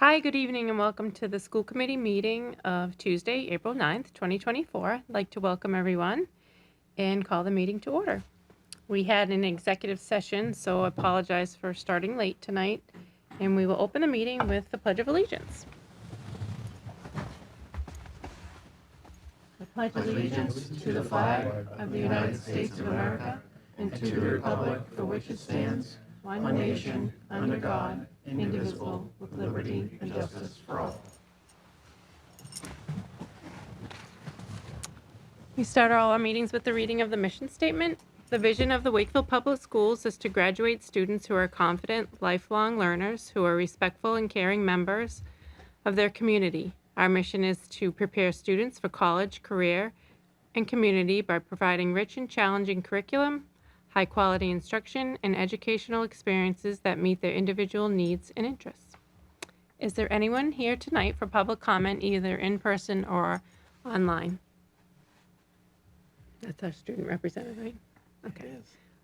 Hi, good evening, and welcome to the school committee meeting of Tuesday, April 9th, 2024. I'd like to welcome everyone and call the meeting to order. We had an executive session, so I apologize for starting late tonight, and we will open the meeting with the Pledge of Allegiance. I pledge allegiance to the flag of the United States of America and to the republic for which it stands, one nation, under God, indivisible, with liberty and justice for all. We start all our meetings with the reading of the mission statement. The vision of the Wakefield Public Schools is to graduate students who are confident, lifelong learners, who are respectful and caring members of their community. Our mission is to prepare students for college, career, and community by providing rich and challenging curriculum, high-quality instruction, and educational experiences that meet their individual needs and interests. Is there anyone here tonight for public comment, either in person or online? That's our student representative, right? Okay.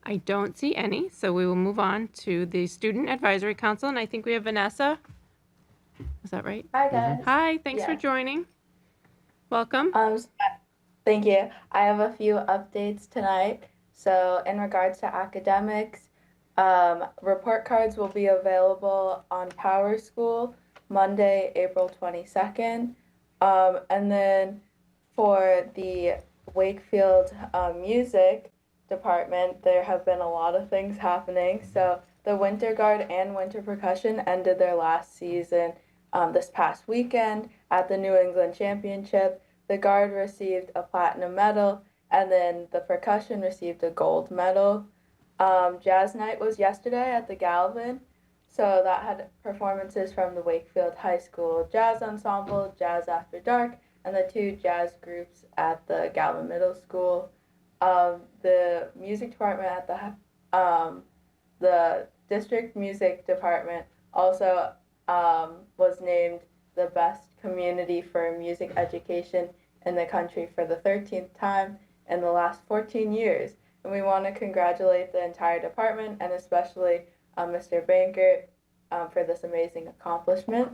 I don't see any, so we will move on to the Student Advisory Council, and I think we have Vanessa. Is that right? Hi, guys. Hi, thanks for joining. Welcome. Thank you. I have a few updates tonight. So in regards to academics, report cards will be available on Power School Monday, April 22nd. And then for the Wakefield music department, there have been a lot of things happening. So the Winter Guard and Winter Percussion ended their last season this past weekend at the New England Championship. The Guard received a platinum medal, and then the Percussion received a gold medal. Jazz Night was yesterday at the Galvin. So that had performances from the Wakefield High School Jazz Ensemble, Jazz After Dark, and the two jazz groups at the Galvin Middle School. The music department at the district music department also was named the best community for music education in the country for the 13th time in the last 14 years. And we want to congratulate the entire department and especially Mr. Banker for this amazing accomplishment.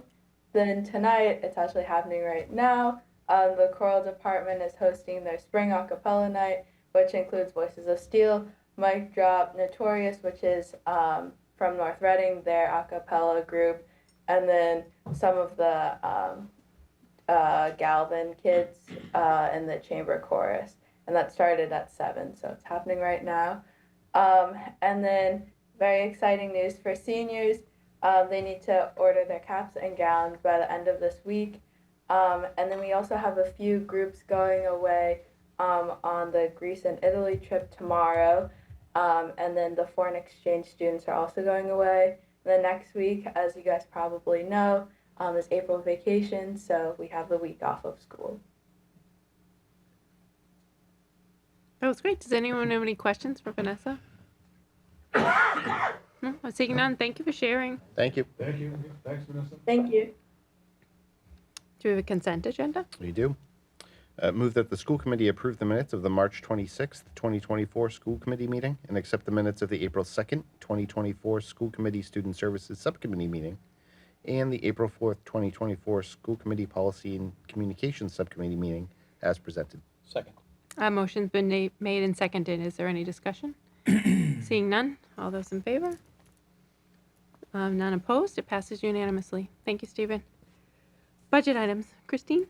Then tonight, it's actually happening right now, the choral department is hosting their spring a cappella night, which includes Voices of Steel, Mic Drop, Notorious, which is from North Reading, their a cappella group, and then some of the Galvin kids in the chamber chorus. And that started at 7, so it's happening right now. And then very exciting news for seniors. They need to order their caps and gowns by the end of this week. And then we also have a few groups going away on the Greece and Italy trip tomorrow. And then the foreign exchange students are also going away. The next week, as you guys probably know, is April vacation, so we have the week off of school. That was great. Does anyone have any questions for Vanessa? No, I'm seeing none. Thank you for sharing. Thank you. Thank you. Thanks, Vanessa. Thank you. Do we have a consent agenda? We do. Move that the school committee approve the minutes of the March 26th, 2024 school committee meeting and accept the minutes of the April 2nd, 2024 school committee student services subcommittee meeting and the April 4th, 2024 school committee policy and communications subcommittee meeting as presented. Second. Motion's been made and seconded. Is there any discussion? Seeing none. All those in favor? None opposed. It passes unanimously. Thank you, Stephen. Budget items. Christine?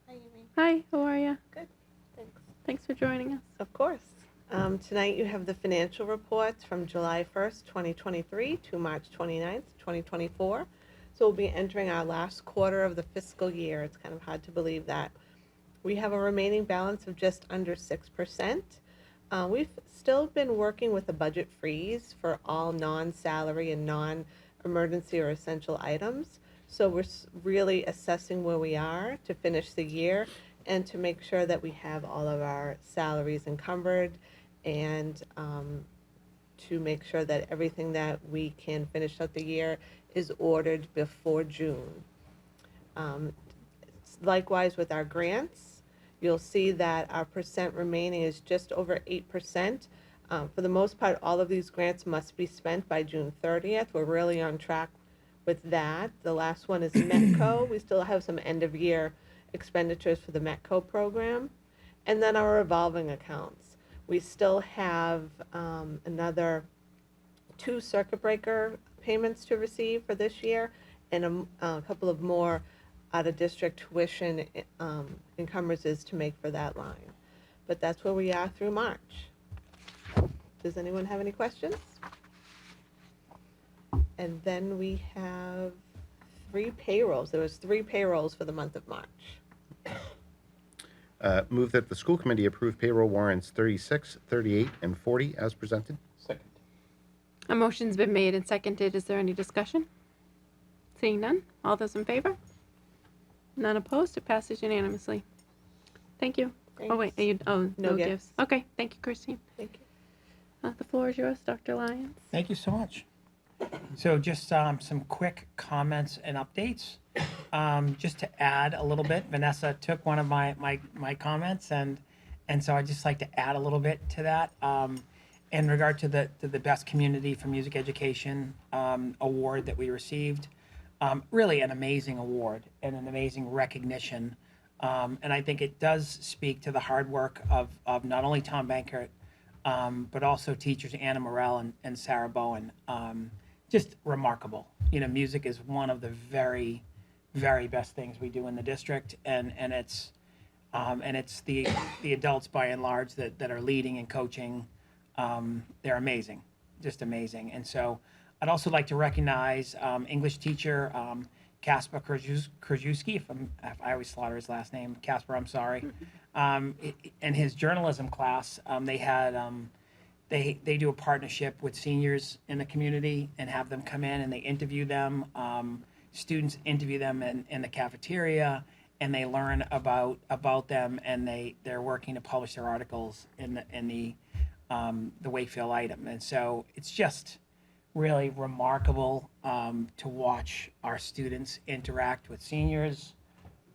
Hi, Amy. Hi, how are you? Good, thanks. Thanks for joining us. Of course. Tonight you have the financial reports from July 1st, 2023 to March 29th, 2024. So we'll be entering our last quarter of the fiscal year. It's kind of hard to believe that. We have a remaining balance of just under 6%. We've still been working with a budget freeze for all non-salary and non-emergency or essential items. So we're really assessing where we are to finish the year and to make sure that we have all of our salaries encumbered and to make sure that everything that we can finish out the year is ordered before June. Likewise with our grants, you'll see that our percent remaining is just over 8%. For the most part, all of these grants must be spent by June 30th. We're really on track with that. The last one is Metco. We still have some end of year expenditures for the Metco program. And then our revolving accounts. We still have another 2 circuit breaker payments to receive for this year and a couple of more out-of-district tuition encumbrances to make for that line. But that's where we are through March. Does anyone have any questions? And then we have 3 payrolls. There was 3 payrolls for the month of March. Move that the school committee approve payroll warrants 36, 38, and 40 as presented. Second. A motion's been made and seconded. Is there any discussion? Seeing none, all those in favor? None opposed, it passes unanimously. Thank you. Oh, wait, Thanks. no No gifts. gifts. Okay, thank you, Christine. Thank you. The floor is yours, Dr. Lyons. Thank you so much. So just some quick comments and updates. Just to add a little bit, Vanessa took one of my comments, and so I'd just like to add a little bit to that. In regard to the Best Community for Music Education award that we received, really an amazing award and an amazing recognition. And I think it does speak to the hard work of not only Tom Bankert, but also teachers Anna Morell and Sarah Bowen. Just remarkable. You know, music is one of the very, very best things we do in the district, and it's the adults by and large that are leading and coaching. They're amazing, just amazing. And so I'd also like to recognize English teacher Casper Krajewski, if I always slaughter his last name. Casper, I'm sorry. In his journalism class, they had they do a partnership with seniors in the community and have them come in and they interview them. Students interview them in the cafeteria, and they learn about them, and they're working to publish their articles in the Wakefield item. And so it's just really remarkable to watch our students interact with seniors,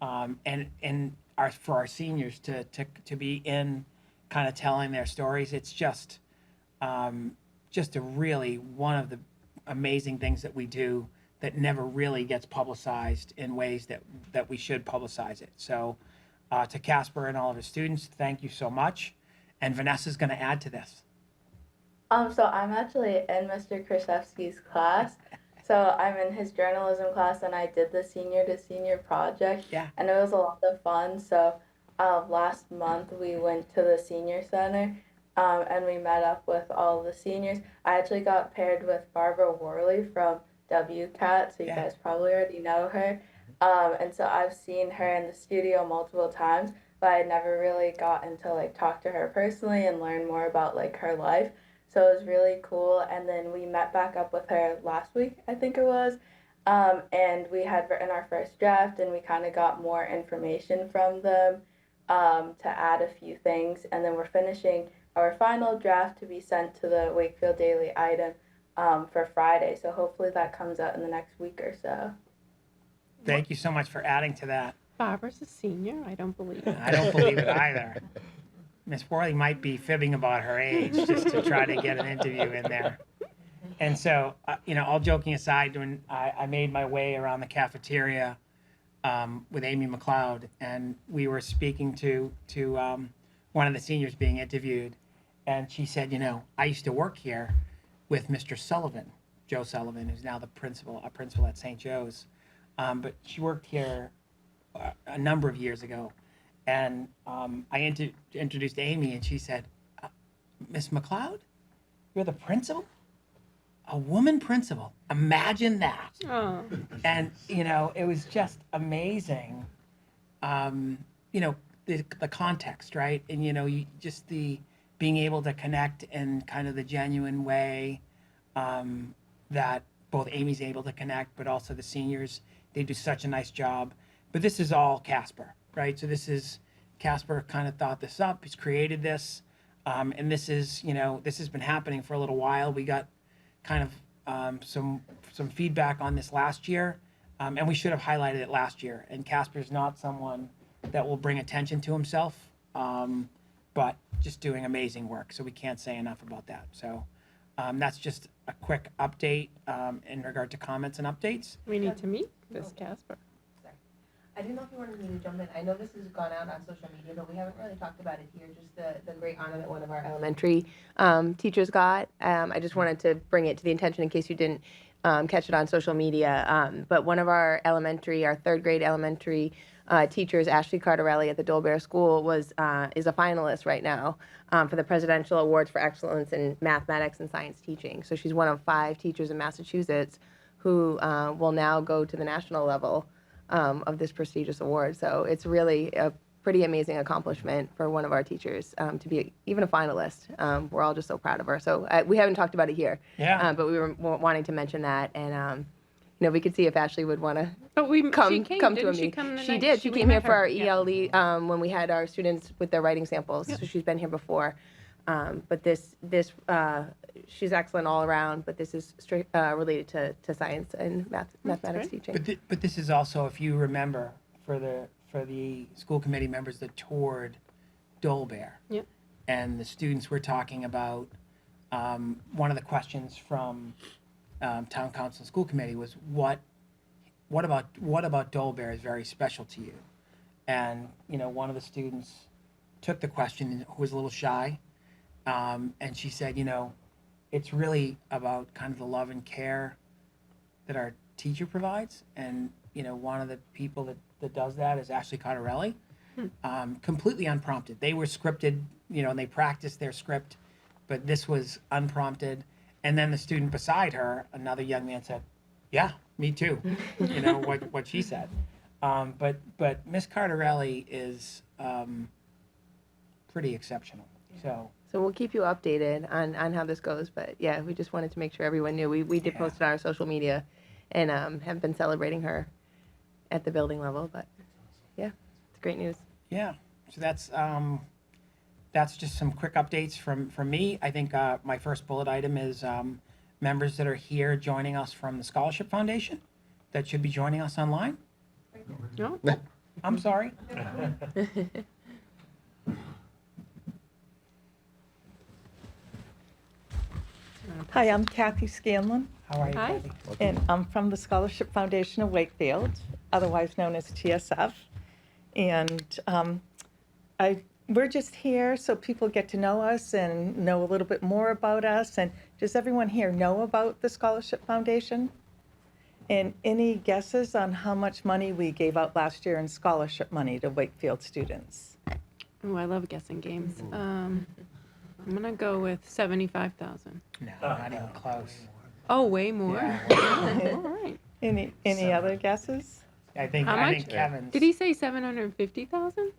and for our seniors to be in kind of telling their stories. It's just a really one of the amazing things that we do that never really gets publicized in ways that we should publicize it. So to Casper and all of his students, thank you so much. And Vanessa's going to add to this. So I'm actually in Mr. Kraszewski's class. So I'm in his journalism class, and I did the senior to senior project. Yeah. And it was a lot of fun. So last month we went to the senior center, and we met up with all the seniors. I actually got paired with Barbara Worley from WCAT, so you guys probably already know her. And so I've seen her in the studio multiple times, but I never really gotten to like talk to her personally and learn more about like her life. So it was really cool. And then we met back up with her last week, I think it was. And we had written our first draft, and we kind of got more information from them to add a few things. And then we're finishing our final draft to be sent to the Wakefield Daily Item for Friday. So hopefully that comes out in the next week or so. Thank you so much for adding to that. Barbara's a senior? I don't believe it. I don't believe it either. Miss Worley might be fibbing about her age just to try to get an interview in there. And so, all joking aside, when I made my way around the cafeteria with Amy McLeod, and we were speaking to one of the seniors being interviewed, and she said, I used to work here with Mr. Sullivan, Joe Sullivan, who's now a principal at St. Joe's. But she worked here a number of years ago. And I introduced Amy, and she said, Miss McLeod, you're the principal? A woman principal. Imagine that. Oh, And, it was just amazing, the context, right? And, you just being able to connect in kind of the genuine way that both Amy's able to connect, but also the seniors, they do such a nice job. But this is all Casper, right? So Casper kind of thought this up. He's created this. And this is, this has been happening for a little while. We got kind of some feedback on this last year. And we should have highlighted it last year. And Casper's not someone that will bring attention to himself, but just doing amazing work. So we can't say enough about that. So That's just a quick update in regard to comments and updates. We need to meet Miss Casper. I didn't know if you wanted me to jump in. I know this has gone out on social media, but we haven't really talked about it here, just the great honor that one of our elementary teachers got. I just wanted to bring it to the attention in case you didn't catch it on social media. But one of our third grade elementary teachers, Ashley Cardarelli at the Dolbear School, is a finalist right now for the Presidential Awards for Excellence in Mathematics and Science Teaching. So she's one of 5 teachers in Massachusetts who will now go to the national level of this prestigious award. So it's really a pretty amazing accomplishment for one of our teachers to be even a finalist. We're all just so proud of her. So we haven't talked about it here, but we were wanting to mention that, and we could see if Ashley would want to But she come came, to a didn't she meeting. come the She night did. She we came met here for her? our Yeah. ELE when we had our students with their writing samples. So she's been here before. But this she's excellent all around. But this is straight related to science and mathematics great. teaching. But this is also, if you remember, for the school committee members that toured Dolbear. Yep. And the students were talking about one of the questions from town council and school committee was what about Dolbear is very special to you? And one of the students took the question, who was a little shy, and she said, it's really about kind of the love and care that our teacher provides. And one of the people that does that is Ashley Cardarelli. Completely unprompted. They were scripted, and they practiced their script, but this was unprompted. And then the student beside her, another young man, said, "Yeah, me too." what she said. But Miss Cardarelli is pretty exceptional. So we'll keep you updated on how this goes. But yeah, we just wanted to make sure everyone knew. We did post it on our social media, and have been celebrating her at the building level. But yeah, it's great news. yeah, so that's just some quick updates from me. I think my first bullet item is members that are here joining us from the Scholarship Foundation that should be joining us online. No? I'm sorry. Hi, I'm Kathy Scanlon, How are you, Hi. Kathy? and I'm from the Scholarship Foundation of Wakefield, otherwise known as TSF. And we're just here so people get to know us and know a little bit more about us. And does everyone here know about the Scholarship Foundation? And any guesses on how much money we gave out last year in scholarship money to Wakefield students? Oh, I love guessing games. I'm gonna go with 75,000. No, not even close. Oh, way more. All right. Any other guesses? I think How much? Kevin's. Did he say 750,000?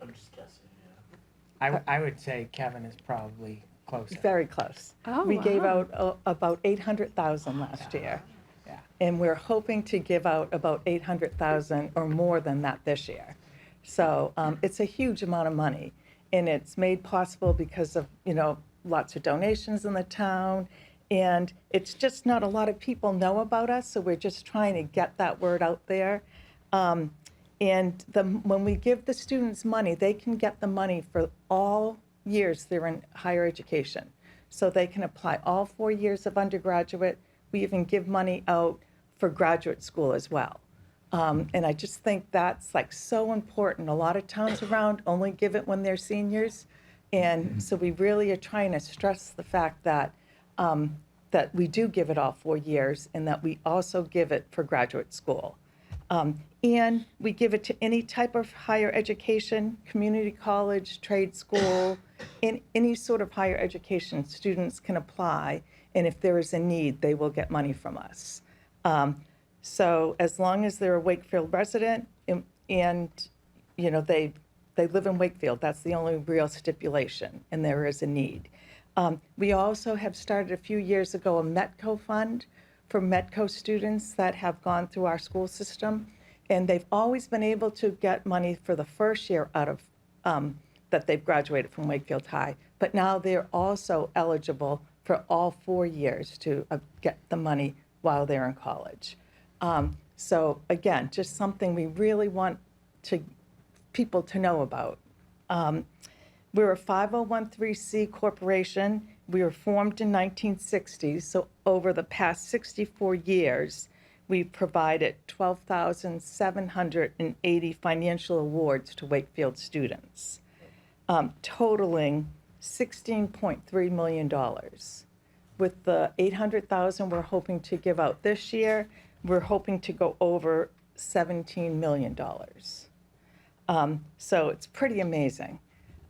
I would say Kevin is probably closer. Very close. Oh, We gave wow. out about 800,000 last year. Yeah. And we're hoping to give out about 800,000 or more than that this year. So it's a huge amount of money. And it's made possible because of, lots of donations in the town. And it's just not a lot of people know about us, so we're just trying to get that word out there. When we give the students money, they can get the money for all years they're in higher education. So they can apply all 4 years of undergraduate. We even give money out for graduate school as well. And I just think that's so important. A lot of towns around only give it when they're seniors. And so we really are trying to stress the fact that that we do give it all 4 years and that we also give it for graduate school. And we give it to any type of higher education, community college, trade school, in any sort of higher education, students can apply. And if there is a need, they will get money from us. So as long as they're a Wakefield resident and they live in Wakefield, that's the only real stipulation, and there is a need. We also have started a few years ago a METCO fund for METCO students that have gone through our school system, and they've always been able to get money for the first year out of that they've graduated from Wakefield High, but now they're also eligible for all 4 years to get the money while they're in college. So again, just something we really want people to know about. We're a 501(c) corporation, We were formed in 1960, so over the past 64 years, we've provided 12,780 financial awards to Wakefield students, totaling $16.3 million. With the 800,000 we're hoping to give out this year, we're hoping to go over $17 million. So it's pretty amazing.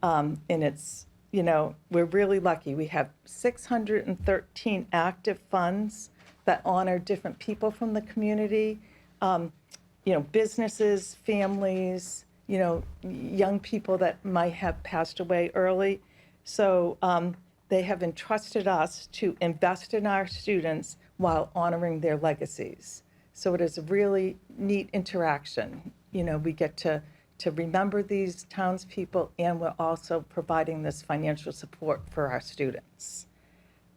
And it's, you know, we're really lucky. We have 613 active funds that honor different people from the community, you know, businesses, families, you know, young people that might have passed away early. So they have entrusted us to invest in our students while honoring their legacies. So it is a really neat interaction. You know, we get to remember these townspeople, and we're also providing this financial support for our students.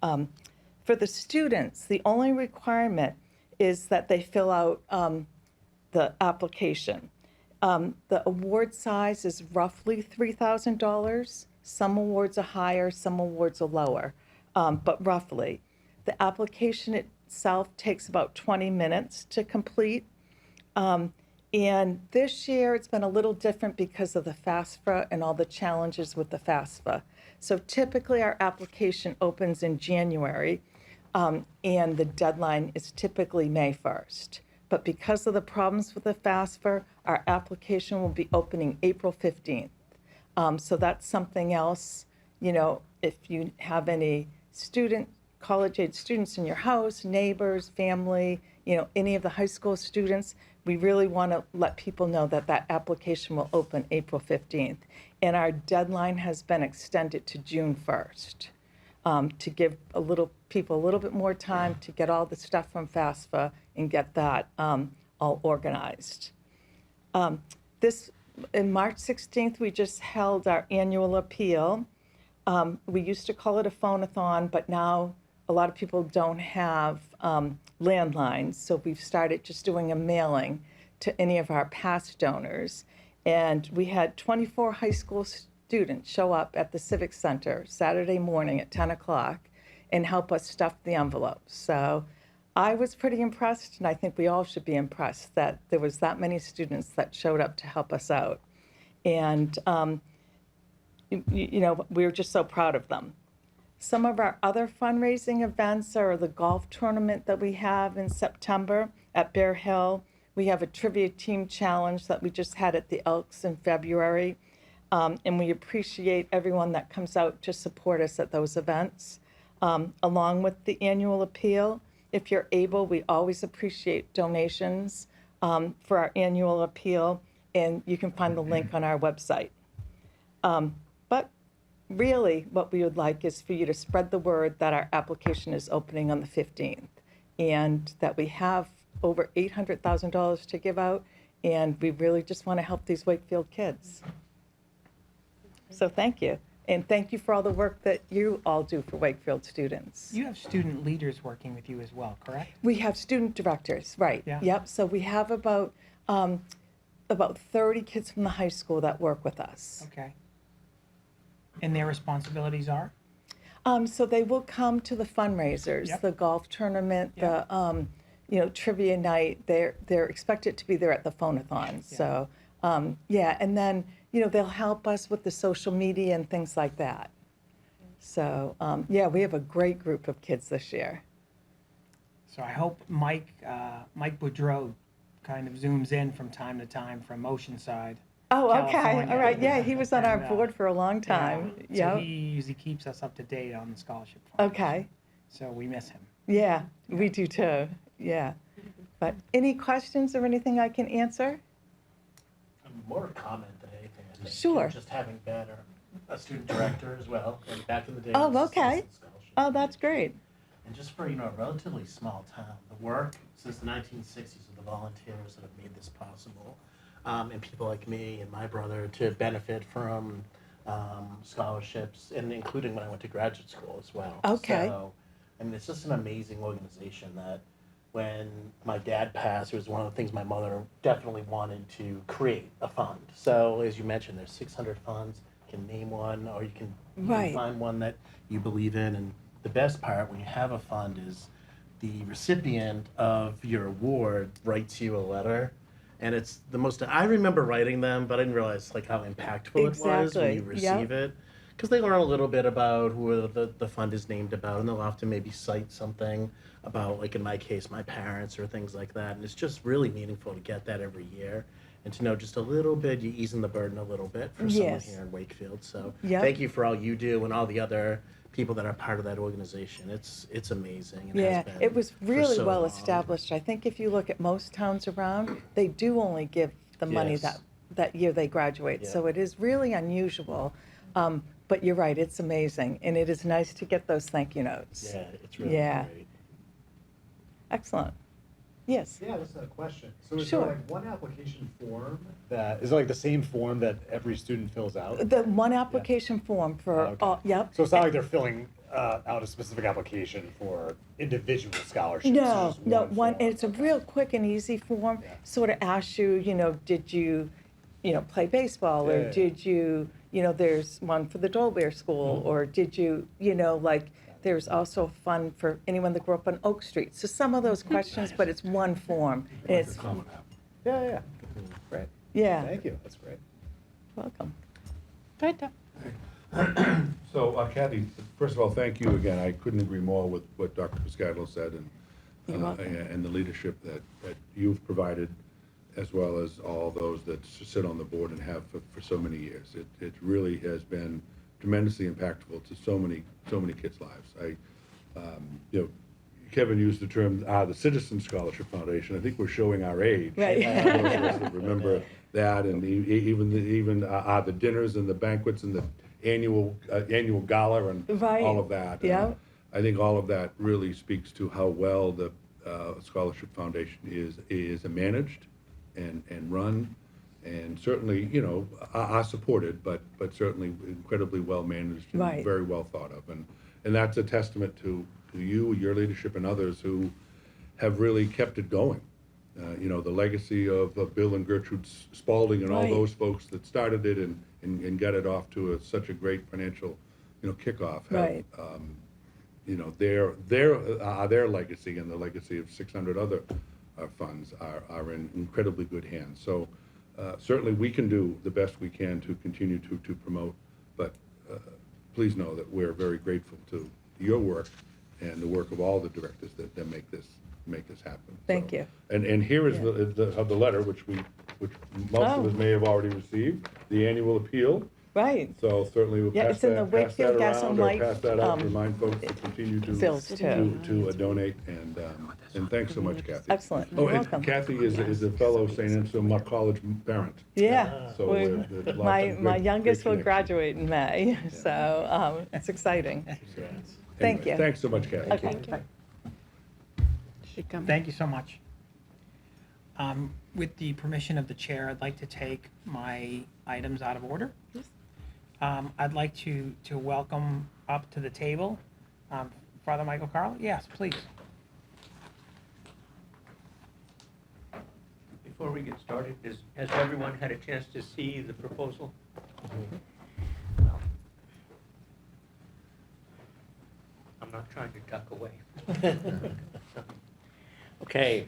For the students, the only requirement is that they fill out the application. The award size is roughly $3,000. Some awards are higher, some awards are lower, but roughly. The application itself takes about 20 minutes to complete. And this year, it's been a little different because of the FAFSA and all the challenges with the FAFSA. So typically, our application opens in January, and the deadline is typically May 1st. But because of the problems with the FAFSA, our application will be opening April 15th. So that's something else, you know, if you have any college-age students in your house, neighbors, family, you know, any of the high school students, we really want to let people know that that application will open April 15th. And our deadline has been extended to June 1st to give people a little bit more time to get all the stuff from FAFSA and get that all organized. In March 16th, we just held our annual appeal. We used to call it a phone-a-thon, but now a lot of people don't have landlines, so we've started just doing a mailing to any of our past donors. And we had 24 high school students show up at the Civic Center Saturday morning at 10 o'clock and help us stuff the envelopes. So I was pretty impressed, and I think we all should be impressed that there was that many students that showed up to help us out. And, you know, we were just so proud of them. Some of our other fundraising events are the golf tournament that we have in September at Bear Hill. We have a trivia team challenge that we just had at the Elks in February. And we appreciate everyone that comes out to support us at those events. Along with the annual appeal, if you're able, we always appreciate donations for our annual appeal, and you can find the link on our website. But really, what we would like is for you to spread the word that our application is opening on the 15th, and that we have over $800,000 to give out, and we really just want to help these Wakefield kids. So thank you. And thank you for all the work that you all do for Wakefield students. You have student leaders working with you as well, correct? We have student directors, right? Yeah. Yep. So we have about 30 kids from the high school that work with us. Okay. And their responsibilities are? So they will come to the fundraisers, Yep. the golf tournament, Yep. the you know, trivia night. They're expected to be there at the phone-a-thon. Yeah. So yeah, and then you know they'll help us with the social media and things like that. So yeah, we have a great group of kids this year. So I hope Mike Boudreau kind of zooms in from time to time from Oceanside. Oh, okay. California. All right. Yeah, he was on our And, board for a long time. Yeah. So Yeah. he usually keeps us up to date on the scholarship funds. Okay. So we miss him. Yeah, we do too. Yeah. But any questions or anything I can answer? More a comment than anything. I think. Sure. Just having been a student director as well, and back in the day. Oh, as okay. assistant scholarship. Oh, that's great. And just for, a relatively small town, the work since the 1960s of the volunteers that have made this possible, and people like me and my brother to benefit from scholarships, and including when I went to graduate school as well. Okay. So, it's just an amazing organization that when my dad passed, it was one of the things my mother definitely wanted to create a fund. So as you mentioned, there's 600 funds, can name one, or you can Right. find one that you believe in. And the best part when you have a fund is the recipient of your award writes you a letter. And it's the most, I remember writing them, but I didn't realize like how impactful it was when Exactly. you receive it. Because they learn a little bit about who the fund is named about, and they'll often maybe cite something about, like in my case, my parents or things like that. And it's just really meaningful to get that every year and to know just a little bit, you easing the burden a little bit for someone Yes. here in Wakefield. So Yep. thank you for all you do and all the other people that are part of that organization. It's amazing. And Yeah, has been it was for really so well long. established. I think if you look at most towns around, they do only give the money Yes. that year they graduate. Yeah. So it is really unusual. But you're right, it's amazing. And it is nice to get those thank you notes. Yeah, it's really Yeah. great. Excellent. Yes. Yeah, that's a question. So is Sure. there like one application form that, is it like the same form that every student fills out? The one application form for, Okay. all. Yep. So it's not like they're filling out a specific application for individual scholarships? No, it's just no, one one, form. it's a real quick and easy form, Yeah. sort of asks you, did you, play baseball, Yeah, or yeah. did you, there's one for the Dolbear School, or did you, there's also a fund for anyone that grew up on Oak Street. So some of those questions, but it's one form, and it's, Yeah, yeah. Great. yeah, Thank you. That's great. welcome. Go ahead, Doug. So Kathy, first of all, thank you again. I couldn't agree more with what Dr. Piscadlo said You're welcome. and the leadership that you've provided, as well as all those that sit on the board and have for so many years. It really has been tremendously impactful to so many kids' lives. Kevin used the term the Citizen Scholarship Foundation. I think we're showing our age. Right. Those of us that remember that, and even the dinners and the banquets and the annual gala and Right. all of that. Yeah. I think all of that really speaks to how well the Scholarship Foundation is managed and run, and certainly, are supported, but certainly incredibly well managed and Right. very well thought of. And that's a testament to you, your leadership, and others who have really kept it going. The legacy of Bill and Gertrude Spalding and all Right. those folks that started it and got it off to such a great financial, kickoff. Right. Their legacy and the legacy of 600 other funds are in incredibly good hands. So certainly we can do the best we can to continue to promote, but please know that we're very grateful to your work and the work of all the directors that make this happen. Thank So, you. And here is the letter, which most of us may have already received, the annual appeal. Right. So certainly we'll Yeah, pass it's in the that Wakefield Gas and around, or Light, pass that out, um, remind folks to continue bills, too. to donate, and thanks so much, Kathy. Excellent. Oh, You're and welcome. Kathy is a fellow St. Anselm College parent. Yeah. So We- there's lots of My great youngest will connection. graduate in May, so it's exciting. Thank Anyway, you. Thanks so much, Kathy. Okay, bye. Should come. Thank you so much. With the permission of the chair, I'd like to take my items out of order. I'd like to welcome up to the table Father Michael Carl. Yes, please. Before we get started, has everyone had a chance to see the proposal? I'm not trying to duck away. Okay.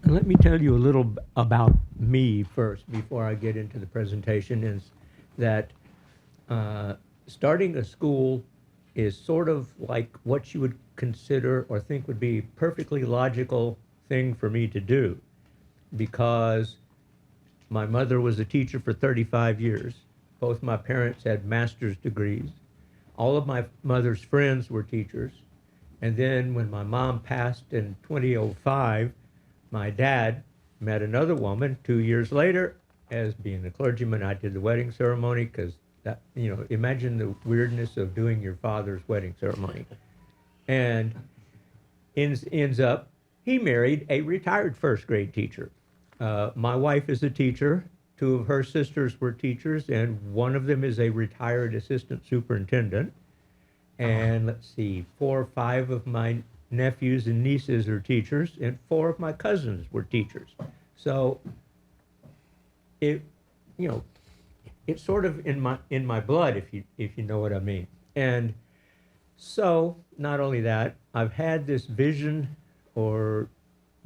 And let me tell you a little about me first before I get into the presentation, is that starting a school is sort of like what you would consider or think would be a perfectly logical thing for me to do, because my mother was a teacher for 35 years. Both my parents had master's degrees. All of my mother's friends were teachers. And then when my mom passed in 2005, my dad met another woman 2 years later. As being a clergyman, I did the wedding ceremony, because that, imagine the weirdness of doing your father's wedding ceremony. And ends up, he married a retired first grade teacher. My wife is a teacher. Two of her sisters were teachers, and one of them is a retired assistant superintendent. And let's see, 4 or 5 of my nephews and nieces are teachers, and 4 of my cousins were teachers. So it, you know, it's sort of in my blood, if you know what I mean. And so not only that, I've had this vision or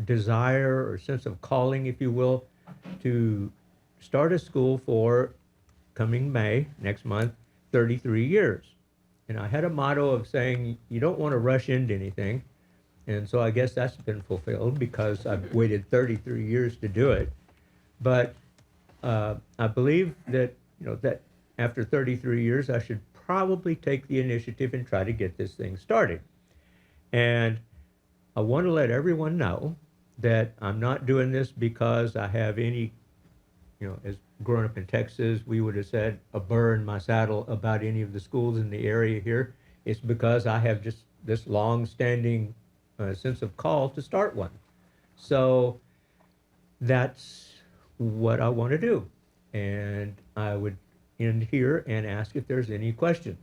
desire or sense of calling, if you will, to start a school for coming May, next month, 33 years. And I had a motto of saying, you don't want to rush into anything. And so I guess that's been fulfilled because I've waited 33 years to do it. But I believe that, that after 33 years, I should probably take the initiative and try to get this thing started. And I want to let everyone know that I'm not doing this because I have any, as growing up in Texas, we would have said a burr in my saddle about any of the schools in the area here. It's because I have just this long-standing sense of call to start one. So that's what I want to do. And I would end here and ask if there's any questions.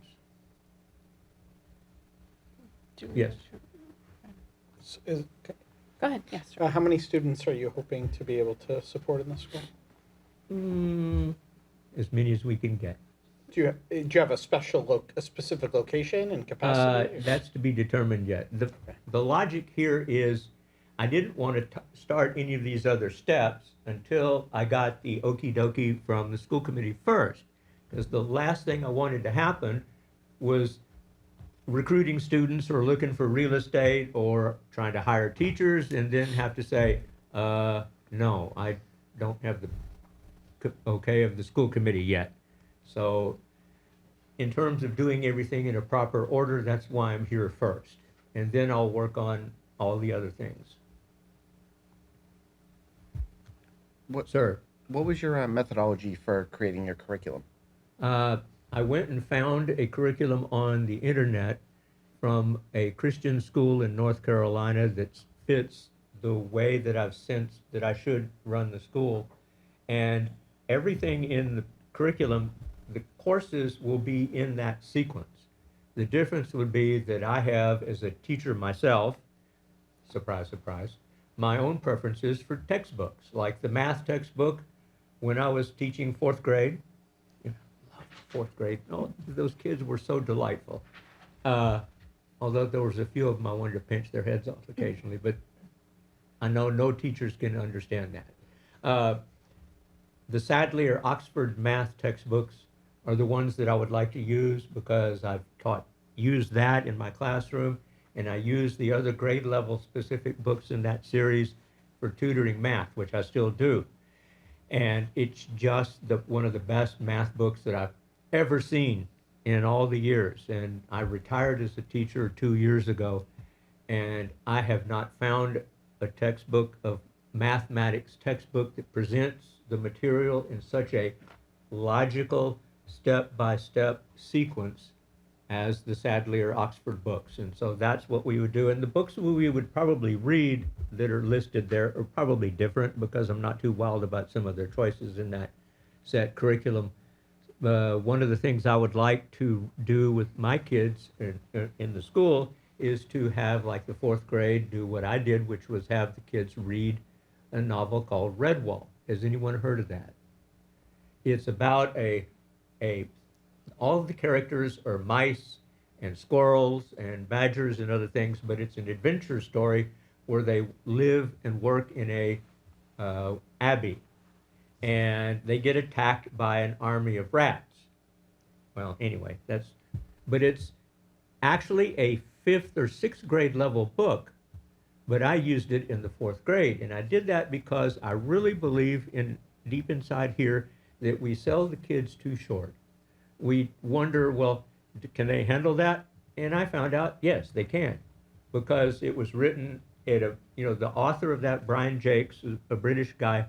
Yes. Go ahead, yes. How many students are you hoping to be able to support in the school? As many as we can get. Do you have a specific location and capacity? That's to be determined yet. The logic here is I didn't want to start any of these other steps until I got the okie dokie from the school committee first. Because the last thing I wanted to happen was recruiting students or looking for real estate or trying to hire teachers and then have to say, no, I don't have the okay of the school committee yet. So in terms of doing everything in a proper order, that's why I'm here first. And then I'll work on all the other things. Sir? What was your methodology for creating your curriculum? I went and found a curriculum on the internet from a Christian school in North Carolina that fits the way that I've sensed that I should run the school. And everything in the curriculum, the courses will be in that sequence. The difference would be that I have, as a teacher myself, surprise, surprise, my own preferences for textbooks, like the math textbook when I was teaching fourth grade. Fourth grade, oh, those kids were so delightful. Although there was a few of them I wanted to pinch their heads off occasionally, but I know no teachers can understand that. The Sadley or Oxford math textbooks are the ones that I would like to use because I've used that in my classroom, and I use the other grade level specific books in that series for tutoring math, which I still do. And it's just one of the best math books that I've ever seen in all the years. And I retired as a teacher 2 years ago, and I have not found a textbook of mathematics textbook that presents the material in such a logical step-by-step sequence as the Sadley or Oxford books. And so that's what we would do. And the books we would probably read that are listed there are probably different because I'm not too wild about some of their choices in that set curriculum. One of the things I would like to do with my kids in the school is to have, like the fourth grade, do what I did, which was have the kids read a novel called Redwall. Has anyone heard of that? It's about all of the characters are mice and squirrels and badgers and other things, but it's an adventure story where they live and work in a abbey, and they get attacked by an army of rats. Well, anyway, but it's actually a 5th or 6th grade level book, but I used it in the 4th grade, and I did that because I really believe deep inside here that we sell the kids too short. We wonder, well, can they handle that? And I found out, yes, they can, because it was written at the author of that, Brian Jakes, a British guy,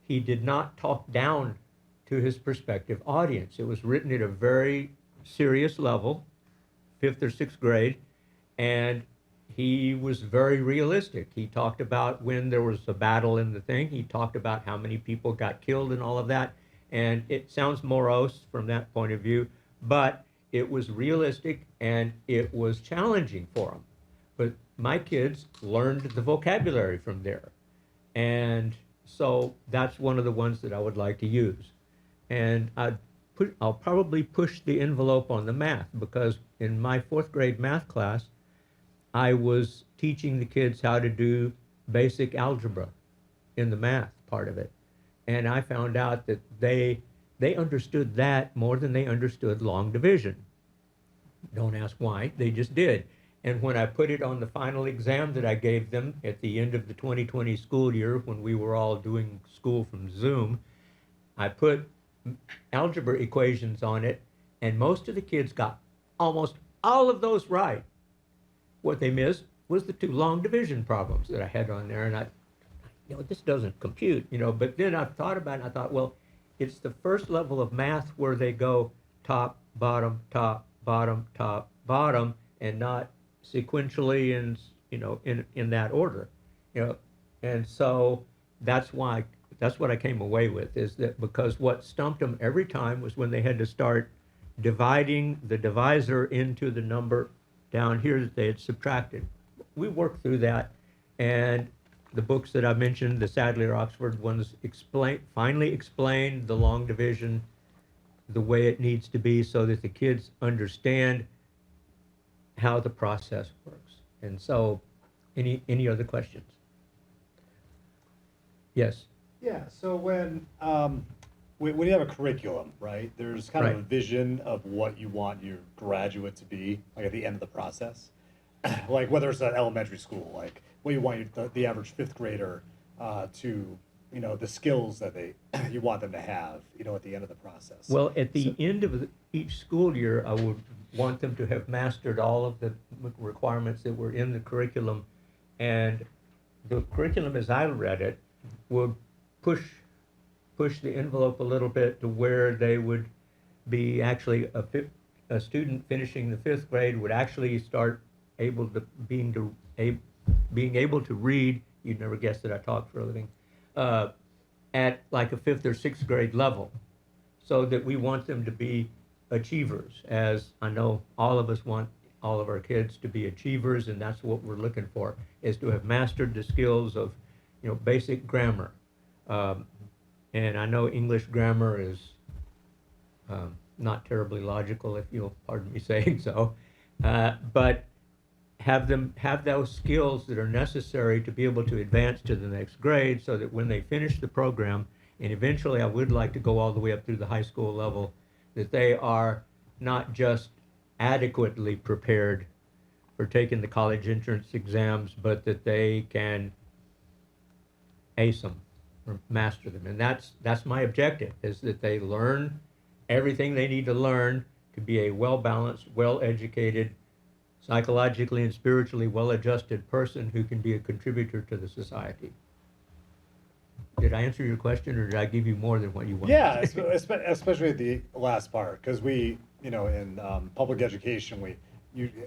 he did not talk down to his prospective audience. It was written at a very serious level, 5th or 6th grade, and he was very realistic. He talked about when there was a battle in the thing. He talked about how many people got killed and all of that. And it sounds morose from that point of view, but it was realistic and it was challenging for them. But my kids learned the vocabulary from there. And so that's one of the ones that I would like to use. And I'll probably push the envelope on the math, because in my fourth grade math class, I was teaching the kids how to do basic algebra in the math part of it. And I found out that they understood that more than they understood long division. Don't ask why, they just did. And when I put it on the final exam that I gave them at the end of the 2020 school year, when we were all doing school from Zoom, I put algebra equations on it, and most of the kids got almost all of those right. What they missed was the two long division problems that I had on there, and this doesn't compute, but then I thought about it, and I thought, well, it's the first level of math where they go top, bottom, top, bottom, and not sequentially in that order, and so that's what I came away with, is that because what stumped them every time was when they had to start dividing the divisor into the number down here that they had subtracted. We worked through that, and the books that I mentioned, the Sadler Oxford ones, finally explained the long division the way it needs to be, so that the kids understand how the process works. And so, any other questions? Yes. Yeah, so when you have a curriculum, right, there's kind of a Right. vision of what you want your graduate to be, like at the end of the process. Like whether it's at elementary school, like what you want the average fifth grader to, the skills that you want them to have, at the end of the process. Well, at the So- end of each school year, I would want them to have mastered all of the requirements that were in the curriculum. And the curriculum, as I read it, would push the envelope a little bit to where they would be actually a student finishing the fifth grade would actually start being able to read. You'd never guess that I talk for a living, at like a fifth or sixth grade level, so that we want them to be achievers, as I know all of us want all of our kids to be achievers, and that's what we're looking for, is to have mastered the skills of, basic grammar. And I know English grammar is not terribly logical, if you'll pardon me saying so, but have those skills that are necessary to be able to advance to the next grade, so that when they finish the program, and eventually I would like to go all the way up through the high school level, that they are not just adequately prepared for taking the college entrance exams, but that they can ace them or master them. And that's my objective, is that they learn everything they need to learn to be a well-balanced, well-educated, psychologically and spiritually well-adjusted person who can be a contributor to the society. Did I answer your question, or did I give you more than what you wanted? Yeah, especially at the last part, because we, in public education, we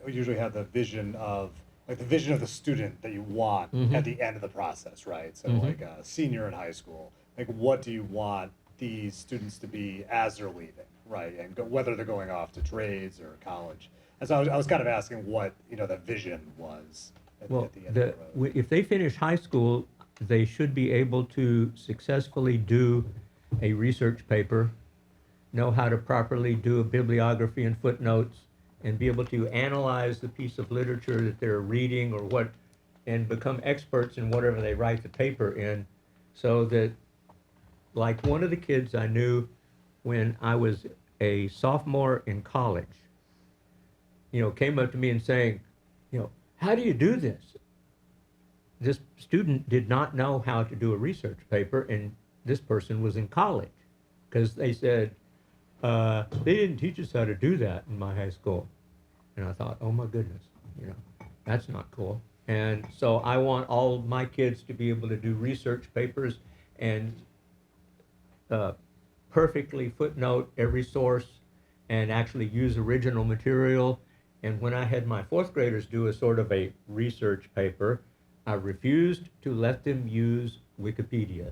usually have the vision of the student that you want at the end of the process, right? So like a senior in high school, like what do you want these students to be as they're leaving, right? And whether they're going off to trades or college. And so I was kind of asking what, the vision was at the end of the road. If they finish high school, they should be able to successfully do a research paper, know how to properly do a bibliography and footnotes, and be able to analyze the piece of literature that they're reading and become experts in whatever they write the paper in, so that, like one of the kids I knew when I was a sophomore in college, came up to me and saying, how do you do this? This student did not know how to do a research paper, and this person was in college, because they said, they didn't teach us how to do that in my high school. And I thought, oh my goodness, that's not cool. And so I want all of my kids to be able to do research papers and perfectly footnote every source and actually use original material. And when I had my fourth graders do a sort of a research paper, I refused to let them use Wikipedia,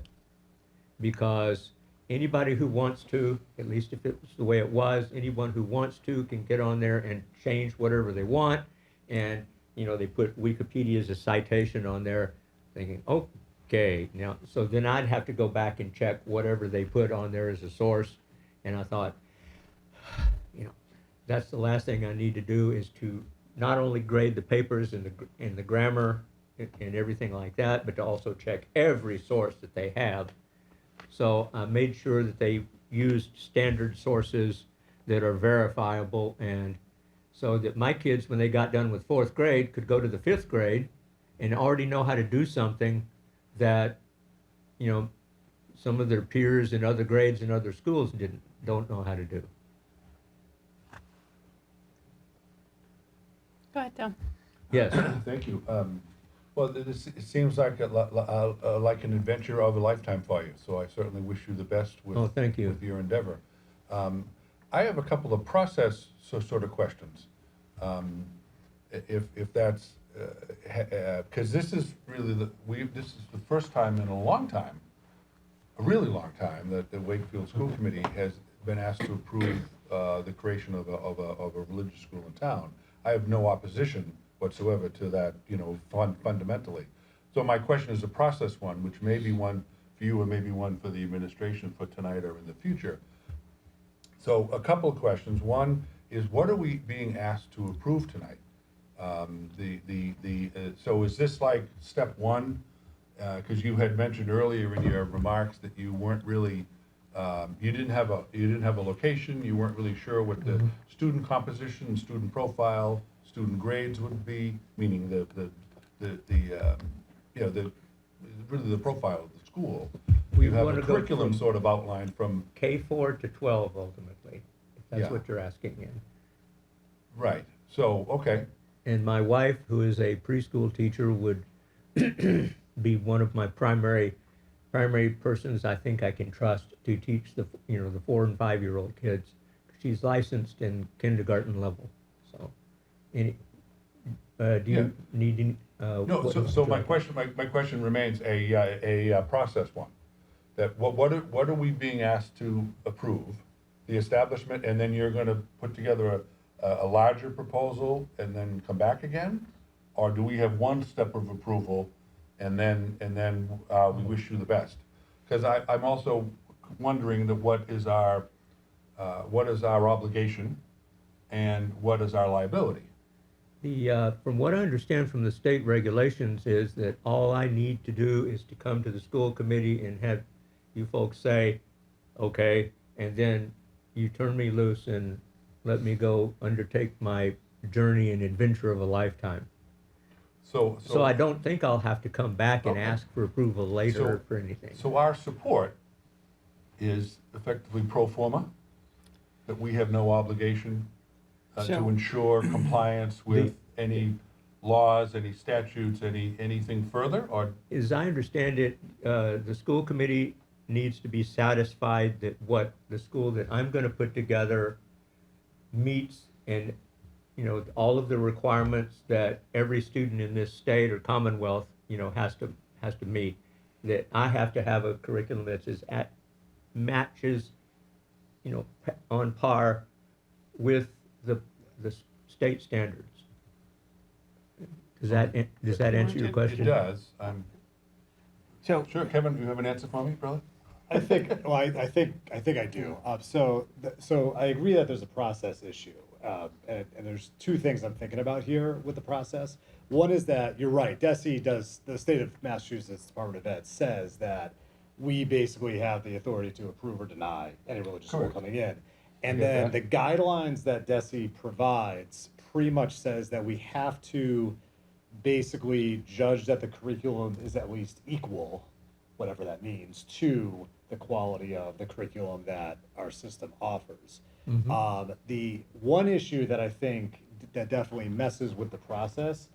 because anybody who wants to, at least if it was the way it was, anyone who wants to can get on there and change whatever they want. And, they put Wikipedia as a citation on there, thinking, oh, Okay, now, so then I'd have to go back and check whatever they put on there as a source. And I thought, you know, that's the last thing I need to do, is to not only grade the papers and the grammar and everything like that, but to also check every source that they have. So I made sure that they used standard sources that are verifiable, and so that my kids, when they got done with fourth grade, could go to the fifth grade and already know how to do something that, you know, some of their peers in other grades in other schools don't know how to do. Go ahead, Tom. Yes. Thank you. Well, it seems like like an adventure of a lifetime for you, so I certainly wish you the best with, Oh, thank you. with your endeavor. I have a couple of process sort of questions. If that's, because this is really this is the first time in a long time, a really long time, that the Wakefield School Committee has been asked to approve the creation of a religious school in town. I have no opposition whatsoever to that, you know, fundamentally. So my question is a process one, which may be one for you or maybe one for the administration for tonight or in the future. So a couple of questions. One is, what are we being asked to approve tonight? So is this like step one? Because you had mentioned earlier in your remarks that you weren't really, you didn't have a location. You weren't really sure what the student composition, student profile, student grades would be, meaning really the profile of the school. We You have wanna a go curriculum from sort of outlined from, K4 to 12 ultimately, if that's Yeah. what you're asking in. right, so, okay, And my wife, who is a preschool teacher, would be one of my primary persons I think I can trust to teach the 4 and 5-year-old kids. She's licensed in kindergarten level. So, any, do you need any? no, so my question remains a process one. That what are we being asked to approve? The establishment, and then you're gonna put together a larger proposal and then come back again? Or do we have one step of approval and then we wish you the best? Because I'm also wondering that what is our obligation and what is our liability? From what I understand from the state regulations is that all I need to do is to come to the school committee and have you folks say, okay, and then you turn me loose and let me go undertake my journey and adventure of a lifetime. So I don't think I'll have to come back and Okay. ask for approval later So- for anything. So our support is effectively pro forma, that we have no obligation to So- ensure compliance with any laws, any statutes, anything further, or? As I understand it, the school committee needs to be satisfied that what the school that I'm gonna put together meets and, all of the requirements that every student in this state or commonwealth, has to meet. That I have to have a curriculum that matches, on par with the state standards. Does that answer your question? It does. So, Sure, Kevin, do you have an answer for me, brother? I think, well, I think I do. So I agree that there's a process issue. And there's two things I'm thinking about here with the process. One is that, you're right, the state of Massachusetts Department of Ed says that we basically have the authority to approve or deny any religious school Correct. coming in. And get then that. the guidelines that DESE provides pretty much says that we have to basically judge that the curriculum is at least equal, whatever that means, to the quality of the curriculum that our system offers. The one issue that I think that definitely messes with the process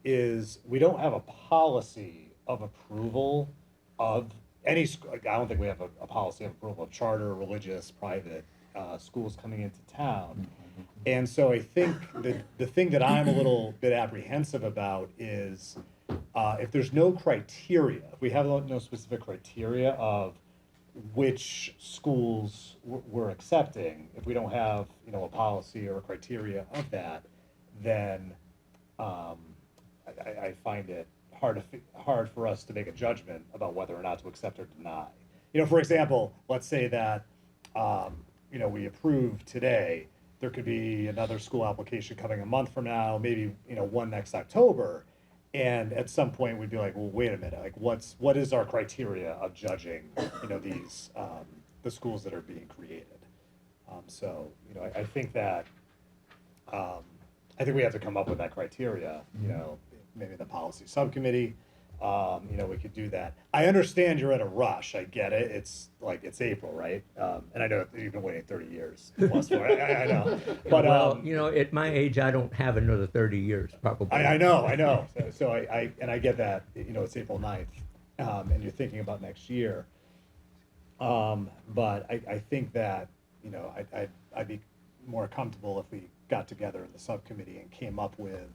is we don't have a policy of approval of any school. I don't think we have a policy of approval of charter, religious, private schools coming into town. And so I think the thing that I'm a little bit apprehensive about is if there's no criteria, if we have no specific criteria of which schools we're accepting, if we don't have, a policy or a criteria of that, then I find it hard for us to make a judgment about whether or not to accept or deny. You know, for example, let's say that, you know, we approve today, there could be another school application coming a month from now, maybe, you know, one next October. And at some point we'd be like, well, wait a minute, like what is our criteria of judging, you know, these, the schools that are being created? So, you know, I think that, I think we have to come up with that criteria, you know, maybe the policy subcommittee, you know, we could do that. I understand you're in a rush, I get it, it's like, it's April, right? And I know you've been waiting 30 years plus for it, I know, but, Well, you know, at my age, I don't have another 30 years, probably. I know, so and I get that, you know, it's April 9th, and you're thinking about next year. But I think that, you know, I'd be more comfortable if we got together in the subcommittee and came up with,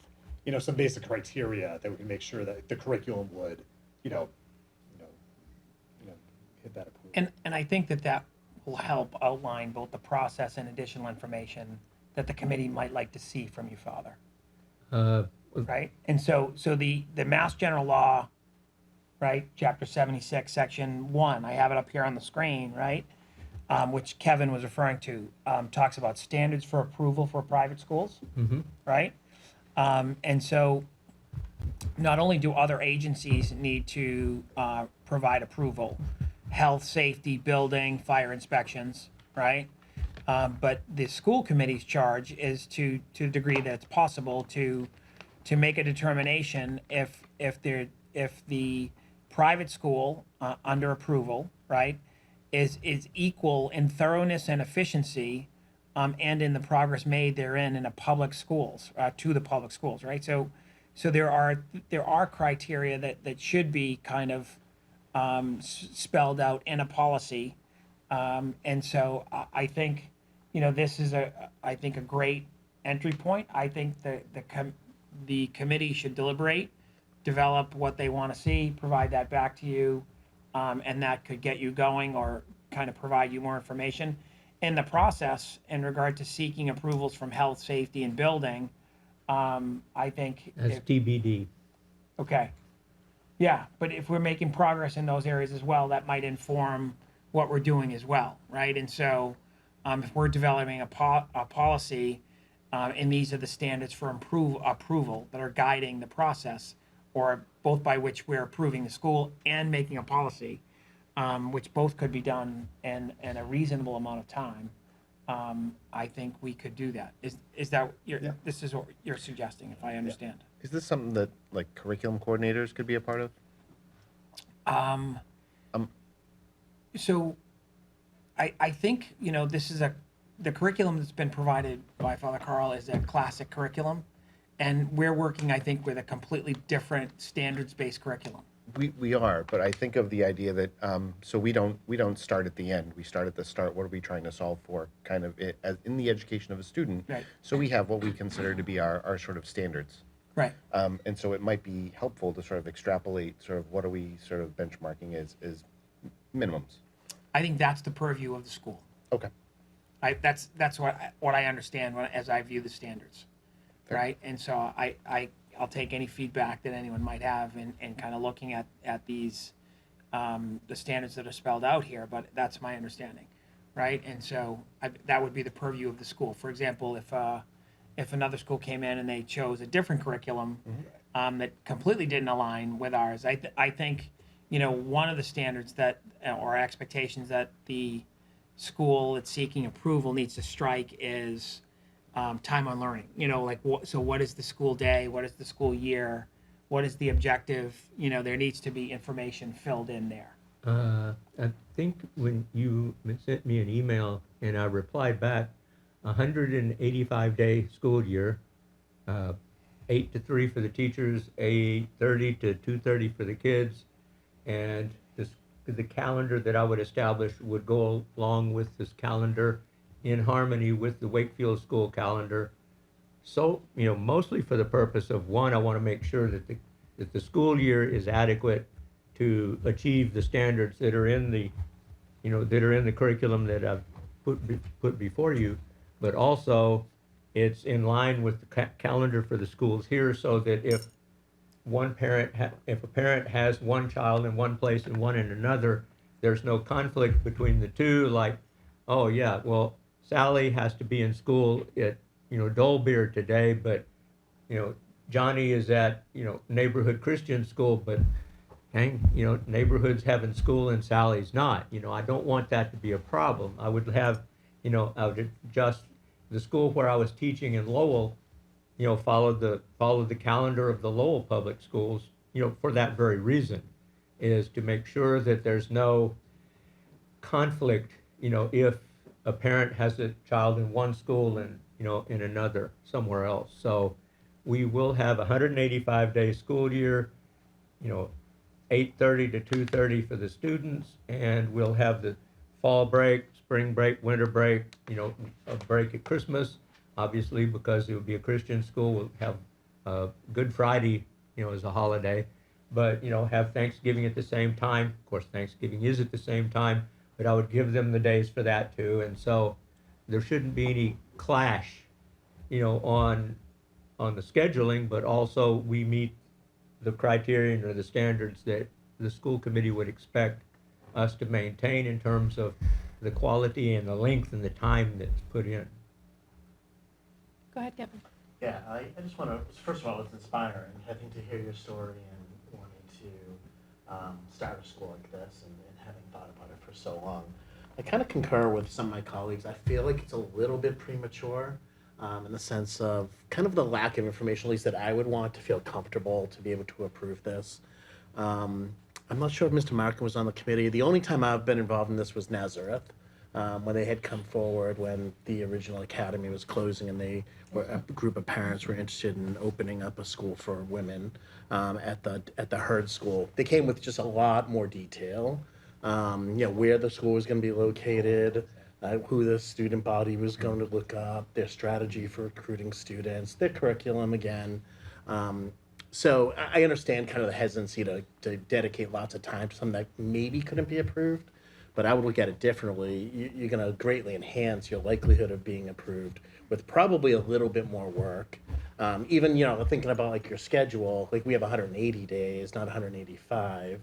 you know, some basic criteria that we can make sure that the curriculum would, you know, hit that approval. And I think that will help outline both the process and additional information that the committee might like to see from you, Father. Right? And so the Mass General Law, right, Chapter 76, Section 1, I have it up here on the screen, right, which Kevin was referring to, talks about standards for approval for private schools, right? And so not only do other agencies need to provide approval, health, safety, building, fire inspections, right? But the school committee's charge is to the degree that it's possible to make a determination if the private school under approval, right, is equal in thoroughness and efficiency, and in the progress made therein in the public schools, to the public schools, right? So there are criteria that should be kind of spelled out in a policy, and so I think, you know, this is I think a great entry point. I think the committee should deliberate, develop what they want to see, provide that back to you, and that could get you going or kind of provide you more information. In the process, in regard to seeking approvals from health, safety, and building, I think. That's TBD. Okay. Yeah, but if we're making progress in those areas as well, that might inform what we're doing as well, right? And so if we're developing a policy, and these are the standards for approval that are guiding the process, or both by which we're approving the school and making a policy, which both could be done in a reasonable amount of time, I think we could do that. Is that this is what you're suggesting, if I understand? Is this something that like curriculum coordinators could be a part of? So I think, you know, this is the curriculum that's been provided by Father Carl is a classic curriculum, and we're working, I think, with a completely different standards-based curriculum. We are, but I think of the idea that so we don't start at the end. We start at the start. What are we trying to solve for? Kind of in the education of a student. Right. So we have what we consider to be our sort of standards. Right. And so it might be helpful to sort of extrapolate sort of what are we sort of benchmarking as minimums. I think that's the purview of the school. Okay. That's what I understand as I view the standards, right? And so I'll take any feedback that anyone might have and kind of looking at these the standards that are spelled out here, but that's my understanding, right? And so that would be the purview of the school. For example, if another school came in and they chose a different curriculum that completely didn't align with ours, I think, you know, one of the standards that or expectations that the school that's seeking approval needs to strike is time on learning. You know, like what is the school day? What is the school year? What is the objective? You know, there needs to be information filled in there. I think when you sent me an email and I replied back, 185-day school year, 8 to 3 for the teachers, 8:30 to 2:30 for the kids, and the calendar that I would establish would go along with this calendar in harmony with the Wakefield school calendar. So, you know, mostly for the purpose of, one, I want to make sure that the school year is adequate to achieve the standards that are in the, you know, that are in the curriculum that I've put before you, but also it's in line with the calendar for the schools here, so that if a parent has one child in one place and one in another, there's no conflict between the two, like, oh yeah, well, Sally has to be in school at, Dolbeer today, but, Johnny is at, neighborhood Christian school, but hang, neighborhood's having school and Sally's not. I don't want that to be a problem. I would have, I would adjust the school where I was teaching in Lowell, followed the calendar of the Lowell Public Schools, for that very reason, is to make sure that there's no conflict, if a parent has a child in one school and, in another somewhere else. So we will have a 185-day school year, 8:30 to 2:30 for the students, and we'll have the fall break, spring break, winter break, a break at Christmas, obviously, because it would be a Christian school. We'll have Good Friday, as a holiday, but, have Thanksgiving at the same time. Of course, Thanksgiving is at the same time, but I would give them the days for that too. And so there shouldn't be any clash, on the scheduling, but also we meet the criterion or the standards that the school committee would expect us to maintain in terms of the quality and the length and the time that's put in. Go ahead, Kevin. Yeah, I just want to, first of all, it's inspiring, I think, to hear your story and wanting to start a school like this and having thought about it for so long. I kind of concur with some of my colleagues. I feel like it's a little bit premature in the sense of kind of the lack of information, at least that I would want to feel comfortable to be able to approve this. I'm not sure if Mr. Markin was on the committee. The only time I've been involved in this was Nazareth, when they had come forward when the original academy was closing and a group of parents were interested in opening up a school for women at the Hurd School. They came with just a lot more detail, where the school was going to be located, who the student body was going to look up, their strategy for recruiting students, their curriculum again. So I understand kind of the hesitancy to dedicate lots of time to something that maybe couldn't be approved, but I would look at it differently. You're going to greatly enhance your likelihood of being approved with probably a little bit more work. Even, thinking about like your schedule, like we have 180 days, not 185.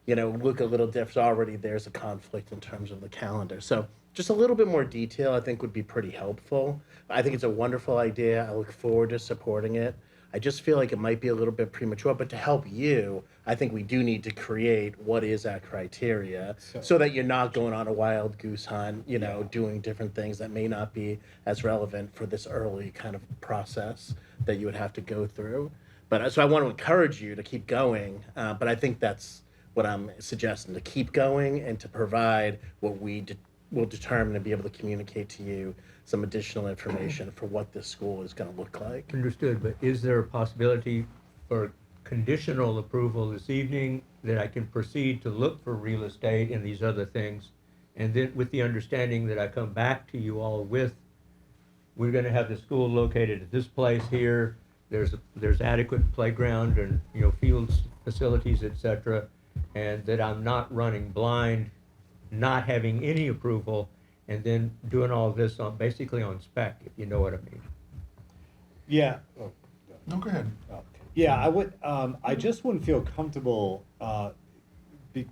Look a little different. Already there's a conflict in terms of the calendar. So just a little bit more detail I think would be pretty helpful. I think it's a wonderful idea. I look forward to supporting it. I just feel like it might be a little bit premature, but to help you, I think we do need to create what is our criteria so that you're not going on a wild goose hunt, doing different things that may not be as relevant for this early kind of process that you would have to go through. But so I want to encourage you to keep going, but I think that's what I'm suggesting, to keep going and to provide what we will determine and be able to communicate to you some additional information for what this school is going to look like. Understood, but is there a possibility for conditional approval this evening that I can proceed to look for real estate and these other things? And then with the understanding that I come back to you all with, we're going to have the school located at this place here, there's adequate playground and, fields, facilities, etc., and that I'm not running blind, not having any approval, and then doing all this basically on spec, if you know what I mean. Yeah. No, go ahead. Yeah, I would. I just wouldn't feel comfortable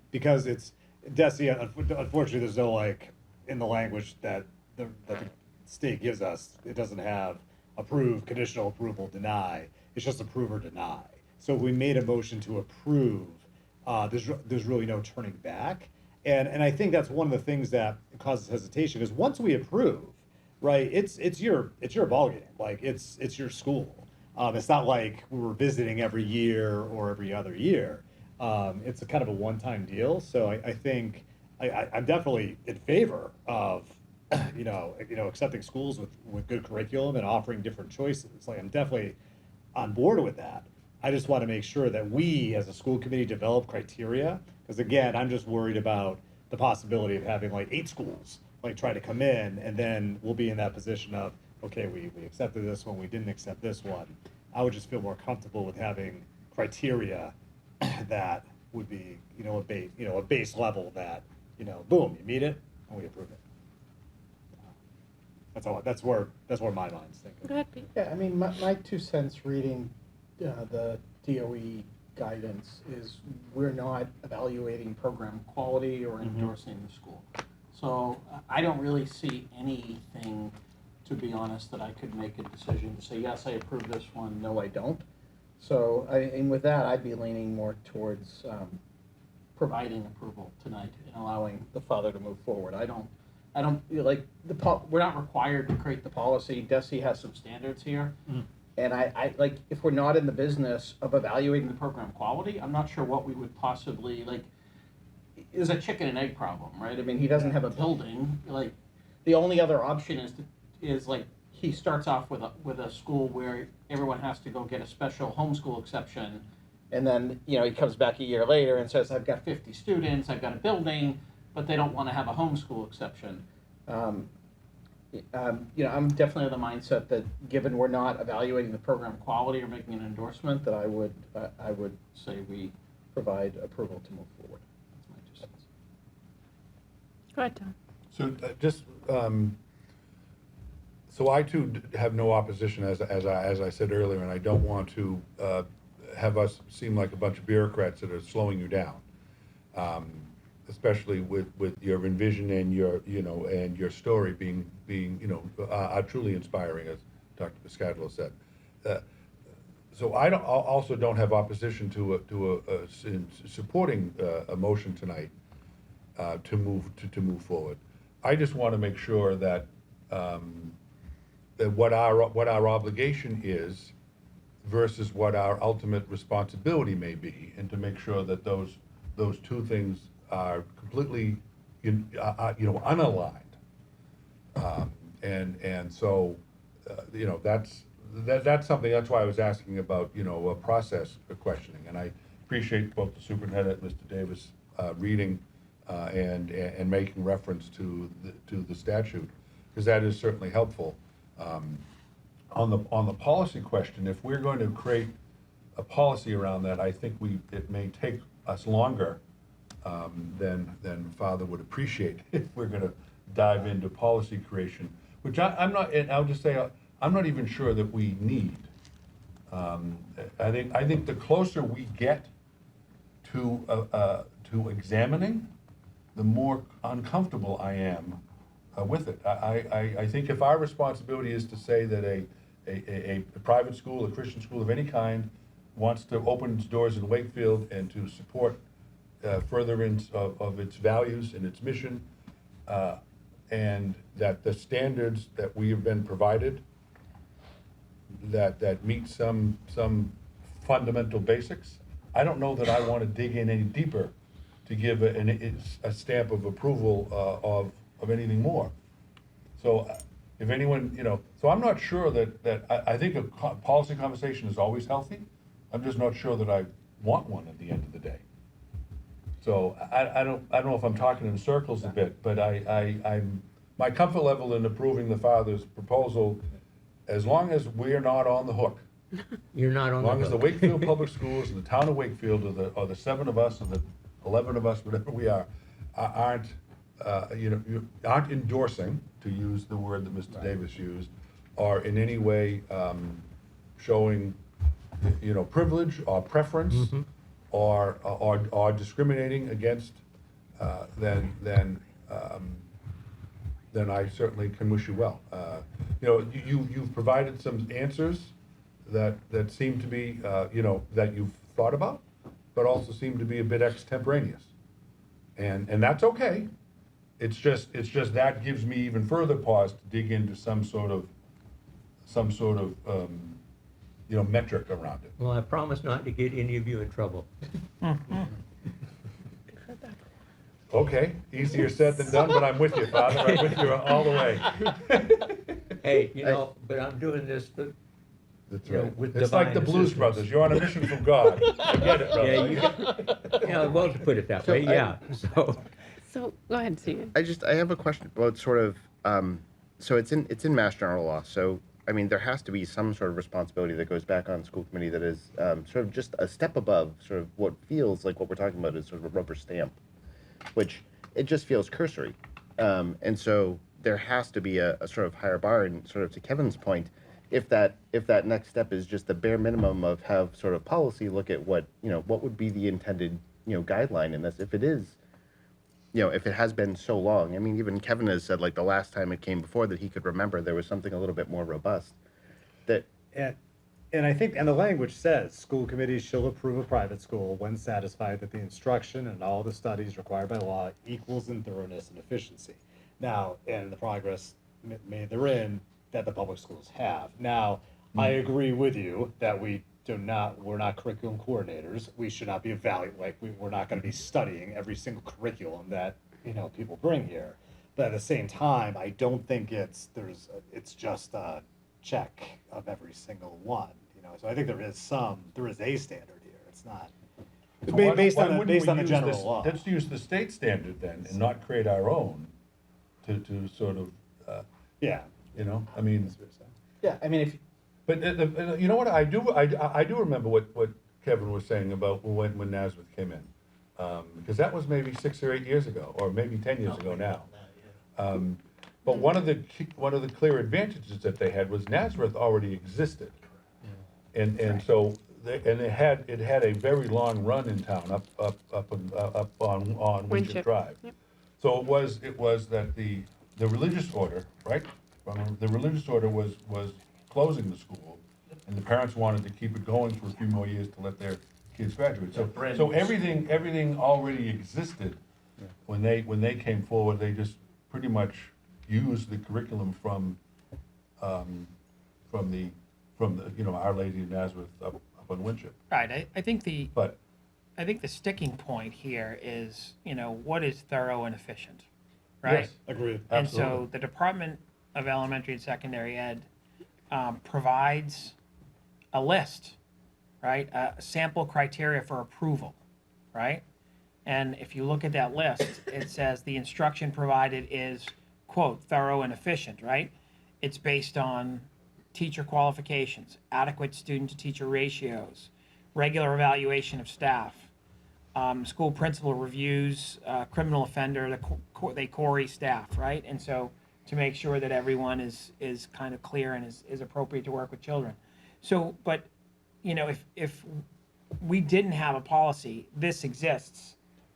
because it's Desi. Unfortunately, there's no in the language that the state gives us. It doesn't have approve, conditional approval, deny. It's just approve or deny. So if we made a motion to approve, there's really no turning back. And I think that's one of the things that causes hesitation is once we approve, right? It's your ballgame. It's your school. It's not like we were visiting every year or every other year. It's a kind of a one-time deal. So I think I'm definitely in favor of accepting schools with good curriculum and offering different choices. I'm definitely on board with that. I just want to make sure that we as a school committee develop criteria, because again, I'm just worried about the possibility of having 8 schools try to come in, and then we'll be in that position of, okay, we accepted this one, we didn't accept this one. I would just feel more comfortable with having criteria that would be, a base level that, boom, you meet it and we approve it. That's all. That's where my mind's thinking. Go ahead, Pete. Yeah, I mean, my 2 cents reading the DOE guidance is we're not evaluating program quality or endorsing the school. So I don't really see anything, to be honest, that I could make a decision to say, yes, I approve this one, no, I don't. So, and with that, I'd be leaning more towards providing approval tonight and allowing the father to move forward. I don't like we're not required to create the policy. DESE has some standards here. And I like, if we're not in the business of evaluating the program quality, I'm not sure what we would possibly, like, is a chicken and egg problem, right? I mean, he doesn't have a building. Like, the only other option is like, he starts off with a school where everyone has to go get a special homeschool exception. And then, you know, he comes back a year later and says, I've got 50 students, I've got a building, but they don't want to have a homeschool exception. You know, I'm definitely of the mindset that given we're not evaluating the program quality or making an endorsement, that I would say we provide approval to move forward. That's my 2 cents. Go ahead, Tom. So so I too have no opposition, as I said earlier, and I don't want to have us seem like a bunch of bureaucrats that are slowing you down. Especially with your envision and your story being truly inspiring, as Dr. Piscadlo said. So I also don't have opposition to supporting a motion tonight to move forward. I just want to make sure that that what our obligation is versus what our ultimate responsibility may be, and to make sure that those two things are completely, unaligned. And so, that's something. That's why I was asking about, a process questioning. And I appreciate both the superintendent, Mr. Davis, reading and making reference to the statute, because that is certainly helpful. On the policy question, if we're going to create a policy around that, I think it may take us longer than Father would appreciate if we're going to dive into policy creation, which I'm not. And I'll just say I'm not even sure that we need. I think the closer we get to examining, the more uncomfortable I am with it. I think if our responsibility is to say that a private school, a Christian school of any kind, wants to open its doors in Wakefield and to support furtherance of its values and its mission, and that the standards that we have been provided that meet some fundamental basics, I don't know that I want to dig in any deeper to give a stamp of approval of anything more. So if anyone, so I'm not sure that I think a policy conversation is always healthy. I'm just not sure that I want one at the end of the day. So I don't know if I'm talking in circles a bit, but I'm my comfort level in approving the father's proposal, as long as we're not on the hook. You're not on As the long as the hook. Wakefield Public Schools and the town of Wakefield, or the 7 of us, or the 11 of us, whatever we are, aren't endorsing, to use the word that Mr. Davis used, or in any way showing, privilege or preference, or discriminating against, then I certainly can wish you well. You've provided some answers that seem to be, that you've thought about, but also seem to be a bit extemporaneous, and that's okay. It's just that gives me even further pause to dig into some sort of metric around it. Well, I promise not to get any of you in trouble. Okay, easier said than done, but I'm with you, Father. I'm with you all the way. Hey, but I'm doing this for, That's You know, right. with It's like the divine Blues assistance. Brothers. You're on a mission from God. I get it, brother. well, to put it that So way, yeah. So go ahead, Stephen. I have a question about sort of, so it's in Mass General Law. So I mean, there has to be some sort of responsibility that goes back on school committee that is sort of just a step above sort of what feels like what we're talking about is sort of a rubber stamp, which it just feels cursory. And so there has to be a sort of higher bar. And sort of to Kevin's point, if that next step is just the bare minimum of have sort of policy look at what, what would be the intended, guideline in this, if it is, if it has been so long. I mean, even Kevin has said, like, the last time it came before that he could remember, there was something a little bit more robust. That, And I think, and the language says, school committees shall approve a private school when satisfied that the instruction and all the studies required by law equals in thoroughness and efficiency. Now, and the progress made therein that the public schools have. Now, I agree with you that we're not curriculum coordinators. We should not be we're not gonna be studying every single curriculum that, people bring here. But at the same time, I don't think it's just a check of every single one, so I think there is a standard here, it's not. It's Why- based why on wouldn't based we on the use general this- law. Let's use the state standard then, and not create our own, to sort of, Yeah. I mean, Yeah, I mean, if, but you know what, I do remember what Kevin was saying about when Nazareth came in. Because that was maybe 6 or 8 years ago, or maybe 10 years ago now. But one of the clear advantages that they had was Nazareth already existed. And so, it had a very long run in town, up on Winship Drive. Yep. So it was that the religious order, right? The religious order was closing the school, and the parents wanted to keep it going for a few more years to let their kids graduate. So everything already existed when they came forward. They just pretty much used the curriculum from the Our Lady of Nazareth up on Winship. Right, I think the But sticking point here is, what is thorough and efficient, right? yes, Agreed. And so absolutely. the Department of Elementary and Secondary Ed provides a list, right? A sample criteria for approval, right? And if you look at that list, it says the instruction provided is, quote, thorough and efficient, right? It's based on teacher qualifications, adequate student-to-teacher ratios, regular evaluation of staff, school principal reviews, criminal offender, they query staff, right? And so to make sure that everyone is kind of clear and is appropriate to work with children. So, but, if we didn't have a policy, this exists,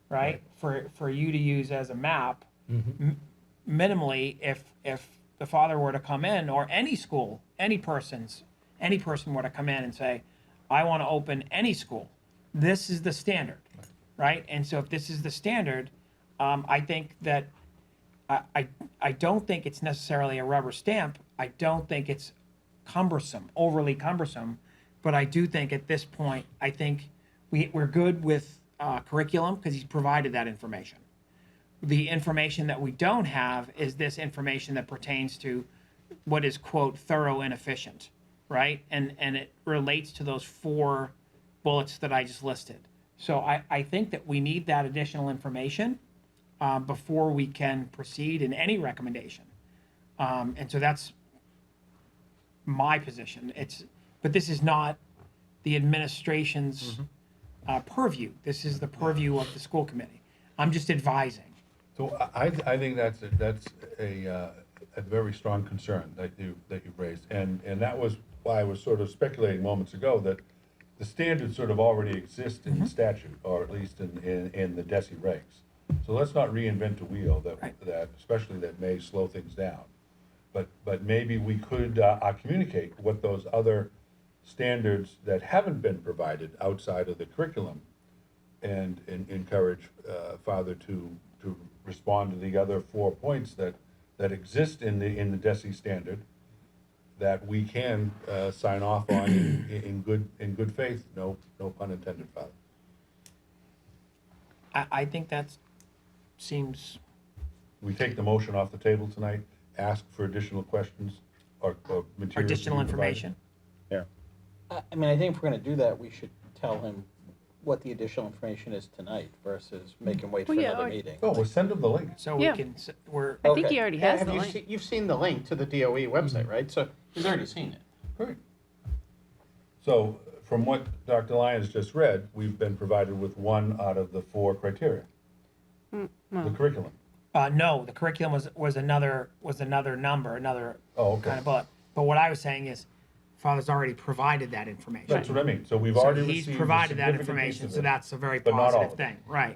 right? For you to use as a map, minimally, if the father were to come in, or any school, any person were to come in and say, I want to open any school, this is the standard, right? And so if this is the standard, I think that I don't think it's necessarily a rubber stamp. I don't think it's overly cumbersome, but I do think at this point, I think we're good with curriculum because he's provided that information. The information that we don't have is this information that pertains to what is, quote, thorough and efficient, right? And it relates to those 4 bullets that I just listed. So I think that we need that additional information before we can proceed in any recommendation. And so that's my position. But this is not the administration's purview. This is the purview of the school committee. I'm just advising. So I think that's a very strong concern that you've raised, and that was why I was sort of speculating moments ago that the standards sort of already exist in the statute, or at least in the DESI regs. So let's not reinvent the wheel that especially that may slow things down. But maybe we could communicate what those other standards that haven't been provided outside of the curriculum, and encourage father to respond to the other 4 points that exist in the DESI standard that we can sign off on in good faith. No pun intended, Father. I think that seems. We take the motion off the table tonight, ask for additional questions or material. Additional information. yeah. I mean, I think if we're gonna do that, we should tell him what the additional information is tonight versus make him wait for Well, yeah, another or- meeting. Oh, we'll send them the link. So Yeah. we can, we're, I think he already has Have the you link. You've seen the link to the DOE website, right? So he's already seen it. Great. So from what Dr. Lyons just read, we've been provided with 1 out of the 4 criteria. The curriculum. no, the curriculum was another number, another Oh, okay. kind of bullet. But what I was saying is, Father's already provided that information. That's what I mean. So we've So already he's received a provided that significant piece information, of so it, that's a very but not all positive of it. thing, right?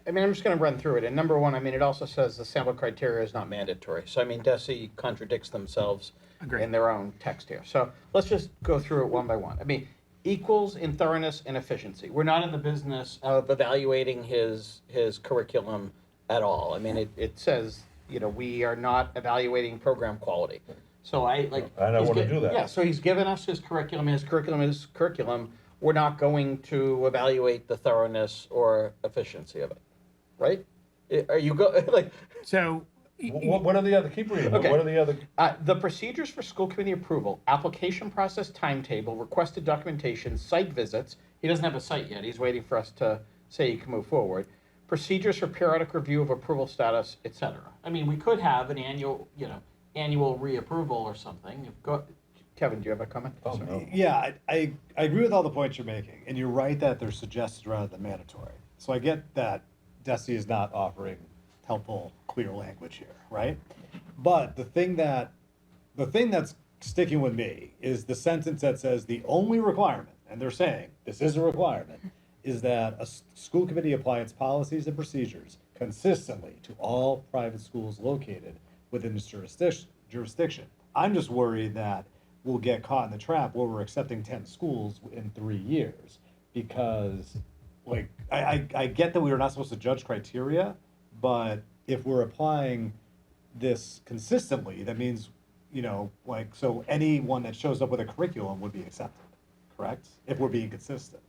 I mean, I'm just going to run through it. And number one, I mean, it also says the sample criteria is not mandatory. So, I mean, DESE contradicts themselves Agreed. in their own text here. So let's just go through it one by one. I mean, equals in thoroughness and efficiency. We're not in the business of evaluating his curriculum at all. I mean, it says, you know, we are not evaluating program quality. So I like. I don't he's wanna gi- do that. Yeah, so he's given us his curriculum. His curriculum is curriculum. We're not going to evaluate the thoroughness or efficiency of it, right? Are you like? So, What are the other, keep reading, Okay. what are the other? The procedures for school committee approval, application process timetable, requested documentation, site visits. He doesn't have a site yet. He's waiting for us to say he can move forward. Procedures for periodic review of approval status, etc. I mean, we could have an annual reapproval or something. Kevin, do you have a comment? Oh, no. Yeah, I agree with all the points you're making, and you're right that they're suggested rather than mandatory. So I get that DESE is not offering helpful, clear language here, right? But the thing that's sticking with me is the sentence that says the only requirement, and they're saying this is a requirement, is that a school committee apply its policies and procedures consistently to all private schools located within its jurisdiction. I'm just worried that we'll get caught in the trap where we're accepting 10 schools in 3 years because, like, I get that we are not supposed to judge criteria, but if we're applying this consistently, that means, you know, like, so anyone that shows up with a curriculum would be accepted, correct? If we're being consistent.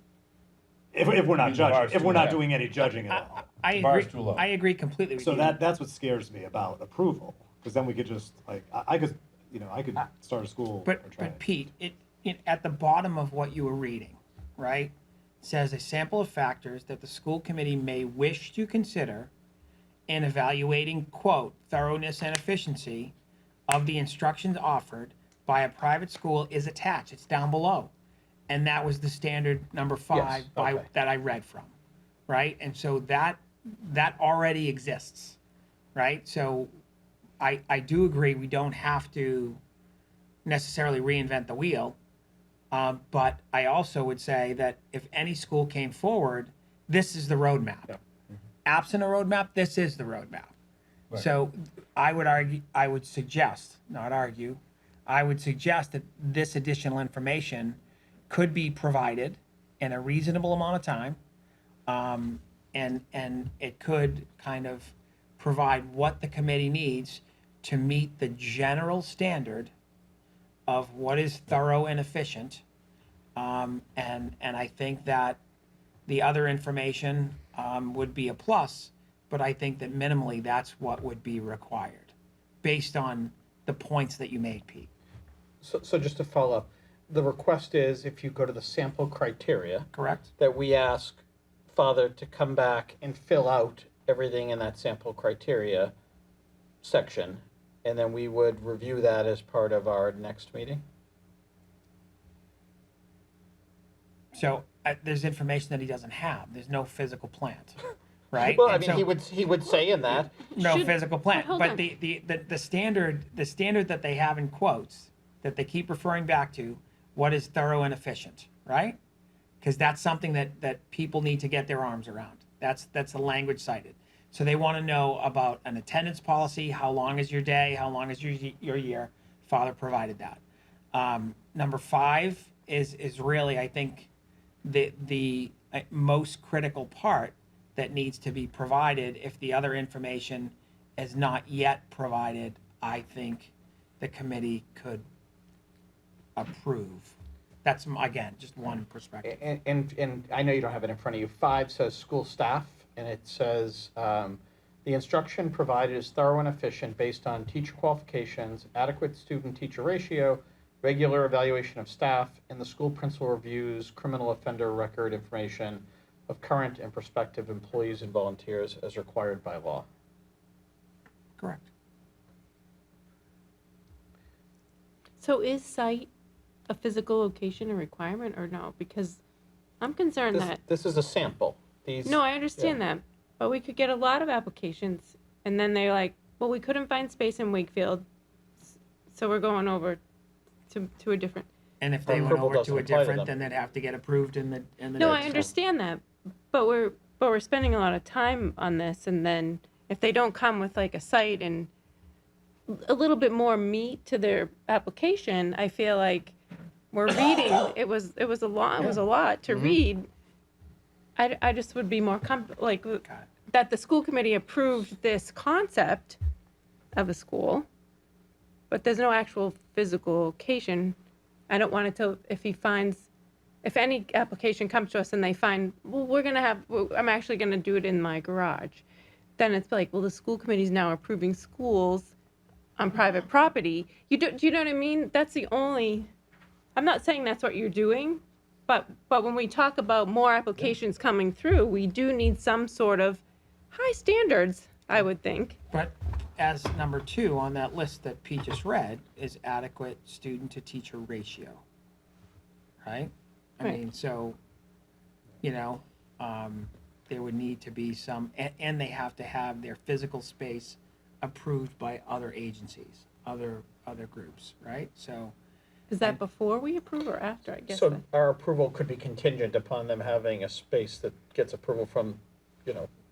If we're not Means the bar's judging, if too we're not low. doing any judging at all. I The bar's agree. too low. I agree completely with So you. that's what scares me about approval, because then we could just, like, I could, you know, I could start a school or try But Pete, it at the bottom of what you were reading, right, says a sample of factors that the school committee may wish to consider in evaluating, quote, thoroughness and efficiency of the instructions offered by a private school is attached. It's down below. And that was the standard number 5 okay. that I read from, right? And so that already exists, right? So I do agree we don't have to necessarily reinvent the wheel, but I also would say that if any school came forward, this is the roadmap. Yeah. Absent a roadmap, this is the roadmap. Right. So I would suggest, not argue, I would suggest that this additional information could be provided in a reasonable amount of time, and it could kind of provide what the committee needs to meet the general standard of what is thorough and efficient. And I think that the other information would be a plus, but I think that minimally that's what would be required based on the points that you made, Pete. So just to follow up, the request is if you go to the sample criteria, Correct? that we ask Father to come back and fill out everything in that sample criteria section, and then we would review that as part of our next meeting? So there's information that he doesn't have. There's no physical plant, right? Well, I And mean, so- he would say in that, no Should- physical plant. hold But on. the standard that they have in quotes that they keep referring back to, what is thorough and efficient, right? Because that's something that people need to get their arms around. That's the language cited. So they want to know about an attendance policy. How long is your day? How long is your year? Father provided that. Number 5 is really, I think, the most critical part that needs to be provided. If the other information is not yet provided, I think the committee could approve. That's, again, just one perspective. and I know you don't have it in front of you. 5 says school staff, and it says, the instruction provided is thorough and efficient based on teacher qualifications, adequate student-teacher ratio, regular evaluation of staff, and the school principal reviews criminal offender record information of current and prospective employees and volunteers as required by law. Correct. So is site a physical location a requirement or no? Because I'm concerned that, This is a sample. These. no, I understand that, but we could get a lot of applications and then they're like, well, we couldn't find space in Wakefield, so we're going over to a different. And if they went Approval over to doesn't a apply to different, them. then they'd have to get approved in the No, I next one. understand that, but we're spending a lot of time on this, and then if they don't come with like a site and a little bit more meat to their application, I feel like we're reading. It was a lot. It was a lot to read. I just would be more comfortable, like that the school committee approved this concept of a school, but there's no actual physical location. I don't want it to, if any application comes to us and they find, well, I'm actually gonna do it in my garage, then it's like, well, the school committee's now approving schools on private property. Do you know what I mean? That's the only, I'm not saying that's what you're doing, but when we talk about more applications coming through, we do need some sort of high standards, I would think. But as number 2 on that list that Pete just read is adequate student to teacher ratio, right? I Right. mean, so, there would need to be some, and they have to have their physical space approved by other agencies, other groups, right? So, Is that before we approve or after, I guess? So our approval could be contingent upon them having a space that gets approval from,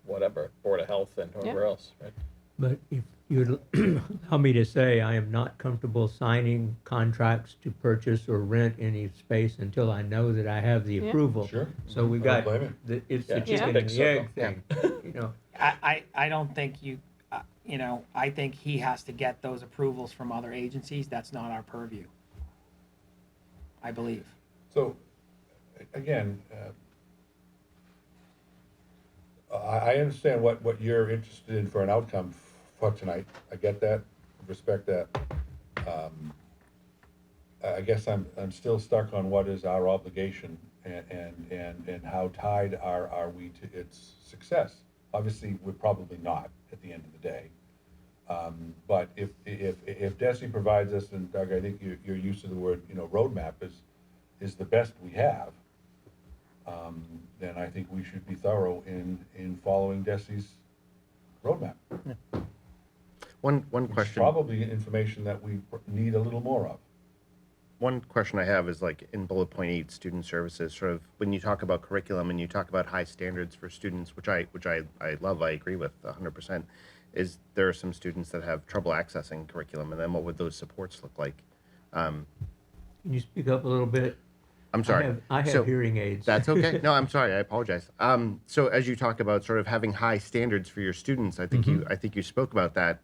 whatever, Board of Health and whoever else, right? But if you'd allow me to say, I am not comfortable signing contracts to purchase or rent any space until I know that I have the Yeah. approval. Sure. So we've I got, don't blame it's Yeah. the It's a chicken big and the egg circle. thing, I don't think I think he has to get those approvals from other agencies. That's not our purview, I believe. So, again, I understand what you're interested in for an outcome for tonight. I get that, respect that. I guess I'm still stuck on what is our obligation and how tied are we to its success. Obviously, we're probably not at the end of the day. But if DESI provides us, and Doug, I think your use of the word, roadmap is the best we have, then I think we should be thorough in following DESI's roadmap. One Which is question. probably information that we need a little more of. One question I have is like in bullet point 8, student services, sort of when you talk about curriculum and you talk about high standards for students, which I love, I agree with 100%, is there are some students that have trouble accessing curriculum, and then what would those supports look like? Can you speak up a little bit? I'm sorry. I have So- hearing aids. That's okay. No, I'm sorry. I apologize. So as you talk about sort of having high standards for your students, I think you spoke about that.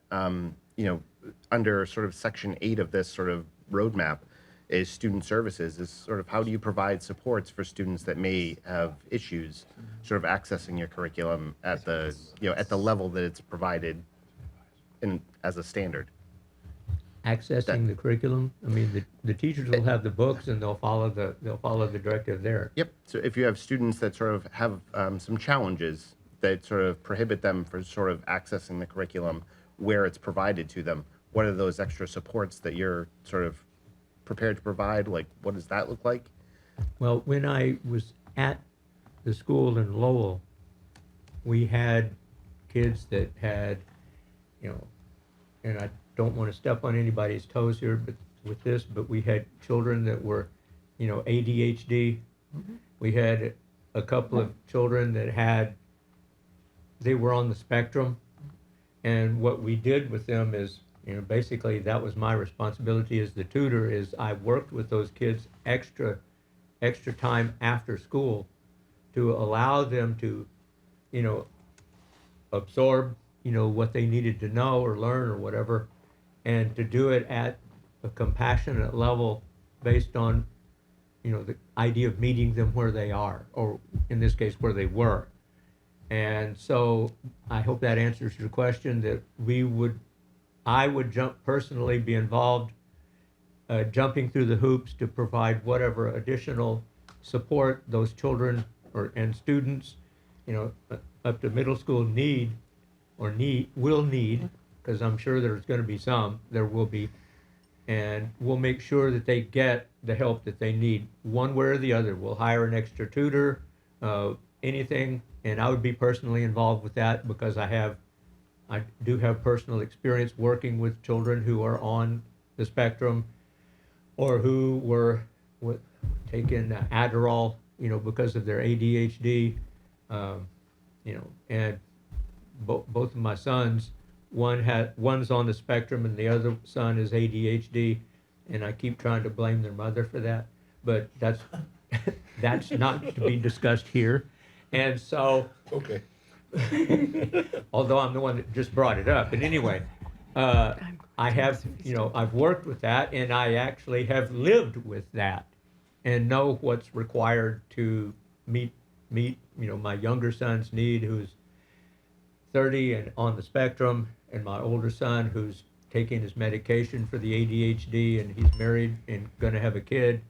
Under sort of section 8 of this sort of roadmap is student services. Is sort of how do you provide supports for students that may have issues, sort of accessing your curriculum at the at the level that it's provided in as a standard. Accessing the curriculum. I mean, the teachers will have the books and they'll follow the directive there. Yep. So if you have students that sort of have some challenges that sort of prohibit them from sort of accessing the curriculum where it's provided to them, what are those extra supports that you're sort of prepared to provide? Like, what does that look like? Well, when I was at the school in Lowell, we had kids that had, and I don't want to step on anybody's toes here, but with this, but we had children that were, ADHD. We had a couple of children that they were on the spectrum. And what we did with them is, basically that was my responsibility as the tutor, is I worked with those kids extra time after school to allow them to, absorb, what they needed to know or learn or whatever, and to do it at a compassionate level based on, the idea of meeting them where they are, or in this case, where they were. And so I hope that answers your question, that I would personally be involved, jumping through the hoops to provide whatever additional support those children and students, up to middle school will need, because I'm sure there's going to be there will be, and we'll make sure that they get the help that they need one way or the other. We'll hire an extra tutor, anything, and I would be personally involved with that because I do have personal experience working with children who are on the spectrum, or who were taking Adderall, because of their ADHD, and both of my sons, one's on the spectrum and the other son is ADHD, and I keep trying to blame their mother for that, but that's that's not to be discussed here, and so. Okay. Although I'm the one that just brought it up. But anyway, I have, I've worked with that, and I actually have lived with that and know what's required to meet, my younger son's need, who's 30 and on the spectrum, and my older son who's taking his medication for the ADHD, and he's married and going to have a kid.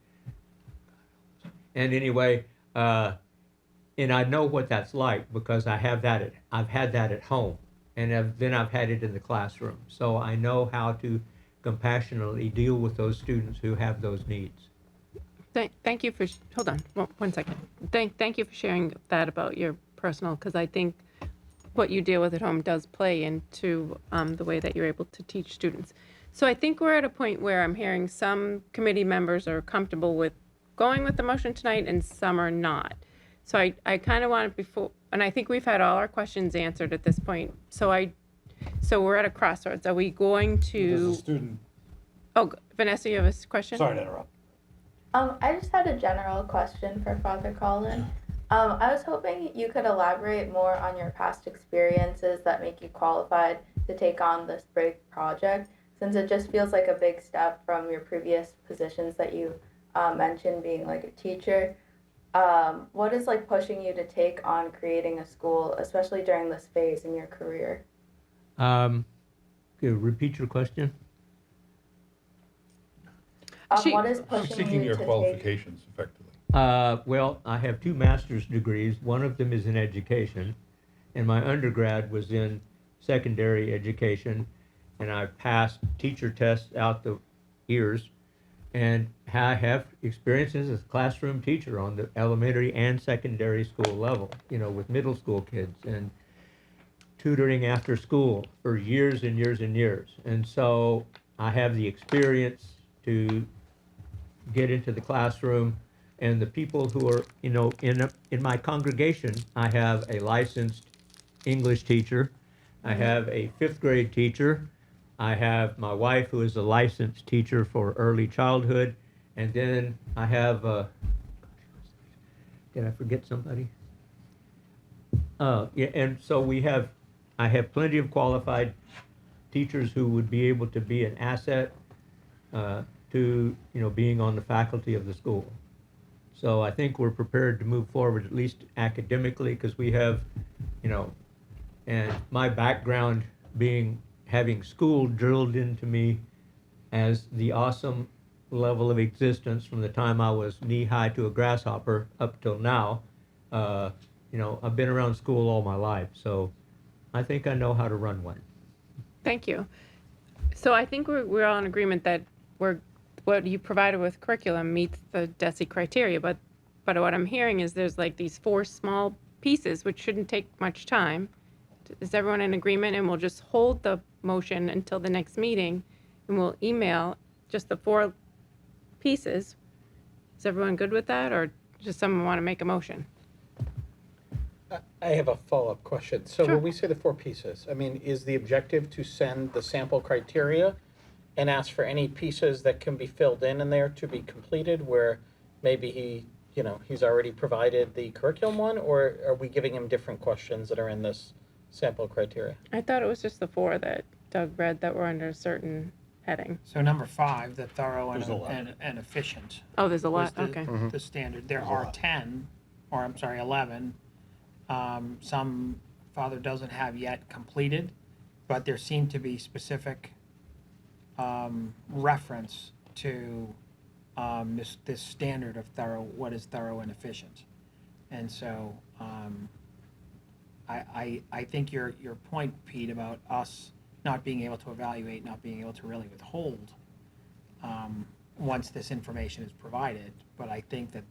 And anyway, and I know what that's like because I've had that at home, and then I've had it in the classroom. So I know how to compassionately deal with those students who have those needs. Thank you for, hold on, one second. Thank you for sharing that about your personal, because I think what you deal with at home does play into the way that you're able to teach students. So I think we're at a point where I'm hearing some committee members are comfortable with going with the motion tonight and some are not. So I kind of wanted before, and I think we've had all our questions answered at this point. So we're at a crossroads. Are we going There's to? a student, Oh, Vanessa, you have a question? sorry to interrupt. I just had a general question for Father Colin. I was hoping you could elaborate more on your past experiences that make you qualified to take on this big project, since it just feels like a big step from your previous positions that you mentioned, being like a teacher. What is like pushing you to take on creating a school, especially during this phase in your career? Could you repeat your question? What is I'm pushing seeking you your to take? qualifications effectively. Well, I have 2 master's degrees. One of them is in education, and my undergrad was in secondary education, and I passed teacher tests out the ears, and I have experiences as a classroom teacher on the elementary and secondary school level, with middle school kids, and tutoring after school for years and years and years. And so I have the experience to get into the classroom, and the people who are, in my congregation, I have a licensed English teacher, I have a 5th grade teacher, I have my wife who is a licensed teacher for early childhood, and then I have, did I forget somebody? Yeah, and so I have plenty of qualified teachers who would be able to be an asset to being on the faculty of the school. So I think we're prepared to move forward, at least academically, because we have, and my background having school drilled into me as the awesome level of existence from the time I was knee-high to a grasshopper up till now. I've been around school all my life, so I think I know how to run one. Thank you. So I think we're all in agreement that what you provided with curriculum meets the DESE criteria, but what I'm hearing is there's like these 4 small pieces which shouldn't take much time. Is everyone in agreement? And we'll just hold the motion until the next meeting, and we'll email just the 4 pieces. Is everyone good with that, or does someone want to make a motion? I have a follow-up question. So Sure. when we say the 4 pieces, I mean, is the objective to send the sample criteria and ask for any pieces that can be filled in there to be completed, where maybe he's already provided the curriculum one, or are we giving him different questions that are in this sample criteria? I thought it was just the 4 that Doug read that were under a certain heading. So number 5, the thorough There's 11. and efficient. Oh, there's a was lot, the- okay. The standard. There There's a are lot. 10, or I'm sorry, 11. Some Father doesn't have yet completed, but there seem to be specific reference to this standard of what is thorough and efficient. And so I think your point, Pete, about us not being able to evaluate, not being able to really withhold once this information is provided, but I think that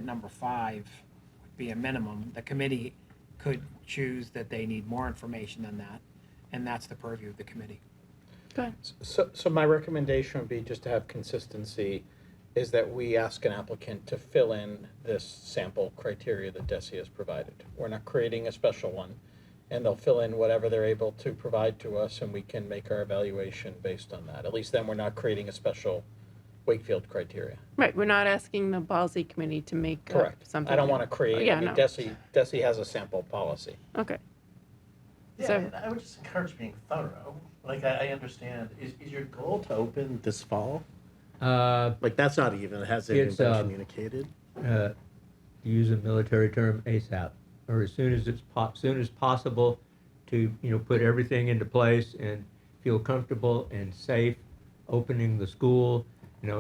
number 5 would be a minimum. The committee could choose that they need more information than that, and that's the purview of the committee. Go ahead. So my recommendation would be just to have consistency, is that we ask an applicant to fill in this sample criteria that DESI has provided. We're not creating a special one, and they'll fill in whatever they're able to provide to us, and we can make our evaluation based on that. At least then we're not creating a special Wakefield criteria. Right, we're not asking the Ballsy committee to make up Correct. something. I don't new. want to create, Yeah, I mean, no. DESI has a sample policy. Okay. Yeah, So- and I would just encourage being thorough. Like, I understand, is your goal to open this fall? Like, that's not even, hasn't even It's, been communicated? To use a military term, ASAP, or as soon as soon as possible, to put everything into place and feel comfortable and safe opening the school.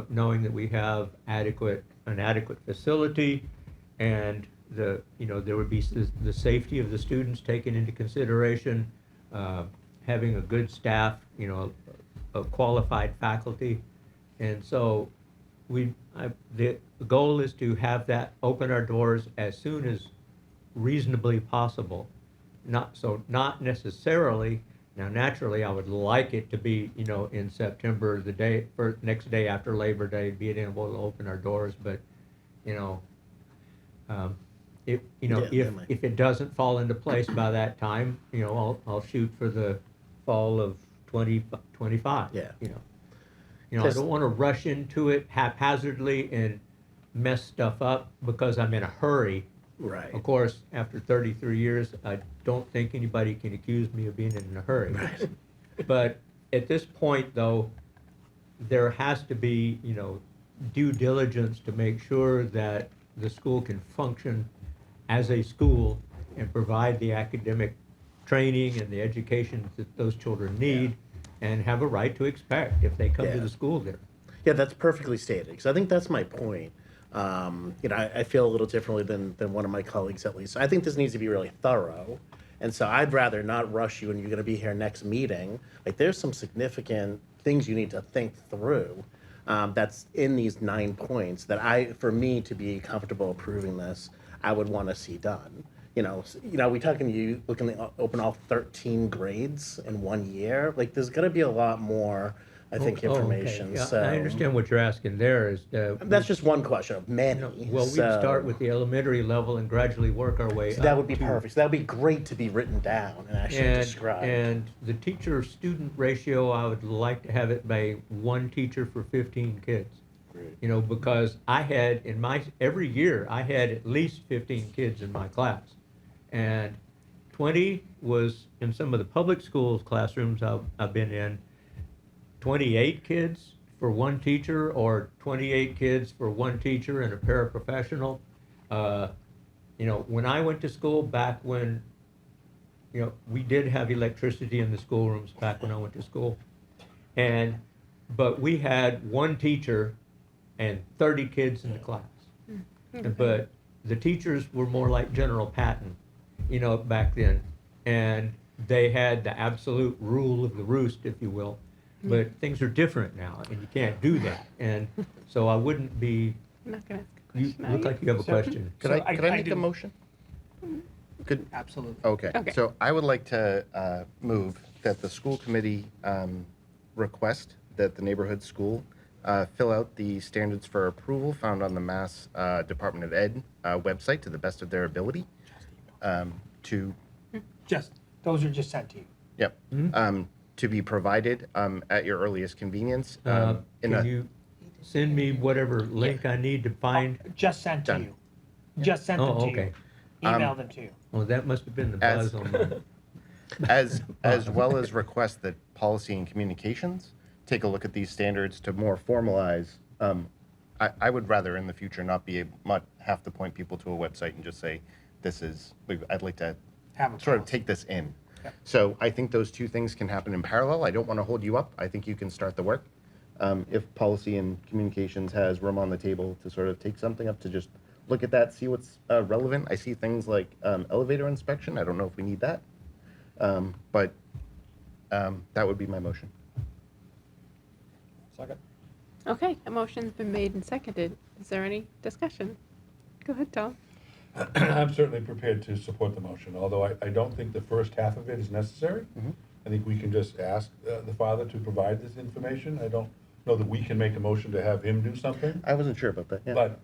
Knowing that we have an adequate facility, and there would be the safety of the students taken into consideration, having a good staff, a qualified faculty, and so the goal is to have that open our doors as soon as reasonably possible. Not necessarily. Now, naturally, I would like it to be, in September, next day after Labor Day, being able to open our doors. But, if if it doesn't fall into place by that time, I'll shoot for the fall of 2025. Yeah. I don't want to rush into it haphazardly and mess stuff up because I'm in a hurry. Right. Of course, after 33 years, I don't think anybody can accuse me of being in a hurry. Right. But at this point, though, there has to be, due diligence to make sure that the school can function as a school and provide the academic training and the education that those children need and have a right to expect if they come to Yeah. the school there. Yeah, that's perfectly stated, because I think that's my point. I feel a little differently than one of my colleagues, at least. I think this needs to be really thorough, and so I'd rather not rush you and you're going to be here next meeting. Like, there's some significant things you need to think through that's in these 9 points that for me to be comfortable approving this, I would want to see done. We talking you looking to open all 13 grades in 1 year. Like, there's going to be a lot more, I think, information. Okay. Yeah, So I understand what you're asking there is. that's just one question of many. Well, we'd start with the elementary level and gradually work our way So up. that would be to- perfect. So that would be great to be written down and actually described. And the teacher-student ratio, I would like to have it by one teacher for 15 kids. Great. Because every year, I had at least 15 kids in my class. And 20 was in some of the public schools classrooms I've been in, 28 kids for one teacher, or 28 kids for one teacher and a paraprofessional. When I went to school back when, we did have electricity in the schoolrooms back when I went to school. But we had one teacher and 30 kids in the class. But the teachers were more like General Patton, back then. And they had the absolute rule of the roost, if you will. But things are different now, and you can't do that. And so I wouldn't be, I'm not going to ask a you question. look like you have a question. Could So I make do. a motion? Could, Absolutely. okay. Okay. So I would like to move that the school committee request that the neighborhood school fill out the standards for approval found on the Mass Department of Ed website to the best of their ability. Those are just sent to you. Yep. To be provided at your earliest convenience. Can you send me whatever link I need to find? Just sent to Done. you. Just sent them Oh, to you. okay. Emailed them to you. Well, that must have been the As- buzz on mine. as well as request that policy and communications take a look at these standards to more formalize. I would rather in the future not have to point people to a website and just say, this is, I'd like to Have a sort of policy. take this in. Yep. So I think those two things can happen in parallel. I don't want to hold you up. I think you can start the work. If policy and communications has room on the table to sort of take something up to just look at that, see what's relevant. I see things like elevator inspection. I don't know if we need that. But that would be my motion. Second. Okay, a motion's been made and seconded. Is there any discussion? Go ahead, Tom. I'm certainly prepared to support the motion, although I don't think the first half of it is necessary. I think we can just ask the father to provide this information. I don't know that we can make a motion to have him do something. I wasn't sure about that, yeah. But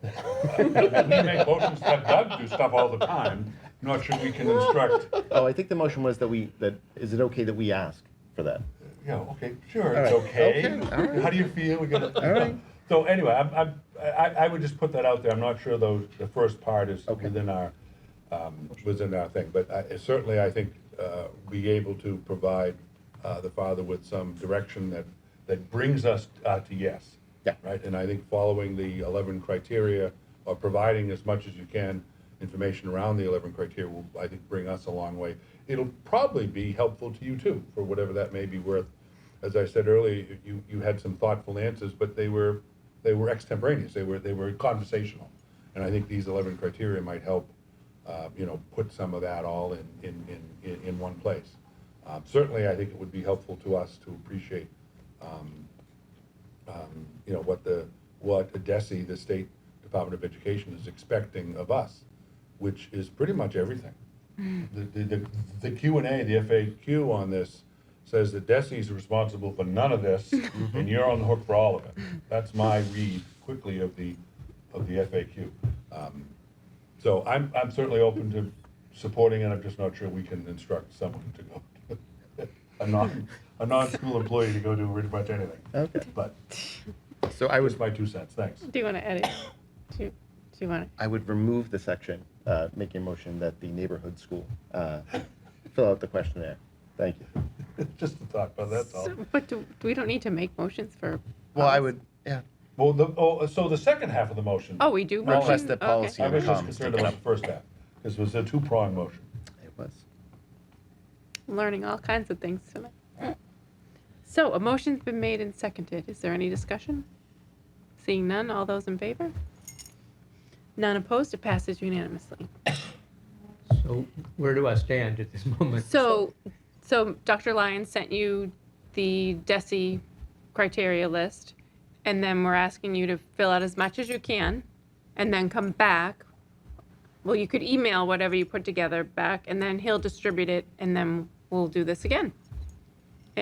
we make motions to have Doug do stuff all the time. I'm not sure we can instruct. Oh, I think the motion was is it okay that we ask for that? Yeah, okay, sure, All it's right. okay. Okay, all right. How do you feel? We're gonna. All right. So anyway, I would just put that out there. I'm not sure though, the first part is Okay. within our thing. But certainly, I think, be able to provide the father with some direction that brings us to yes. Yeah. Right, and I think following the 11 criteria, or providing as much as you can information around the 11 criteria will, I think, bring us a long way. It'll probably be helpful to you too, for whatever that may be worth. As I said earlier, you had some thoughtful answers, but they were extemporaneous, they were conversational. And I think these 11 criteria might help, put some of that all in one place. Certainly, I think it would be helpful to us to appreciate, what DESE, the State Department of Education, is expecting of us, which is pretty much everything. The Q&A, the FAQ on this says that DESE is responsible for none of this, and you're on the hook for all of it. That's my read quickly of the FAQ. So I'm certainly open to supporting it. I'm just not sure we can instruct someone to go, a non-school employee to go do pretty much anything. Okay. But So I just would, my 2 cents. Thanks. Do you want to edit? Do you want to? I would remove the section, making a motion that the neighborhood school fill out the questionnaire. Thank you. Just a thought, but that's all. But we don't need to make motions for. Well, I policy? would, yeah, Well, so the second half of the motion. Oh, we do. request motion? that Okay. policy I and was just comms concerned taken about up. the first half, because it was a 2-pronged motion. It was. Learning all kinds of things tonight. So a motion's been made and seconded. Is there any discussion? Seeing none, all those in favor? None opposed, it passes unanimously. So where do I stand at this moment? So Dr. Lyons sent you the DESE criteria list, and then we're asking you to fill out as much as you can, and then come back. Well, you could email whatever you put together back, and then he'll distribute it, and then we'll do this again.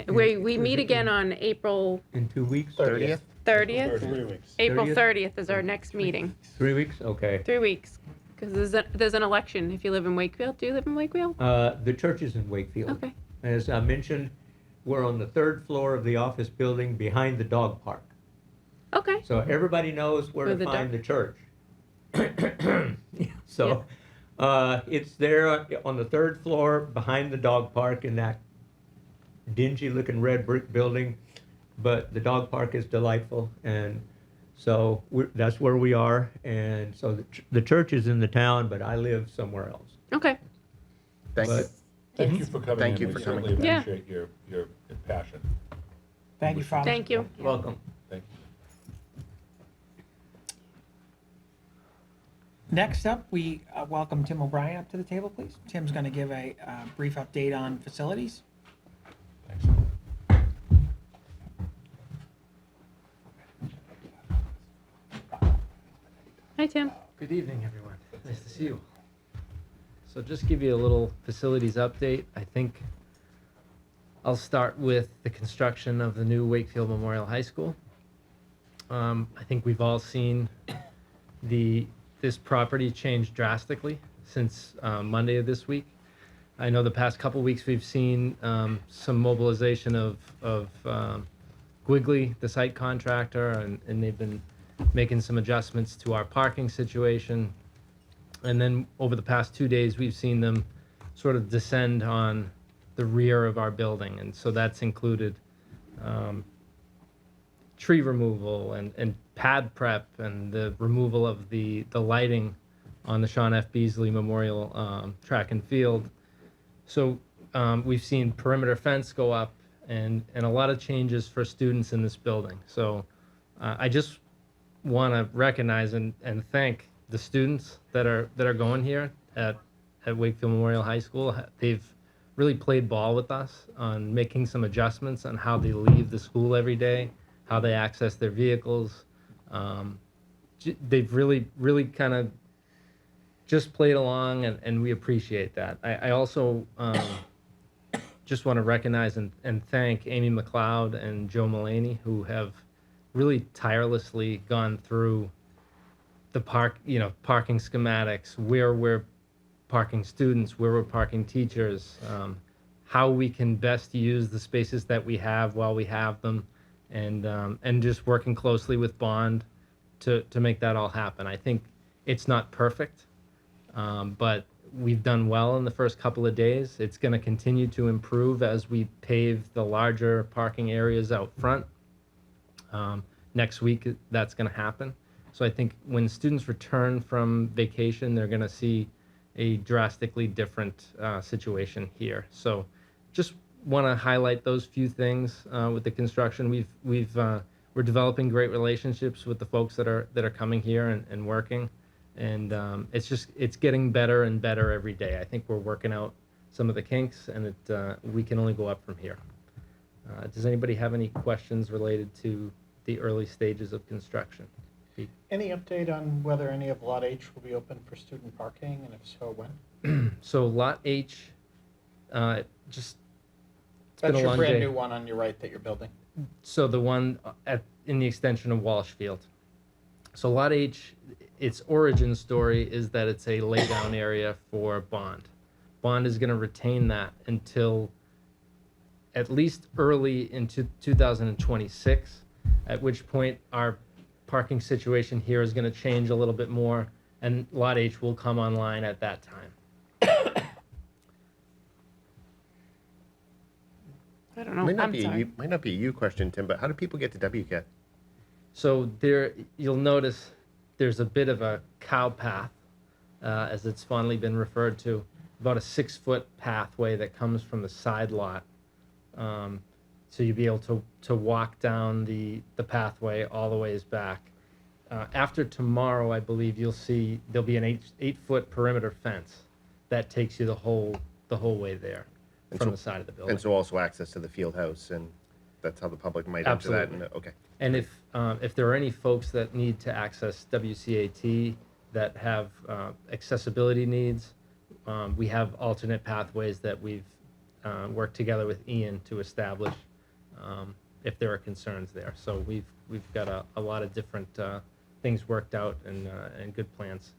We meet again on April In 2 weeks? 30th? 30th. 3 weeks. April 30th? 30th is our next meeting. 3 weeks? Okay. 3 weeks, because there's an election if you live in Wakefield. Do you live in Wakefield? The church is in Wakefield. Okay. As I mentioned, we're on the 3rd floor of the office building behind the dog park. Okay. So everybody knows where Where to the find dog- the church. So it's there on the 3rd floor behind the dog park in that dingy looking red brick building. But the dog park is delightful, and so that's where we are. And so the church is in the town, but I live somewhere else. Okay. Thank you. But- Thank you for coming in. Thank you We for certainly coming. Yeah. appreciate your passion. Thank you, Father. Thank you. Welcome. Thank you. Next up, we welcome Tim O'Brien up to the table, please. Tim's going to give a brief update on facilities. Thanks. Hi, Tim. Good evening, everyone. Nice to see you. So just give you a little facilities update. I think I'll start with the construction of the new Wakefield Memorial High School. I think we've all seen this property change drastically since Monday of this week. I know the past couple weeks we've seen some mobilization of Quigley, the site contractor, and they've been making some adjustments to our parking situation. And then over the past 2 days, we've seen them sort of descend on the rear of our building. And so that's included tree removal and pad prep and the removal of the lighting on the Sean F. Beasley Memorial Track and Field. So we've seen perimeter fence go up and a lot of changes for students in this building. So I just want to recognize and thank the students that are going here at Wakefield Memorial High School. They've really played ball with us on making some adjustments on how they leave the school every day, how they access their vehicles. They've really kind of just played along, and we appreciate that. I also just want to recognize and thank Amy McLeod and Joe Mullaney, who have really tirelessly gone through the parking schematics, where we're parking students, where we're parking teachers, how we can best use the spaces that we have while we have them, and just working closely with Bond to make that all happen. I think it's not perfect, but we've done well in the first couple of days. It's going to continue to improve as we pave the larger parking areas out front. Next week, that's going to happen. So I think when students return from vacation, they're going to see a drastically different situation here. So just want to highlight those few things with the construction. We're developing great relationships with the folks that are coming here and working, and it's getting better and better every day. I think we're working out some of the kinks, and we can only go up from here. Does anybody have any questions related to the early stages of construction? Any update on whether any of Lot H will be open for student parking, and if so, when? So Lot H, just it's been That's a your long brand day. new one on your right that you're building. So the one in the extension of Walshfield. So Lot H, its origin story is that it's a laydown area for Bond. Bond is going to retain that until at least early into 2026, at which point our parking situation here is going to change a little bit more, and Lot H will come online at that time. I don't know. Might not I'm be sorry. might not be a you question, Tim, but how do people get to WCAT? So you'll notice there's a bit of a cow path, as it's fondly been referred to, about a 6-foot pathway that comes from the side lot. So you'll be able to walk down the pathway all the ways back. After tomorrow, I believe you'll see there'll be an 8-foot perimeter fence that takes you the whole way there from the side of the building. And so also access to the field house, and that's how the public might enter that. Absolutely. And, okay. And if there are any folks that need to access WCAT that have accessibility needs, we have alternate pathways that we've worked together with Ian to establish if there are concerns there. So we've got a lot of different things worked out and good plans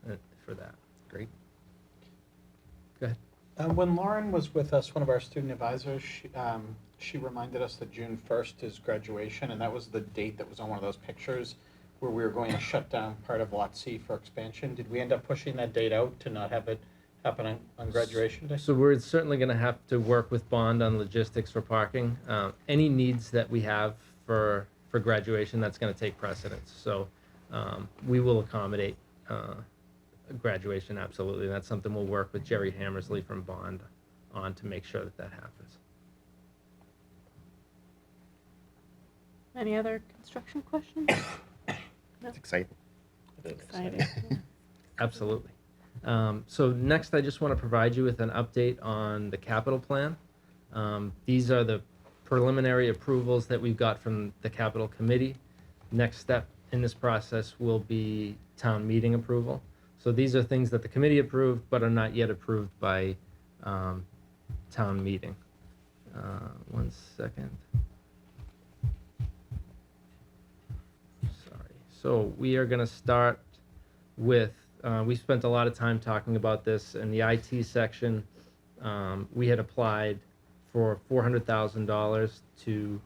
for that. Great. Go ahead. When Lauren was with us, one of our student advisors, she reminded us that June 1st is graduation, and that was the date that was on one of those pictures where we were going to shut down part of Lot C for expansion. Did we end up pushing that date out to not have it happen on graduation day? So we're certainly going to have to work with Bond on logistics for parking. Any needs that we have for graduation, that's going to take precedence. So we will accommodate graduation, absolutely. That's something we'll work with Jerry Hammersley from Bond on to make sure that happens. Any other construction questions? It's exciting. Exciting. Absolutely. So next, I just want to provide you with an update on the capital plan. These are the preliminary approvals that we've got from the capital committee. Next step in this process will be town meeting approval. So these are things that the committee approved but are not yet approved by town meeting. One second. Sorry. So we are going to start with, we spent a lot of time talking about this in the IT section. We had applied for $400,000 to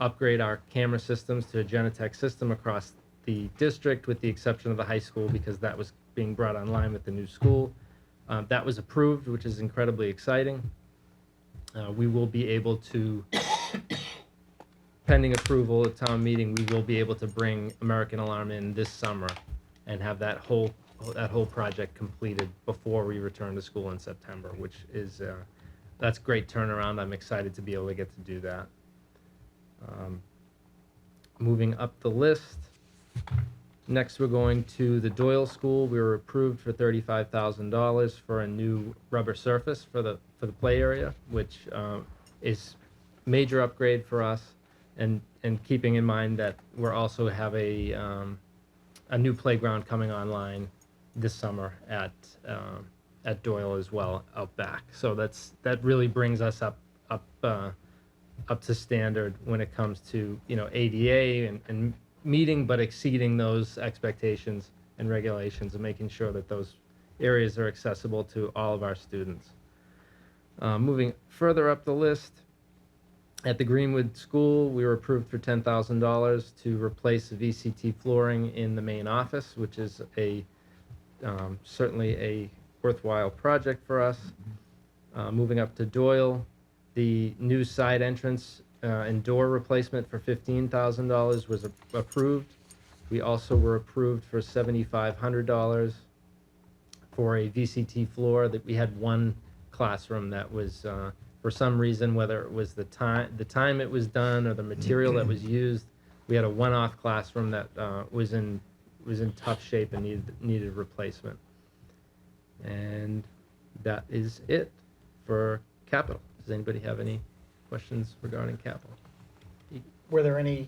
upgrade our camera systems to a Genetec system across the district, with the exception of the high school, because that was being brought online with the new school. That was approved, which is incredibly exciting. We will be able to, pending approval at town meeting, we will be able to bring American Alarm in this summer and have that whole project completed before we return to school in September, which is that's great turnaround. I'm excited to be able to get to do that. Moving up the list. Next, we're going to the Doyle School. We were approved for $35,000 for a new rubber surface for the play area, which is major upgrade for us. And keeping in mind that we're also have a new playground coming online this summer at at Doyle as well out back. So that really brings us up to standard when it comes to, you know, ADA and meeting but exceeding those expectations and regulations and making sure that those areas are accessible to all of our students. Moving further up the list, at the Greenwood School, we were approved for $10,000 to replace the VCT flooring in the main office, which is certainly a worthwhile project for us. Moving up to Doyle, the new side entrance and door replacement for $15,000 was approved. We also were approved for $7,500 for a VCT floor. That we had one classroom that was, for some reason, whether it was the time it was done or the material that was used, we had a one-off classroom that was in tough shape and needed replacement. And that is it for capital. Does anybody have any questions regarding capital? Were there any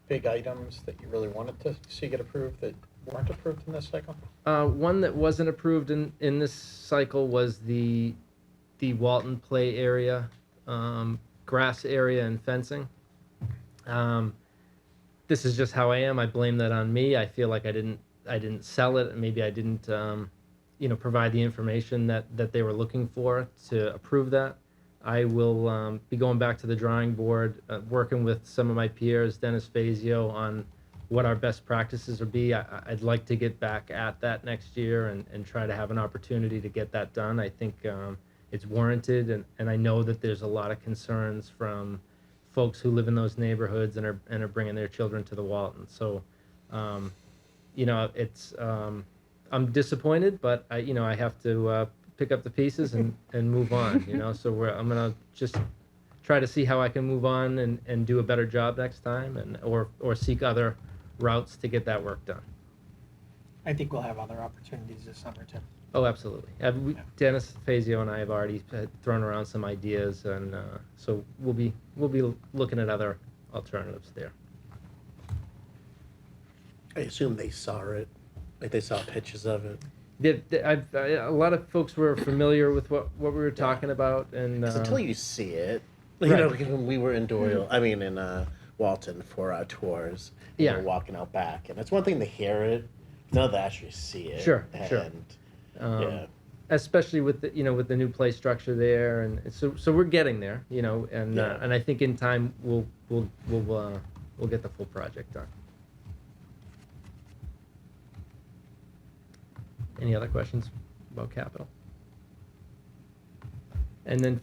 big items that you really wanted to see get approved that weren't approved in this cycle? One that wasn't approved in this cycle was the Walton play area, grass area and fencing. This is just how I am. I blame that on me. I feel like I didn't sell it, and maybe I didn't provide the information that they were looking for to approve that. I will be going back to the drawing board, working with some of my peers, Dennis Fazio, on what our best practices would be. I'd like to get back at that next year and try to have an opportunity to get that done. I think it's warranted, and I know that there's a lot of concerns from folks who live in those neighborhoods and are bringing their children to the Walton. So, it's I'm disappointed, but I have to pick up the pieces and move on. So I'm gonna just try to see how I can move on and do a better job next time, or seek other routes to get that work done. I think we'll have other opportunities this summer too. Oh, absolutely. Dennis Fazio and I have already thrown around some ideas, and so we'll be looking at other alternatives there. I assume they saw it, like they saw pictures of it. A lot of folks were familiar with what we were talking about, and 'Cause until you see it, Right. because when we were in Doyle, in Walton for our tours, we Yeah. were walking out back, and it's one thing to hear it, another to actually see it. Sure. Yeah. Especially with the new play structure there, and so we're getting there, and Yeah. and I think in time we'll get the full project done. Any other questions about capital? And then,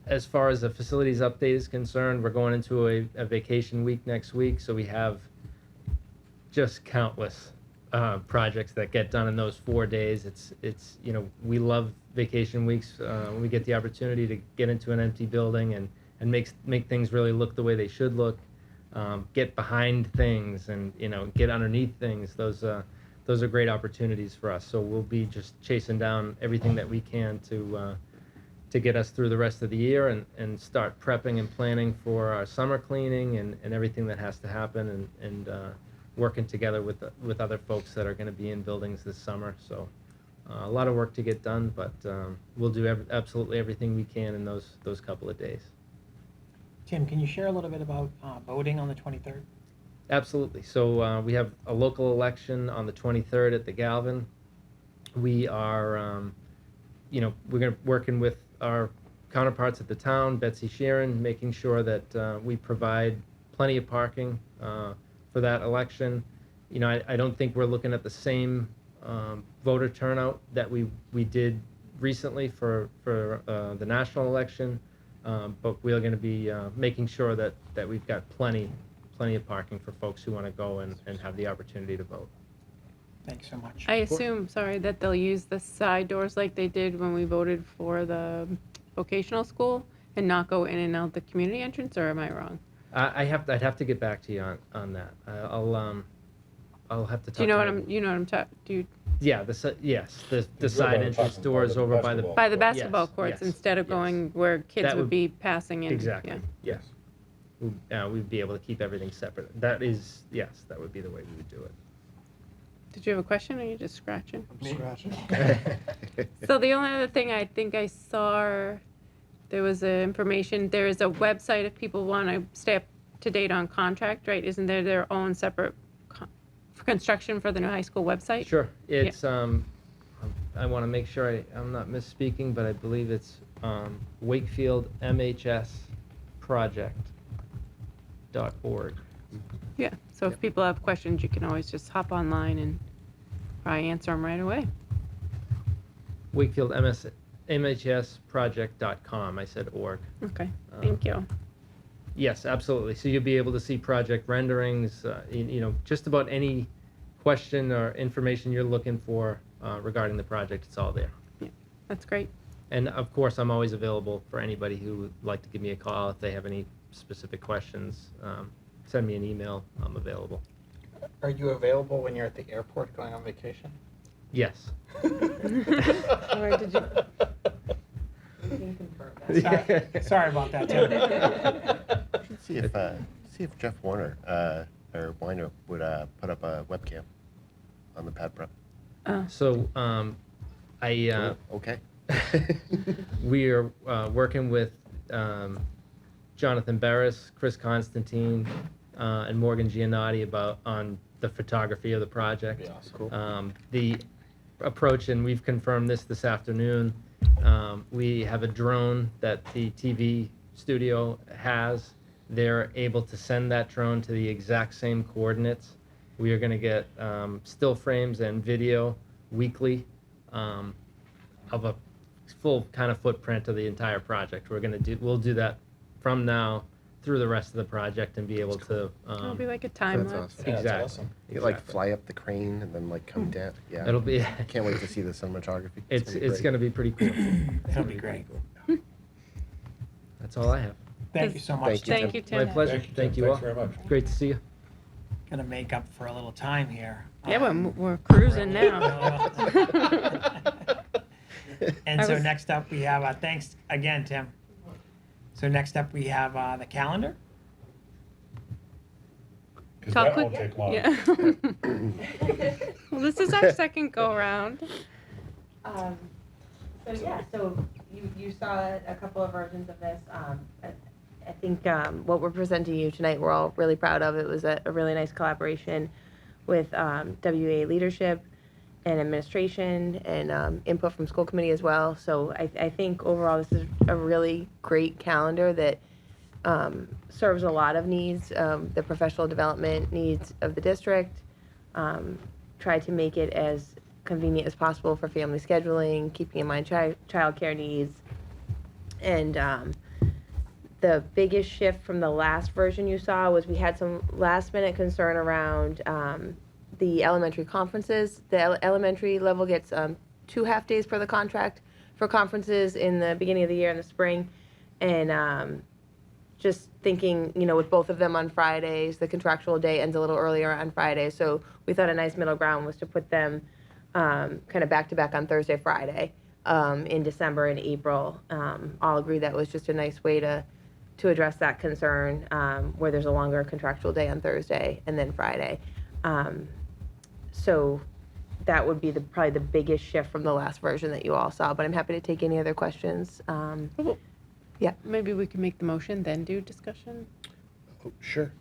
as far as the facilities update is concerned, we're going into a vacation week next week, so we have just countless projects that get done in those 4 days. It's we love vacation weeks when we get the opportunity to get into an empty building and make things really look the way they should look, get behind things and get underneath things. Those are great opportunities for us. So we'll be just chasing down everything that we can to get us through the rest of the year and start prepping and planning for our summer cleaning and everything that has to happen and working together with other folks that are going to be in buildings this summer. So a lot of work to get done, but we'll do absolutely everything we can in those couple of days. Tim, can you share a little bit about voting on the 23rd? Absolutely. So we have a local election on the 23rd at the Galvin. We are, we're working with our counterparts at the town, Betsy Sharon, making sure that we provide plenty of parking for that election. I don't think we're looking at the same voter turnout that we did recently for the national election, but we're going to be making sure that we've got plenty of parking for folks who want to go and have the opportunity to vote. Thanks so much. I assume, sorry, that they'll use the side doors like they did when we voted for the vocational school and not go in and out the community entrance, or am I wrong? I'd have to get back to you on that. I'll have to talk. Do you know what I'm talking? Do you Yeah, the side entrance doors over by the by the basketball Yes, courts yes, instead of yes. going where kids That would would- be passing in? Exactly. Yeah. Yes. We'd be able to keep everything separate. That would be the way we would do it. Did you have a question or are you just scratching? I'm scratching. So the only other thing I think I saw, there was information, there is a website if people want to stay up to date on contract, right? Isn't there their own separate for construction for the new high school website? Sure. It's I want to make sure I'm not misspeaking, but I believe it's Wakefield MHS Project.org. Yeah, so if people have questions, you can always just hop online and probably answer them right away. Wakefield MHS Project.com. I said org. Okay, thank you. Yes, absolutely. So you'll be able to see project renderings, just about any question or information you're looking for regarding the project. It's all there. That's great. And of course, I'm always available for anybody who would like to give me a call if they have any specific questions. Send me an email. I'm available. Are you available when you're at the airport going on vacation? Yes. Or did you? Sorry about that, Tim. See if Jeff Warner or Weiner would put up a webcam on the pad prep. So Okay. we are working with Jonathan Barris, Chris Constantine, and Morgan Giannotti on the photography of the project. Yeah, awesome. Cool. The approach, and we've confirmed this afternoon, we have a drone that the TV studio has. They're able to send that drone to the exact same coordinates. We are going to get still frames and video weekly of a full kind of footprint of the entire project. We'll do that from now through the rest of the project and be able to. It'll be like a time That's lapse. awesome. Yeah, that's Exactly. awesome. You could, like fly up the crane and then like come down. Yeah. It'll be. Can't wait to see the cinematography. It's great. going to be pretty cool. It'll be great. That's all I have. Thank you so much. Thank you, Thank Tim. you, My Tim. pleasure. Thank you all. Thanks very much. Great to see you. Gonna make up for a little time here. Yeah, we're cruising now. And I so was- next up we have, thanks again, Tim. So next up we have the calendar. 'Cause Talk that quick. won't take long. Yeah. Well, this is our second go around. So you saw a couple of versions of this. I think what we're presenting you tonight, we're all really proud of. It was a really nice collaboration with WA leadership and administration and input from school committee as well. So I think overall this is a really great calendar that serves a lot of needs, the professional development needs of the district. Try to make it as convenient as possible for family scheduling, keeping in mind childcare needs. And the biggest shift from the last version you saw was we had some last minute concern around the elementary conferences. The elementary level gets 2 half days per the contract for conferences in the beginning of the year in the spring. And just thinking, with both of them on Fridays, the contractual day ends a little earlier on Friday. So we thought a nice middle ground was to put them kind of back to back on Thursday, Friday in December and April. All agree that was just a nice way to address that concern where there's a longer contractual day on Thursday and then Friday. So that would be probably the biggest shift from the last version that you all saw, but I'm happy to take any other questions. Yeah. Maybe we can make the motion, then do discussion. Oh, sure.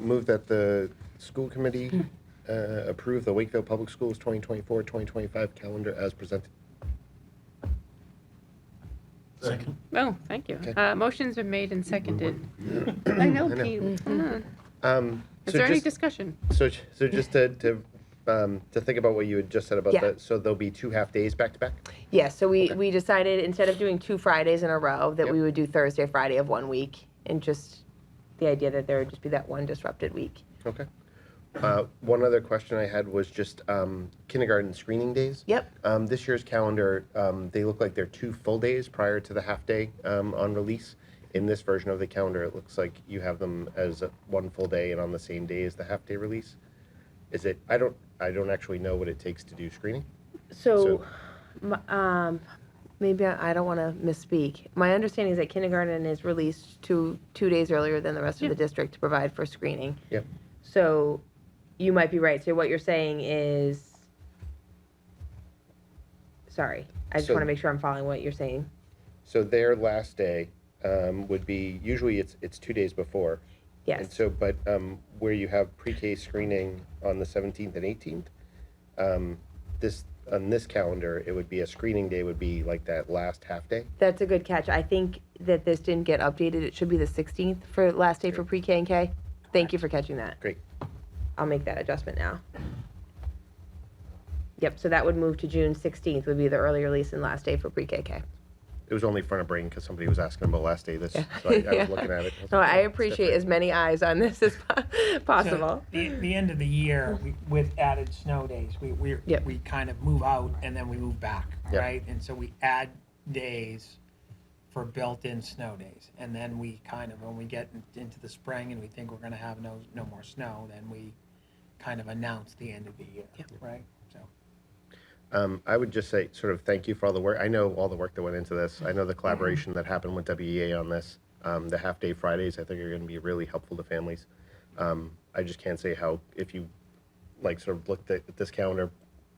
Move that the school committee approve the Wakefield Public Schools 2024-2025 calendar as presented. Second. Oh, thank you. Okay. Motion's been made and seconded. I know, I know. Pete. What's going on? Is So there any just- discussion? So just to think about what you had just said about Yeah. that, so there'll be 2 half days back to back? Yeah, so we decided instead of doing 2 Fridays in a row, that Yep. we would do Thursday, Friday of 1 week, and just the idea that there would just be that one disrupted week. Okay. One other question I had was just kindergarten screening days. Yep. This year's calendar, they look like they're 2 full days prior to the half day on release. In this version of the calendar, it looks like you have them as 1 full day and on the same day as the half day release. Is it? I don't actually know what it takes to do screening. So, maybe I don't want to misspeak. My understanding is that kindergarten is released 2 days earlier than the rest of the district to provide for screening. Yep. So you might be right. So what you're saying is, sorry, I just So- want to make sure I'm following what you're saying. So their last day would be, usually it's 2 days before. And Yes. so, but where you have pre-K screening on the 17th and 18th, on this calendar, it would be a screening day would be like that last half day. That's a good catch. I think that this didn't get updated. It should be the 16th for last day for pre-K and K. Thank you for catching that. Great. I'll make that adjustment now. Yep, so that would move to June 16th would be the early release and last day for pre-KK. It was only front of brain because somebody was asking about last day this, Yeah. so I Yeah. was looking at it. was No, like, I oh, it's appreciate different. as many eyes on this as possible. So the end of the year, with added snow days, Yep. we kind of move out and then we move back, Yep. right? And so we add days for built-in snow days. And then we kind of, when we get into the spring and we think we're gonna have no more snow, then we kind of announce the end of the year, right? So. I would just say sort of thank you for all the work. I know all the work that went into this. I know the collaboration that happened with WEA on this. The half-day Fridays, I think, are going to be really helpful to families. I just can't say how, if you like sort of looked at this calendar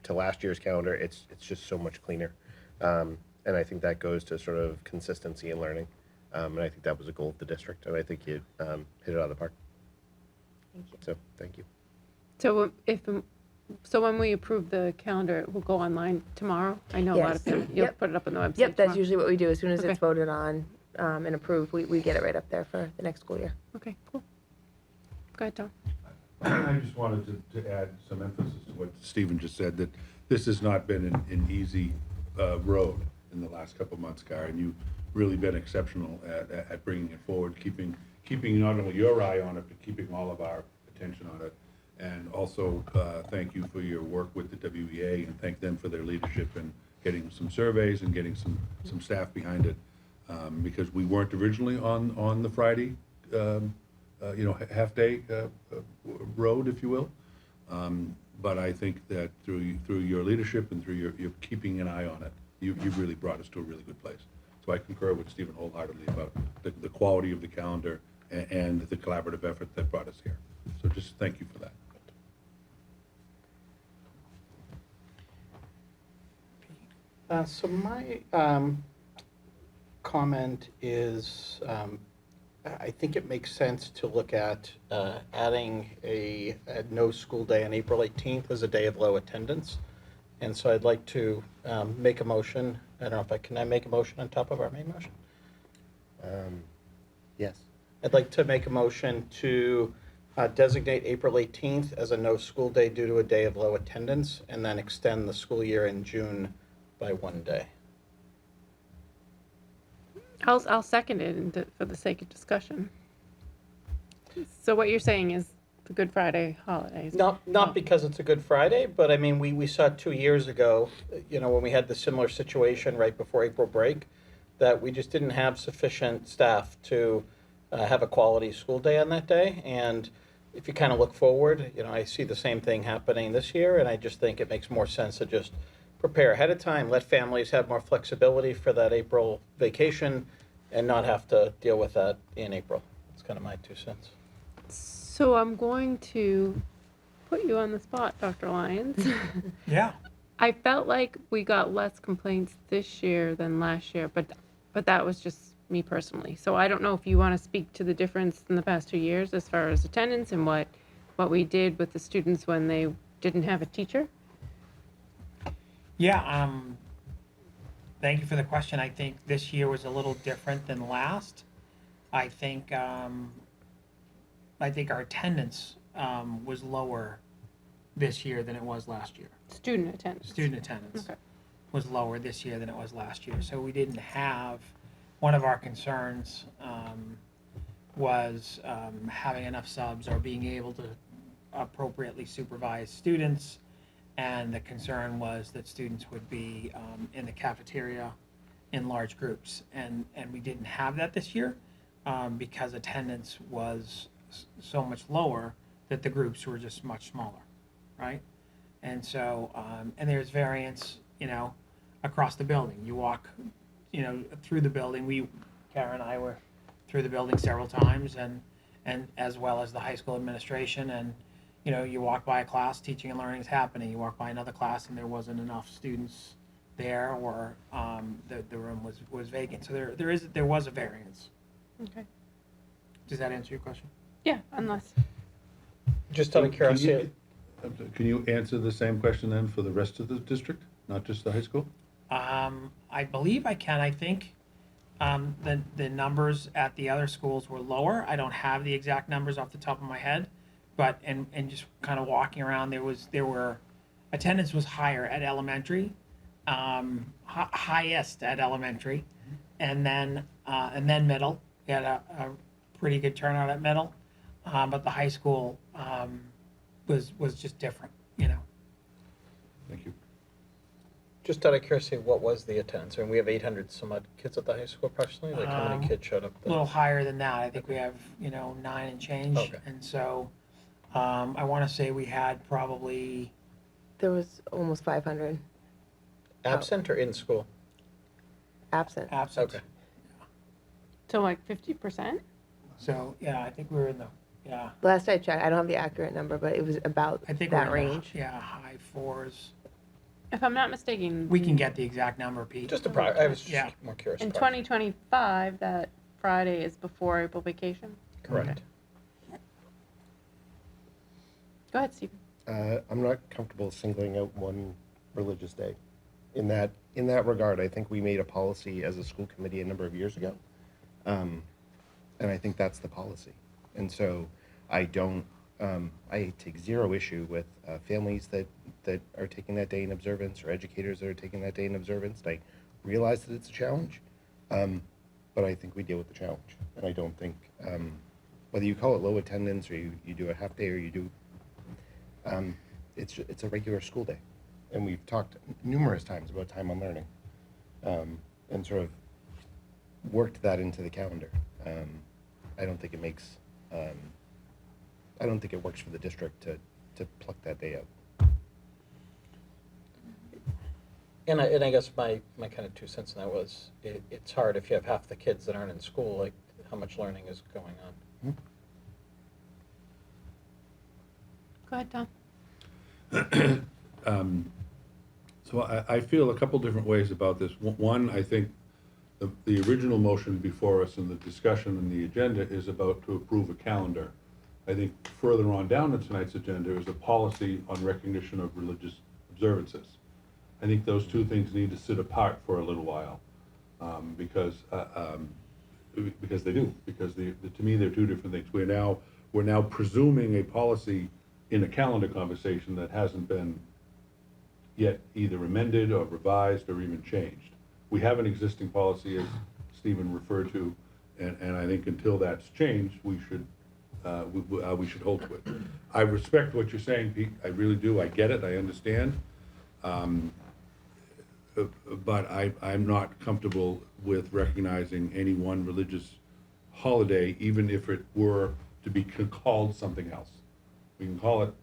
to last year's calendar, it's just so much cleaner. And I think that goes to sort of consistency in learning. And I think that was a goal of the district, and I think you hit it out of the park. Thank you. So thank you. So when we approve the calendar, it will go online tomorrow? I know a lot of Yes. people, you'll Yep. put it up on the website Yep, that's tomorrow. usually what we do. As soon as Okay. it's voted on and approved, we get it right up there for the next school year. Okay, cool. Go ahead, Tom. I just wanted to add some emphasis to what Stephen just said, that this has not been an easy road in the last couple of months, Gar, and you've really been exceptional at bringing it forward, keeping not only your eye on it, but keeping all of our attention on it. And also, thank you for your work with the WEA, and thank them for their leadership in getting some surveys and getting some staff behind it. Because we weren't originally on the Friday, half-day road, if you will. But I think that through your leadership and through your keeping an eye on it, you've really brought us to a really good place. So I concur with Stephen wholeheartedly about the quality of the calendar and the collaborative effort that brought us here. So just thank you for that. So my comment is, I think it makes sense to look at adding a no school day on April 18th as a day of low attendance. And so I'd like to make a motion. I don't know if can I make a motion on top of our main motion? Yes. I'd like to make a motion to designate April 18th as a no school day due to a day of low attendance, and then extend the school year in June by 1 day. I'll second it for the sake of discussion. So what you're saying is the Good Friday holidays? Not because it's a Good Friday, but I mean, we saw 2 years ago, when we had the similar situation right before April break, that we just didn't have sufficient staff to have a quality school day on that day. And if you kind of look forward, I see the same thing happening this year, and I just think it makes more sense to just prepare ahead of time, let families have more flexibility for that April vacation, and not have to deal with that in April. That's kind of my 2 cents. So I'm going to put you on the spot, Dr. Lyons. Yeah. I felt like we got less complaints this year than last year, but that was just me personally. So I don't know if you want to speak to the difference in the past 2 years as far as attendance and what we did with the students when they didn't have a teacher. Yeah, thank you for the question. I think this year was a little different than last. I think our attendance was lower this year than it was last year. Student attendance. Student attendance Okay. was lower this year than it was last year. So we didn't have, one of our concerns was having enough subs or being able to appropriately supervise students. And the concern was that students would be in the cafeteria in large groups. And we didn't have that this year because attendance was so much lower that the groups were just much smaller, right? And so, and there's variance, across the building. You walk, through the building. Kara and I were through the building several times and as well as the high school administration. And, you know, you walk by a class, teaching and learning is happening. You walk by another class and there wasn't enough students there, or the room was vacant. So there was a variance. Okay. Does that answer your question? Yeah, unless, Just out of curiosity, Can you answer the same question then for the rest of the district, not just the high school? I believe I can. I think the numbers at the other schools were lower. I don't have the exact numbers off the top of my head, but and just kind of walking around, there were attendance was higher at elementary, highest at elementary, and then middle. We had a pretty good turnout at middle, but the high school was just different, you know. Thank you. just out of curiosity, what was the attendance? I mean, we have 800 some odd kids at the high school approximately. Like how many kids showed up? A little higher than that. I think we have, 9 and change. Okay. And so, I want to say we had probably, There was almost 500 Absent or in school? absent. absent. Okay. so like 50%? So, yeah, I think we were in the, yeah, Last I checked, I don't have the accurate number, but it was about I think we're that in the, range. yeah, high fours. If I'm not mistaken. We can get the exact number, Pete. Just I was just Yeah. more curious. In about- 2025, that Friday is before April vacation. Correct. Go ahead, Stephen. I'm not comfortable singling out one religious day. In that regard, I think we made a policy as a school committee a number of years ago, and I think that's the policy. And so I take zero issue with families that are taking that day in observance, or educators that are taking that day in observance. And I realize that it's a challenge, but I think we deal with the challenge. And I don't think whether you call it low attendance or you do a half day or you do. It's a regular school day, and we've talked numerous times about time on learning, and sort of worked that into the calendar. I don't think it makes. I don't think it works for the district to pluck that day out. And I guess my kind of 2 cents in that was it's hard if you have half the kids that aren't in school. Like how much learning is going on? Go ahead, Tom. So I feel a couple different ways about this. One, I think the original motion before us and the discussion and the agenda is about to approve a calendar. I think further on down in tonight's agenda is a policy on recognition of religious observances. I think those two things need to sit apart for a little while, because they do. Because to me, they're two different things. We're now presuming a policy in a calendar conversation that hasn't been yet either amended or revised or even changed. We have an existing policy, as Stephen referred to, and I think until that's changed, we should hold to it. I respect what you're saying, Pete. I really do. I get it. I understand. But I'm not comfortable with recognizing any one religious holiday, even if it were to be called something else. We can call it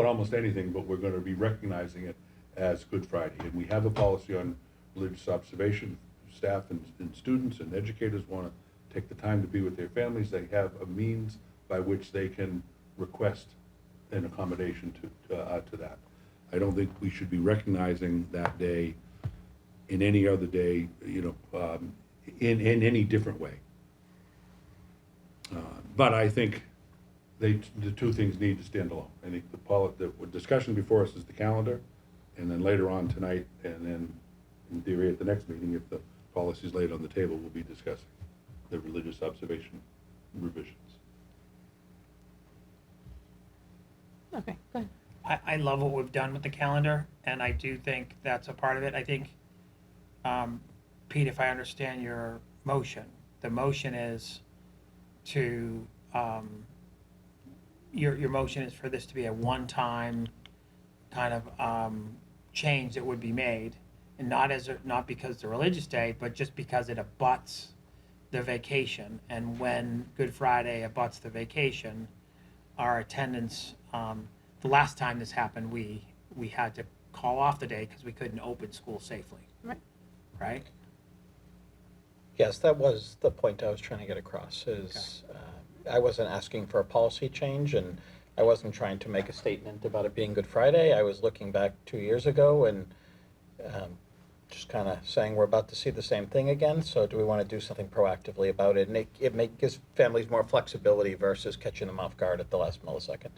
almost anything, but we're going to be recognizing it as Good Friday. And we have a policy on religious observation. Staff and students and educators want to take the time to be with their families. They have a means by which they can request an accommodation to that. I don't think we should be recognizing that day in any other day, in any different way. But I think the two things need to stand alone. I think the discussion before us is the calendar, and then later on tonight, and then in theory at the next meeting, if the policy is laid on the table, we'll be discussing the religious observation revisions. Okay, go ahead. I love what we've done with the calendar, and I do think that's a part of it. I think, Pete, if I understand your motion, the motion is to, your motion is for this to be a one-time kind of change that would be made, and not because it's a religious day, but just because it abuts the vacation. And when Good Friday abuts the vacation, our attendance, the last time this happened, we had to call off the day because we couldn't open school safely. Right. Right? Yes, that was the point I was trying to get across. Is I wasn't asking for a policy change, and I wasn't trying to make a statement about it being Good Friday. I was looking back 2 years ago and just kind of saying we're about to see the same thing again. So do we want to do something proactively about it? And gives families more flexibility versus catching them off guard at the last millisecond.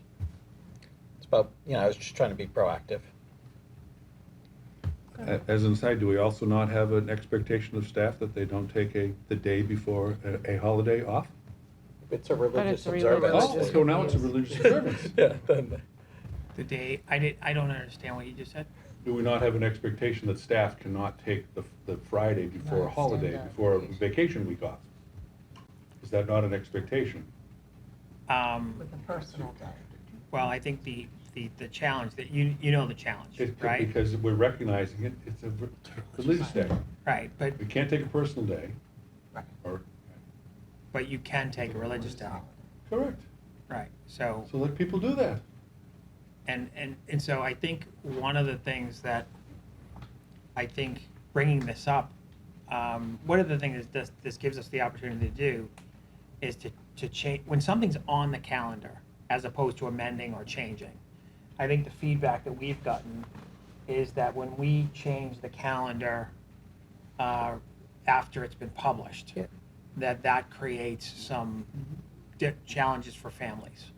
It's about, I was just trying to be proactive. As an aside, do we also not have an expectation of staff that they don't take the day before a holiday off? It's a religious it's a religious- observance. Oh, so now it's a religious observance. Yeah, then, The day, I don't understand what you just said. Do we not have an expectation that staff cannot take the Friday before a holiday, before a vacation week off? Is that not an expectation? With a personal day. Well, I think the challenge, that you know the challenge, right? Because we're recognizing it, it's a religious day. Right, but We can't take a personal day. Or, you can take a religious day, correct. right? So, So let people do that. and so I think one of the things that I think bringing this up, one of the things that this gives us the opportunity to do is to change, when something's on the calendar, as opposed to amending or changing. I think the feedback that we've gotten is that when we change the calendar after it's been published, that creates some challenges for families.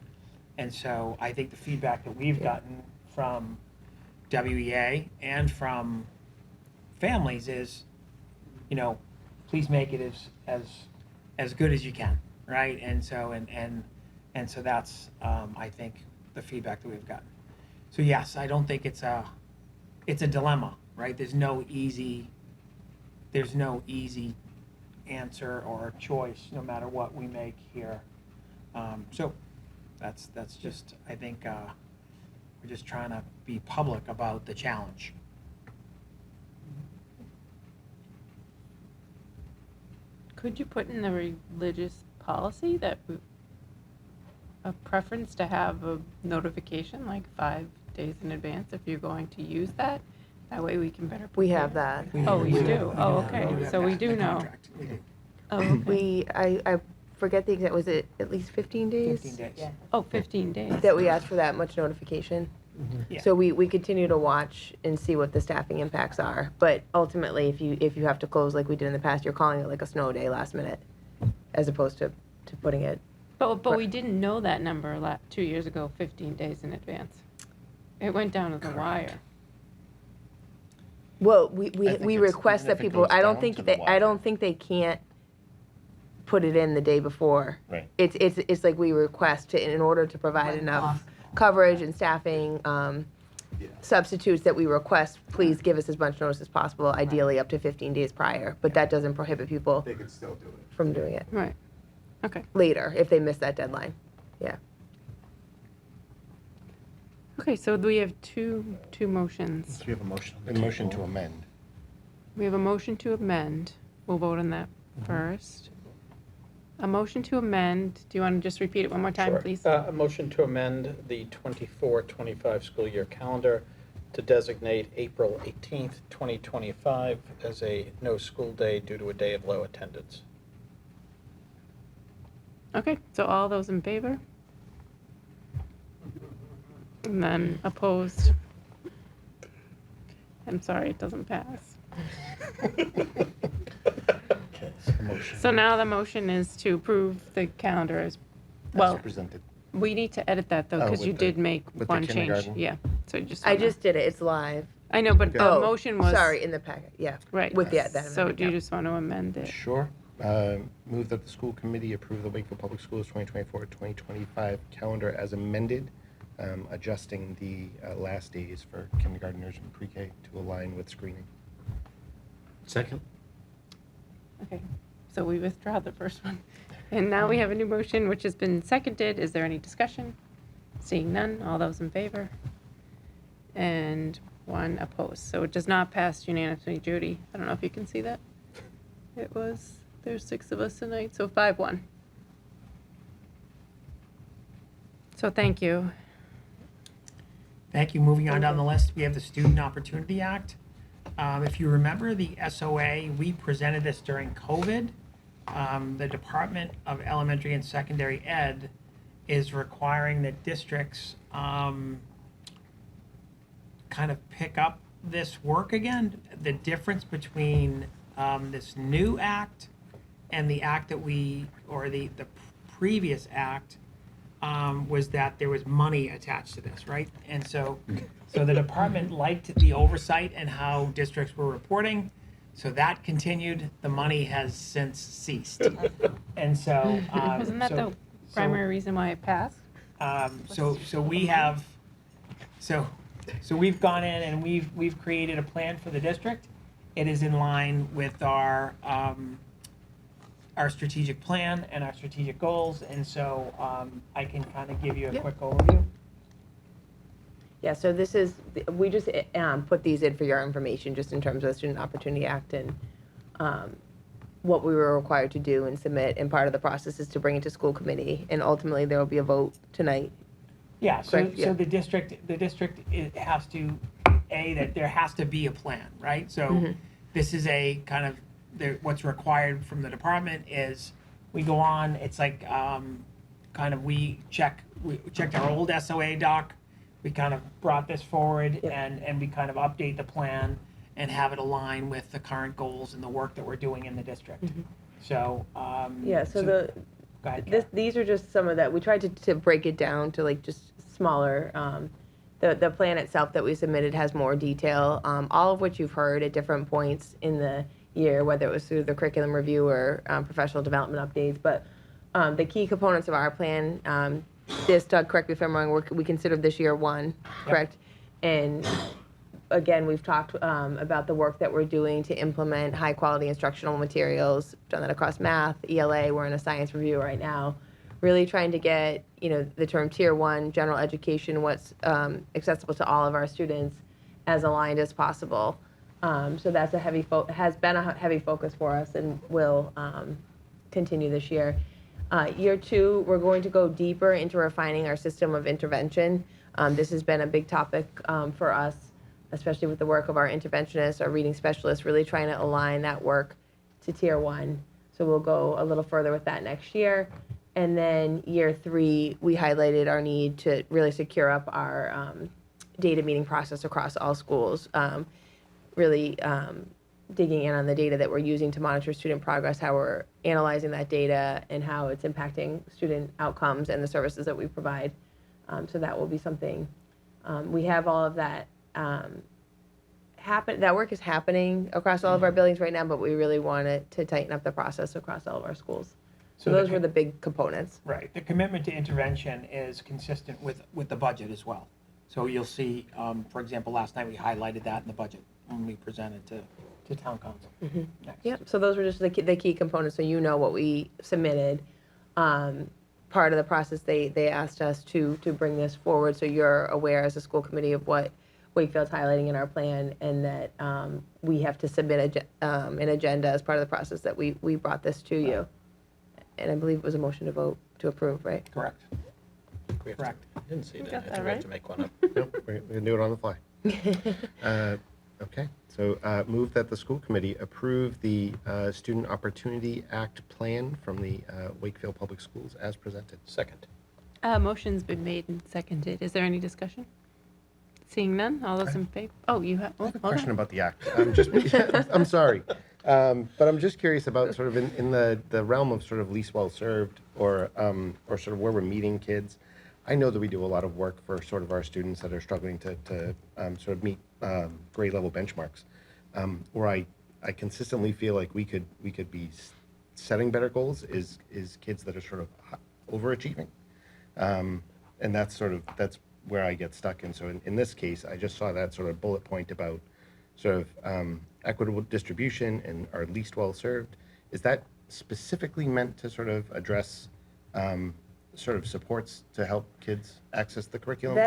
And so I think the feedback that we've gotten from WEA and from families is, please make it as good as you can, right? And so and so that's I think the feedback that we've gotten. So yes, I don't think it's a dilemma, right? There's no easy answer or choice, no matter what we make here. So that's just, I think we're just trying to be public about the challenge. Could you put in the religious policy that a preference to have a notification like 5 days in advance if you're going to use that? That way we can better prepare. We have that. Oh, you do? Oh, okay. So we do know. Oh, okay. I forget the exact, was it at least 15 days? 15 days. Oh, 15 days. That we asked for that much notification. Yeah. So we continue to watch and see what the staffing impacts are. But ultimately, if you have to close like we did in the past, you're calling it like a snow day last minute, as opposed to putting it. But we didn't know that number 2 years ago, 15 days in advance. It went down to the wire. Well, I think we it's- request even that if it people, goes I don't down think to the I don't wire. think they can't put it in the day before. Right. It's like we request to, in order to provide enough coverage and staffing, substitutes that we request, please give us as much notice as possible, ideally up to 15 days prior. But that doesn't prohibit people They could still do it. from doing it Right. Okay. later if they miss that deadline. Yeah. Okay, so we have two motions. So we have a motion to amend. We have a motion to amend. We'll vote on that first. A motion to amend. Do you want to just repeat it one more time, Sure. please? A motion to amend the 24-25 school year calendar to designate April 18th, 2025 as a no school day due to a day of low attendance. Okay, so all those in favor? And then opposed? I'm sorry, it doesn't pass. Okay, so the motion. So now the motion is to approve the calendar as, well, presented. we need to edit that though, Oh, because with you the- did make with the one change. kindergarten? Yeah, so you just. I wanna- just did it. It's live. I know, but the Oh, motion was. sorry, in the packet. Yeah. Right. With that So amendment, do you yeah. just want to amend it? Sure. Move that the school committee approve the Wakefield Public Schools 2024-2025 calendar as amended, adjusting the last days for kindergartners and pre-K to align with screening. Second? Okay, so we withdraw the first one. And now we have a new motion which has been seconded. Is there any discussion? Seeing none, all those in favor? And one opposed. So it does not pass unanimously. Judy, I don't know if you can see that. It was, there's 6 of us tonight, so 5-1. So thank you. Thank you. Moving on down the list, we have the Student Opportunity Act. If you remember the SOA, we presented this during COVID. The Department of Elementary and Secondary Ed is requiring that districts kind of pick up this work again. The difference between this new act and the act that the previous act was that there was money attached to this, right? And so the department liked the oversight and how districts were reporting. So that continued. The money has since ceased. And so Wasn't that the primary reason why it passed? so we've gone in and we've created a plan for the district. It is in line with our strategic plan and our strategic goals, and so I can kind of give you a quick overview. Yeah, so we just put these in for your information, just in terms of the Student Opportunity Act and what we were required to do and submit, and part of the process is to bring it to school committee, and ultimately there will be a vote tonight. Yeah, so Correct, yeah. the district it has to, that there has to be a plan, right? So this is a kind of, what's required from the department is we go on, it's like kind of we checked our old SOA doc, we kind of brought this forward and we kind of update the plan and have it align with the current goals and the work that we're doing in the district. So go ahead, Karen. These are just some of that. We tried to break it down to like just smaller. The plan itself that we submitted has more detail, all of which you've heard at different points in the year, whether it was through the curriculum review or professional development updates. But the key components of our plan, Doug, correct me if I'm wrong, we considered this year one, correct? And again, we've talked about the work that we're doing to implement high quality instructional materials, done that across math, ELA, we're in a science review right now, really trying to get, the term tier one, general education, what's accessible to all of our students as aligned as possible. So that's has been a heavy focus for us and will continue this year. Year two, we're going to go deeper into refining our system of intervention. This has been a big topic for us, especially with the work of our interventionists, our reading specialists, really trying to align that work to tier one. So we'll go a little further with that next year. And then year three, we highlighted our need to really secure up our data meeting process across all schools, really digging in on the data that we're using to monitor student progress, how we're analyzing that data and how it's impacting student outcomes and the services that we provide. So that will be something, we have all of that that work is happening across all of our buildings right now, but we really wanted to tighten up the process across all of our schools. So those were the big components. Right. The commitment to intervention is consistent with the budget as well. So you'll see, for example, last night we highlighted that in the budget when we presented to town council. Next. Yep. So those were just the key components. So what we submitted. Part of the process, they asked us to bring this forward, so you're aware as a school committee of what Wakefield's highlighting in our plan, and that we have to submit an agenda as part of the process that we brought this to you. And I believe it was a motion to vote to approve, right? Correct. Correct. I didn't see You that. got I that think we had right. to make one up. Nope, we're going to do it on the fly. Okay, so move that the school committee approve the Student Opportunity Act plan from the Wakefield Public Schools as presented. Second. Motion's been made and seconded. Is there any discussion? Seeing none, all those in favor? Oh, you have. I have a hold question on. about the act. I'm sorry. But I'm just curious about sort of in the realm of sort of least well-served or sort of where we're meeting kids. I know that we do a lot of work for sort of our students that are struggling to sort of meet grade level benchmarks, where I consistently feel like we could be setting better goals is kids that are sort of overachieving, and that's where I get stuck. And so in this case, I just saw that sort of bullet point about sort of equitable distribution and are least well served. Is that specifically meant to sort of address sort of supports to help kids access the curriculum?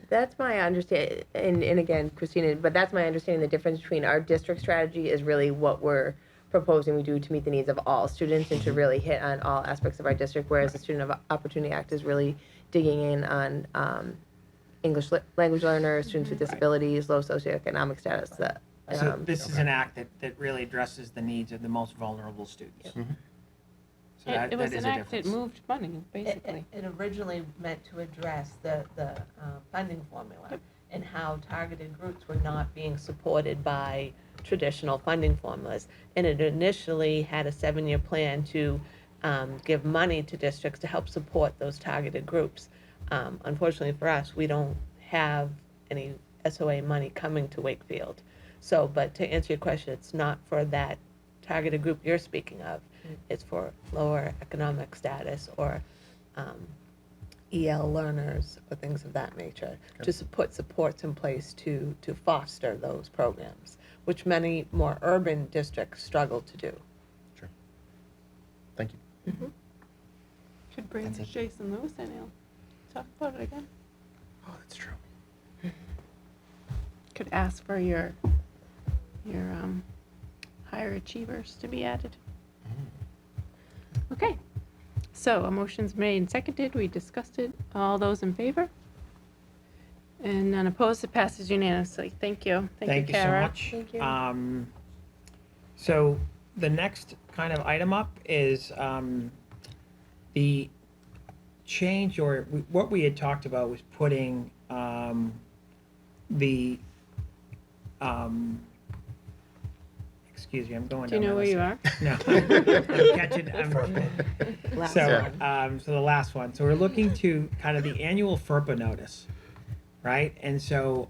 That's my understanding, and again, Christina, but that's my understanding. The difference between our district strategy is really what we're proposing we do to meet the needs of all students and to really hit on all aspects of our district, whereas the Student Opportunity Act is really digging in on English language learners, students with disabilities, low socioeconomic status. So this is an act that really addresses the needs of the most vulnerable students. Mhm. So It was that is a enacted, difference. moved money, basically. It originally meant to address the funding formula Yep. and how targeted groups were not being supported by traditional funding formulas. And it initially had a 7-year plan to give money to districts to help support those targeted groups. Unfortunately for us, we don't have any SOA money coming to Wakefield. So, but to answer your question, it's not for that targeted group you're speaking of. It's for lower economic status or EL learners or things of that nature, to put supports in place to foster those programs, which many more urban districts struggle to do. Sure. Thank you. Should bring That's it. Jason Lewis in, he'll talk about it again. Oh, that's true. Could ask for your higher achievers to be added. Okay, so a motion's made and seconded, we discussed it, all those in favor? And none opposed, it passes unanimously, thank you. Thank you so Kara. much. Thank you. So the next kind of item up is the change, or what we had talked about was putting the excuse me, I'm going Do you down know my where list you here. are? No, I'm catching. Last So, one. so the last one. So we're looking to kind of the annual FERPA notice, right? And so,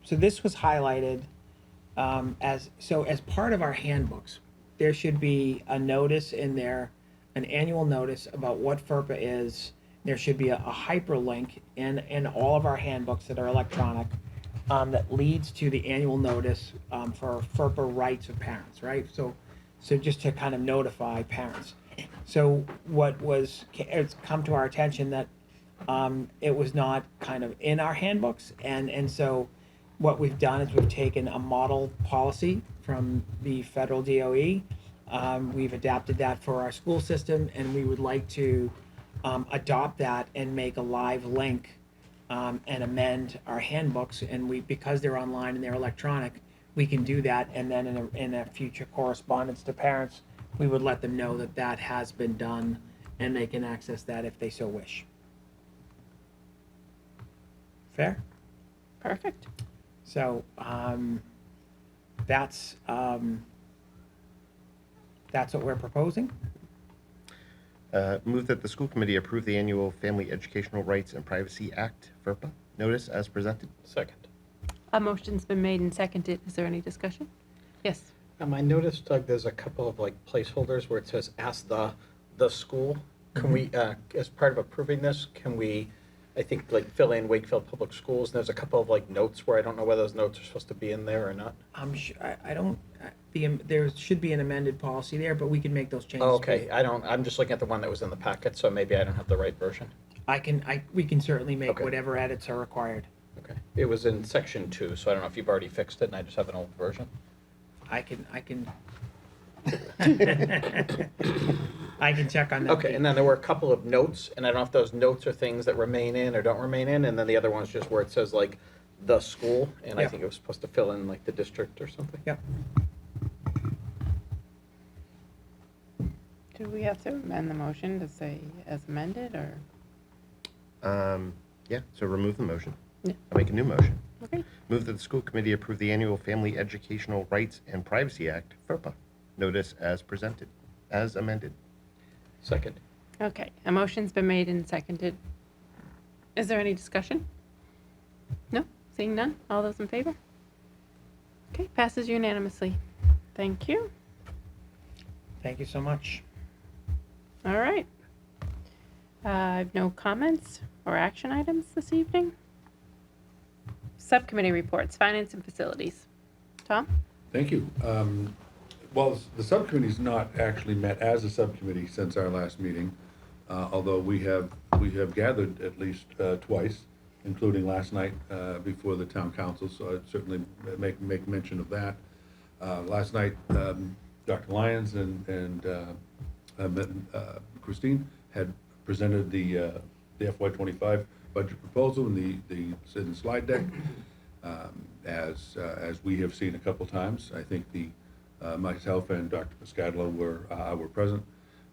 so this was highlighted as part of our handbooks. There should be a notice in there, an annual notice about what FERPA is. There should be a hyperlink in all of our handbooks that are electronic that leads to the annual notice for FERPA rights of parents, right? So just to kind of notify parents. So it's come to our attention that it was not kind of in our handbooks, and so what we've done is we've taken a model policy from the federal DOE. We've adapted that for our school system, and we would like to adopt that and make a live link and amend our handbooks. And because they're online and they're electronic, we can do that. And then in a future correspondence to parents, we would let them know that that has been done, and they can access that if they so wish. Fair? Perfect. So that's what we're proposing. Move that the school committee approve the annual Family Educational Rights and Privacy Act, FERPA, notice as presented. Second. A motion's been made and seconded, is there any discussion? Yes. I noticed, Doug, there's a couple of like placeholders where it says ask the school. Can we, as part of approving this, can we, I think, like fill in Wakefield Public Schools? And there's a couple of like notes where I don't know whether those notes are supposed to be in there or not. I'm sure, I don't, there should be an amended policy there, but we can make those changes. Oh, okay, I'm just looking at the one that was in the packet, so maybe I don't have the right version. We can certainly make Okay. whatever edits are required. Okay. It was in section 2, so I don't know if you've already fixed it and I just have an old version. I can I can check on that. Okay, and then there were a couple of notes, and I don't know if those notes are things that remain in or don't remain in, and then the other one's just where it says like the school, and I Yeah. think it was supposed to fill in like the district or something. Yep. Do we have to amend the motion to say as amended, or? Yeah, so remove the motion. Yeah. I'll make a new motion. Okay. Move that the school committee approve the annual Family Educational Rights and Privacy Act, FERPA, notice as presented, as amended. Second. Okay, a motion's been made and seconded. Is there any discussion? No? Seeing none? All those in favor? Okay, passes unanimously. Thank you. Thank you so much. All right. I have no comments or action items this evening. Subcommittee reports, finance and facilities. Tom? Thank you. Well, the subcommittee's not actually met as a subcommittee since our last meeting, although we have gathered at least twice, including last night before the town council, so I'd certainly make mention of that. Last night, Dr. Lyons and Christine had presented the FY25 budget proposal in the slide deck. As we have seen a couple times, I think myself and Dr. Piscadlo were present.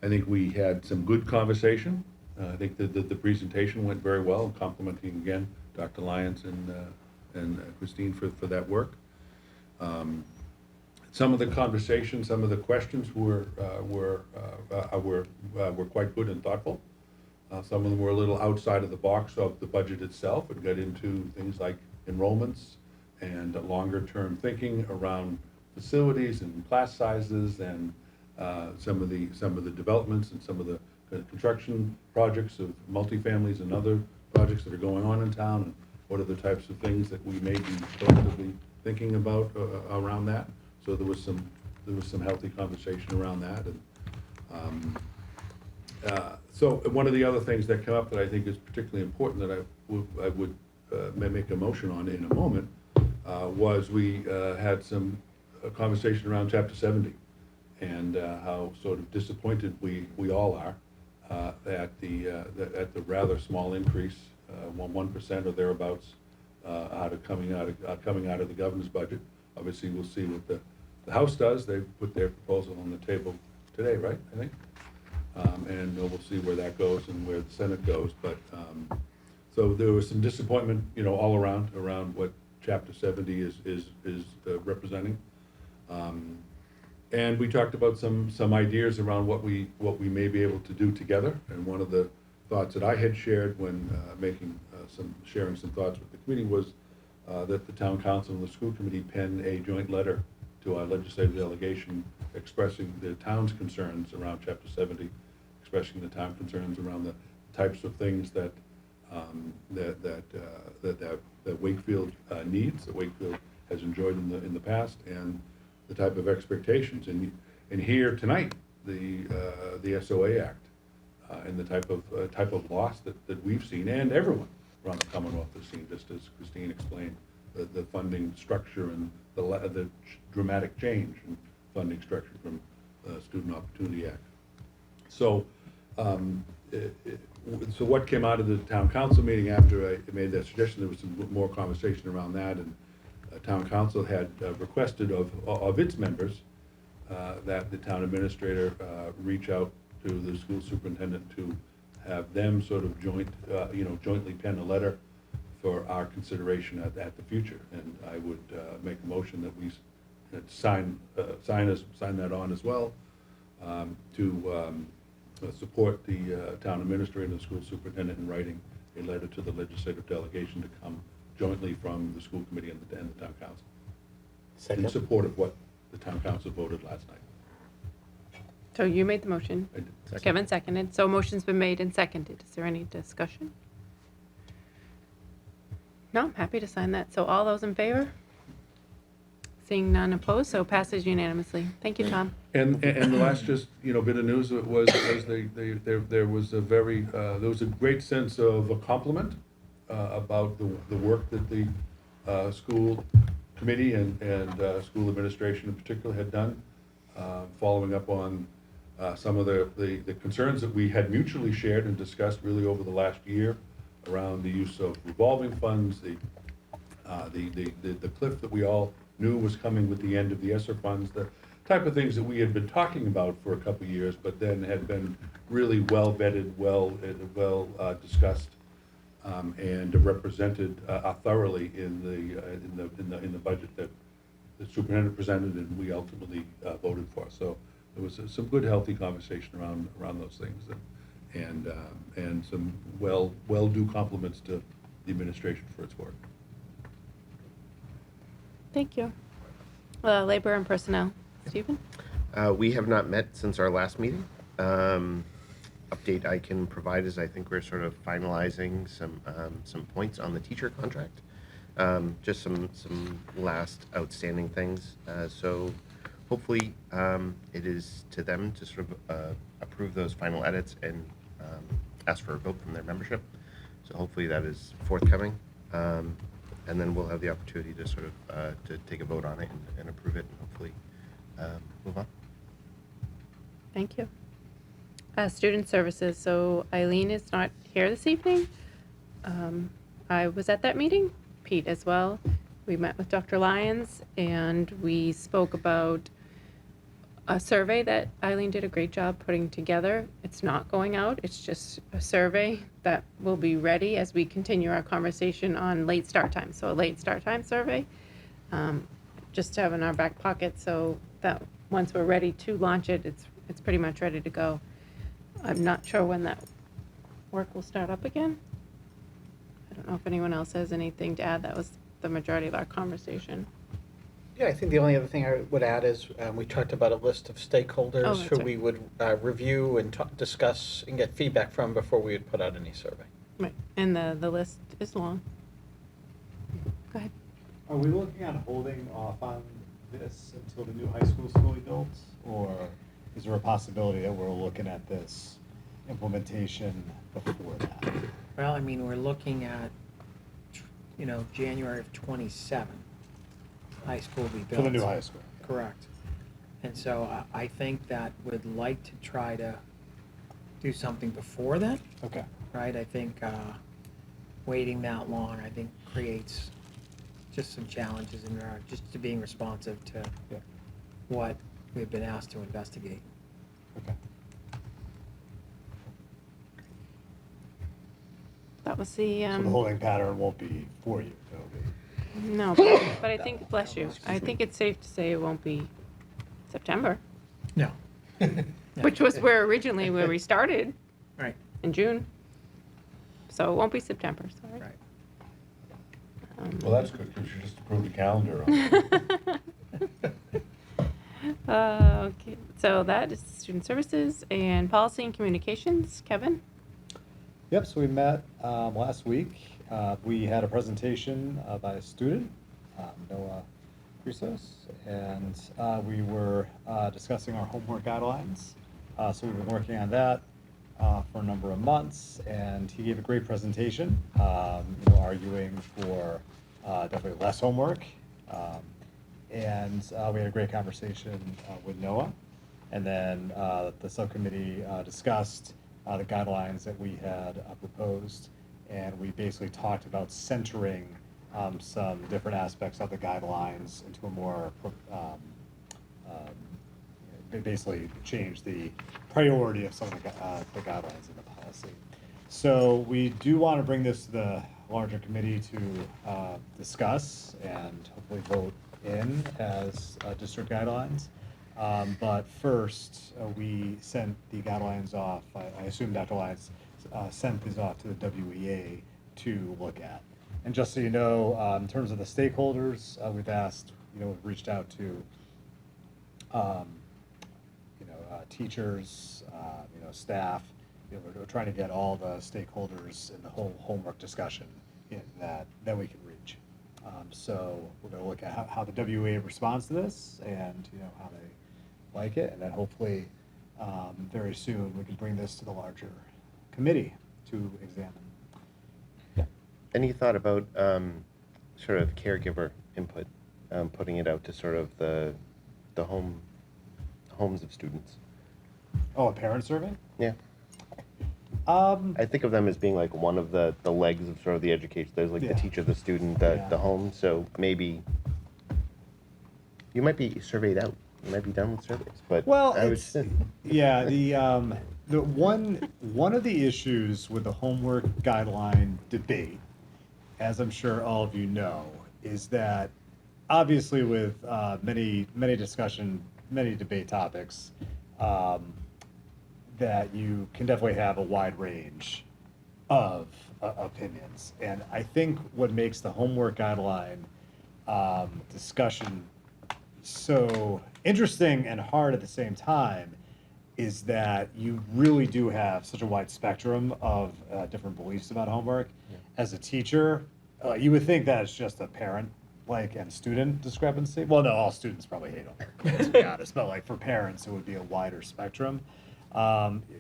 I think we had some good conversation. I think that the presentation went very well, complimenting again Dr. Lyons and Christine for that work. Some of the conversation, some of the questions were quite good and thoughtful. Some of them were a little outside of the box of the budget itself and got into things like enrollments and longer-term thinking around facilities and class sizes and some of the developments and some of the construction projects of multifamilies and other projects that are going on in town, and what are the types of things that we may be collectively thinking about around that. So there was some healthy conversation around that. And so one of the other things that came up that I think is particularly important that I would may make a motion on in a moment was we had some conversation around Chapter 70 and how sort of disappointed we all are at the rather small increase, 1% or thereabouts, coming out of the governor's budget. Obviously, we'll see what the House does. They put their proposal on the table today, right? I think, and we'll see where that goes and where the Senate goes. But so there was some disappointment, all around what Chapter 70 is representing. And we talked about some ideas around what we may be able to do together. And one of the thoughts that I had shared when sharing some thoughts with the committee was that the town council and the school committee pen a joint letter to our legislative delegation expressing the town's concerns around Chapter 70, expressing the town concerns around the types of things that Wakefield needs, that Wakefield has enjoyed in the past, and the type of expectations. And here tonight, the SOA Act, and the type of loss that we've seen, and everyone around the Commonwealth has seen, just as Christine explained, the funding structure and the dramatic change in funding structure from Student Opportunity Act. So, so what came out of the town council meeting after I made that suggestion, there was some more conversation around that, and town council had requested of its members that the town administrator reach out to the school superintendent to have them sort of jointly pen a letter for our consideration at the future. And I would make a motion that we sign that on as well, to support the town administrator and the school superintendent in writing a letter to the legislative delegation to come jointly from the school committee and the town council. Second. In support of what the town council voted last night. So you made the motion. I did. Second. Kevin seconded. So motion's been made and seconded. Is there any discussion? No, I'm happy to sign that. So all those in favor? Seeing none opposed, so passes unanimously. Thank you, Tom. And the last bit of news was there was a great sense of a compliment about the work that the school committee and school administration in particular had done, following up on some of the concerns that we had mutually shared and discussed really over the last year around the use of revolving funds, the cliff that we all knew was coming with the end of the ESSER funds, the type of things that we had been talking about for a couple of years, but then had been really well vetted, well discussed, and represented thoroughly in the budget that the superintendent presented and we ultimately voted for. So there was some good, healthy conversation around those things, and some well-due compliments to the administration for its work. Thank you. Labor and personnel. Stephen? We have not met since our last meeting. Update I can provide is I think we're sort of finalizing some points on the teacher contract. Just some last outstanding things. So hopefully it is to them to sort of approve those final edits and ask for a vote from their membership. So hopefully that is forthcoming. And then we'll have the opportunity to sort of to take a vote on it and approve it, and hopefully move on. Thank you. Student services. So Eileen is not here this evening. I was at that meeting. Pete as well. We met with Dr. Lyons and we spoke about a survey that Eileen did a great job putting together. It's not going out. It's just a survey that will be ready as we continue our conversation on late start time. So a late start time survey, just to have in our back pocket so that once we're ready to launch it, it's pretty much ready to go. I'm not sure when that work will start up again. I don't know if anyone else has anything to add. That was the majority of our conversation. Yeah, I think the only other thing I would add is we talked about a list of Oh, stakeholders that's who right. we would review and discuss and get feedback from before we would put out any survey. Right, and the list is long. Go ahead. Are we looking at holding off on this until the new high school is fully built? Or is there a possibility that we're looking at this implementation before that? Well, I mean, we're looking at, January of '27, high school will be built. For the new high school? Correct. And so I think that we'd like to try to do something before then, Okay. right? I think waiting that long, I think creates just some challenges in regard, just to being responsive to Yeah. what we've been asked to investigate. Okay. That was the, So the holding pattern won't be for you, it'll be. no, but I think, bless you, I think it's safe to say it won't be September, No. which was where we started Right, in June. So it won't be September, sorry. right. Well, that's good, because you just approved the calendar. Okay, so that is student services and policy and communications. Kevin? Yep, so we met last week. We had a presentation by a student, Noah Chrysos, and we were discussing our homework guidelines. So we've been working on that for a number of months, and he gave a great presentation, arguing for definitely less homework. And we had a great conversation with Noah. And then the subcommittee discussed the guidelines that we had proposed, and we basically talked about centering some different aspects of the guidelines into a more, basically change the priority of some of the guidelines in the policy. So we do want to bring this to the larger committee to discuss and hopefully vote in as district guidelines. But first, we sent the guidelines off. I assume Dr. Lyons sent these off to the WEA to look at. And just so you know, in terms of the stakeholders, we've asked, we've reached out to, teachers, staff. We're trying to get all the stakeholders in the whole homework discussion that we can reach. So we're going to look at how the WEA responds to this, and how they like it, and then hopefully very soon we can bring this to the larger committee to examine. Yeah. Any thought about sort of caregiver input, putting it out to sort of the homes of students? Oh, a parent survey? Yeah. I think of them as being like one of the legs of sort of the education. There's like Yeah. the teacher, the student, Yeah. the home. So maybe you might be surveyed out. You might be done with surveys. But Well, I would it's, yeah, the one of the issues with the homework guideline debate, as I'm sure all of you know, is that obviously with many debate topics, that you can definitely have a wide range of opinions. And I think what makes the homework guideline discussion so interesting and hard at the same time is that you really do have such a wide spectrum of different beliefs about homework. Yeah. As a teacher, you would think that it's just a parent and student discrepancy. Well, no, all students probably hate homework, to be honest. But like for parents, it would be a wider spectrum.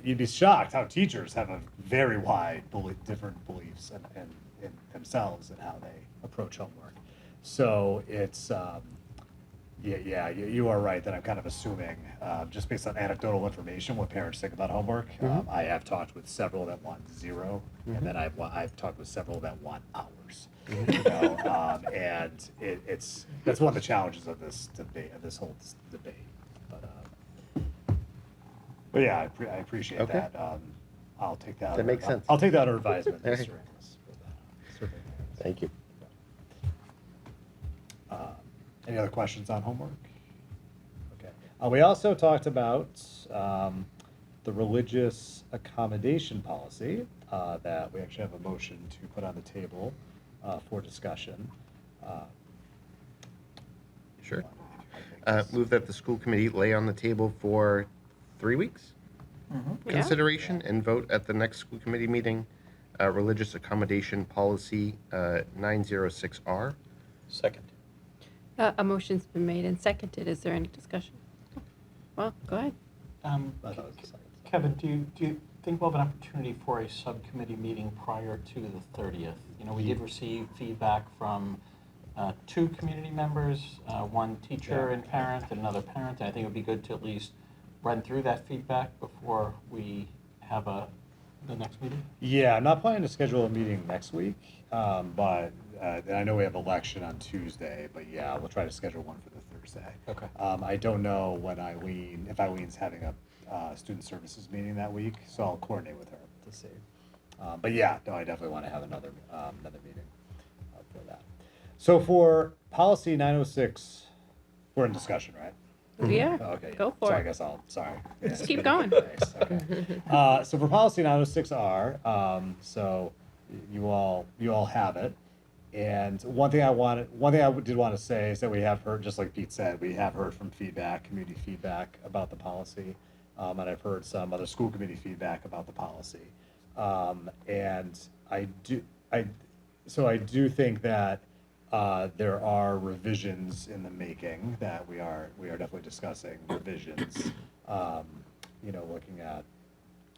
You'd be shocked how teachers have a very wide different beliefs in themselves and how they approach homework. So it's you are right that I'm kind of assuming, just based on anecdotal information, what parents think about homework. I have talked with several that want 0, and then I've talked with several that want hours. And that's one of the challenges of this debate, of this whole debate. But But yeah, I appreciate Okay. that. I'll take that. That makes sense. I'll take that under advisement. All right. Mr. Amos, for that. Certainly. Thank you. Any other questions on homework? Okay. We also talked about the religious accommodation policy that we actually have a motion to put on the table for discussion. Sure. I think Move that the school committee lay on the table for 3 weeks Yeah. consideration and vote at the next school committee meeting, religious accommodation policy 906R. Second. A motion's been made and seconded. Is there any discussion? Well, go ahead. I thought it was the second. Kevin, do you think we'll have an opportunity for a subcommittee meeting prior to the 30th? You know, we did receive feedback from 2 community members, one teacher Yeah. and parent, and another parent. I think it would be good to at least run through that feedback before we have the next meeting. Yeah, I'm not planning to schedule a meeting next week, but and I know we have election on Tuesday, but yeah, we'll try to schedule one for the Thursday. Okay. I don't know when if Eileen's having a student services meeting that week, so I'll coordinate with her to see. But yeah, no, I definitely want to have another meeting for that. So for policy 906, we're in discussion, right? Yeah, Okay. go for So I it. guess sorry. Just Yeah, keep it's going. been a couple days. Okay. So for policy 906R, so you all have it. And one thing I did want to say is that we have heard, just like Pete said, we have heard from community feedback about the policy. And I've heard some other school committee feedback about the policy. And I do think that there are revisions in the making that we are definitely discussing revisions. Looking at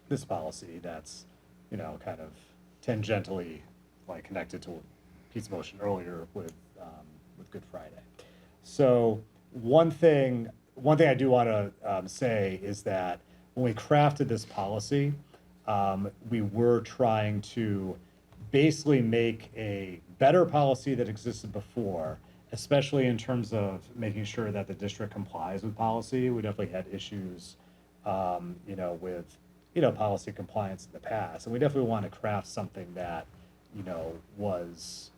this policy that's, kind of tangentially like connected to Pete's motion earlier with Good Friday. So one thing I do want to say is that when we crafted this policy, we were trying to basically make a better policy that existed before, especially in terms of making sure that the district complies with policy. We definitely had issues, with, policy compliance in the past. And we definitely want to craft something that, was,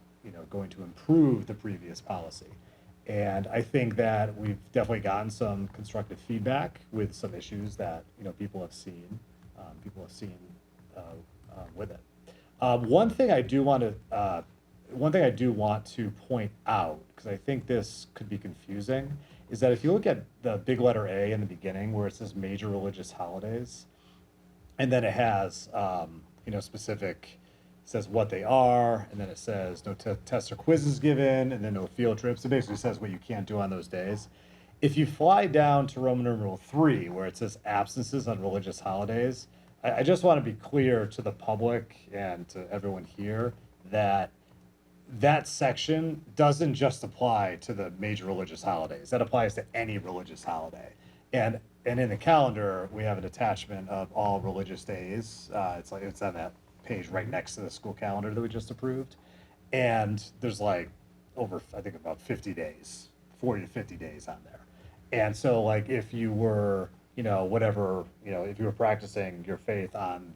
going to improve the previous policy. And I think that we've definitely gotten some constructive feedback with some issues that, people have seen with it. One thing I do want to point out, because I think this could be confusing, is that if you look at the big letter A in the beginning where it says major religious holidays, and then it has, specific, says what they are, and then it says no tests or quizzes given, and then no field trips. It basically says what you can't do on those days. If you fly down to Roman numeral 3, where it says absences on religious holidays, I just want to be clear to the public and to everyone here that that section doesn't just apply to the major religious holidays. That applies to any religious holiday. And in the calendar, we have an attachment of all religious days. It's on that page right next to the school calendar that we just approved. And there's over, I think, about 50 days, 40 to 50 days on there. And so if you were, if you were practicing your faith on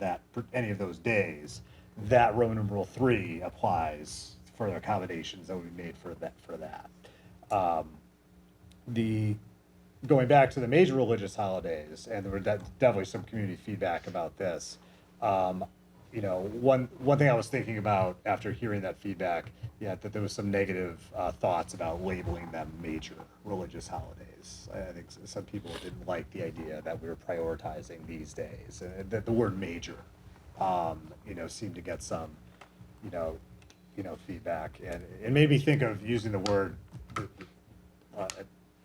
any of those days, that Roman numeral 3 applies for the accommodations that we made for that. Going back to the major religious holidays, and there were definitely some community feedback about this. One thing I was thinking about after hearing that feedback, that there was some negative thoughts about labeling them major religious holidays. I think some people didn't like the idea that we were prioritizing these days, and that the word major, seemed to get some, feedback, and it made me think of using the word,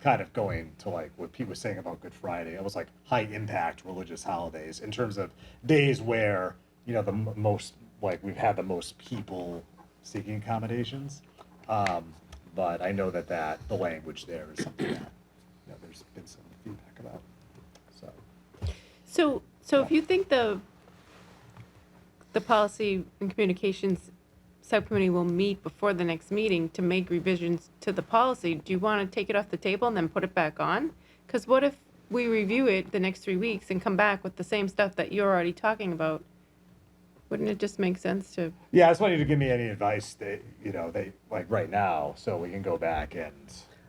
kind of going to what Pete was saying about Good Friday. It was high impact religious holidays in terms of days where, the most, we've had the most people seeking accommodations. But I know that the language there is something that, there's been some feedback about, so. So if you think the policy and communications subcommittee will meet before the next meeting to make revisions to the policy, do you want to take it off the table and then put it back on? Because what if we review it the next 3 weeks and come back with the same stuff that you're already talking about, wouldn't it just make sense to, Yeah, I just want you to give me any advice that, they, like, right now, so we can go back and,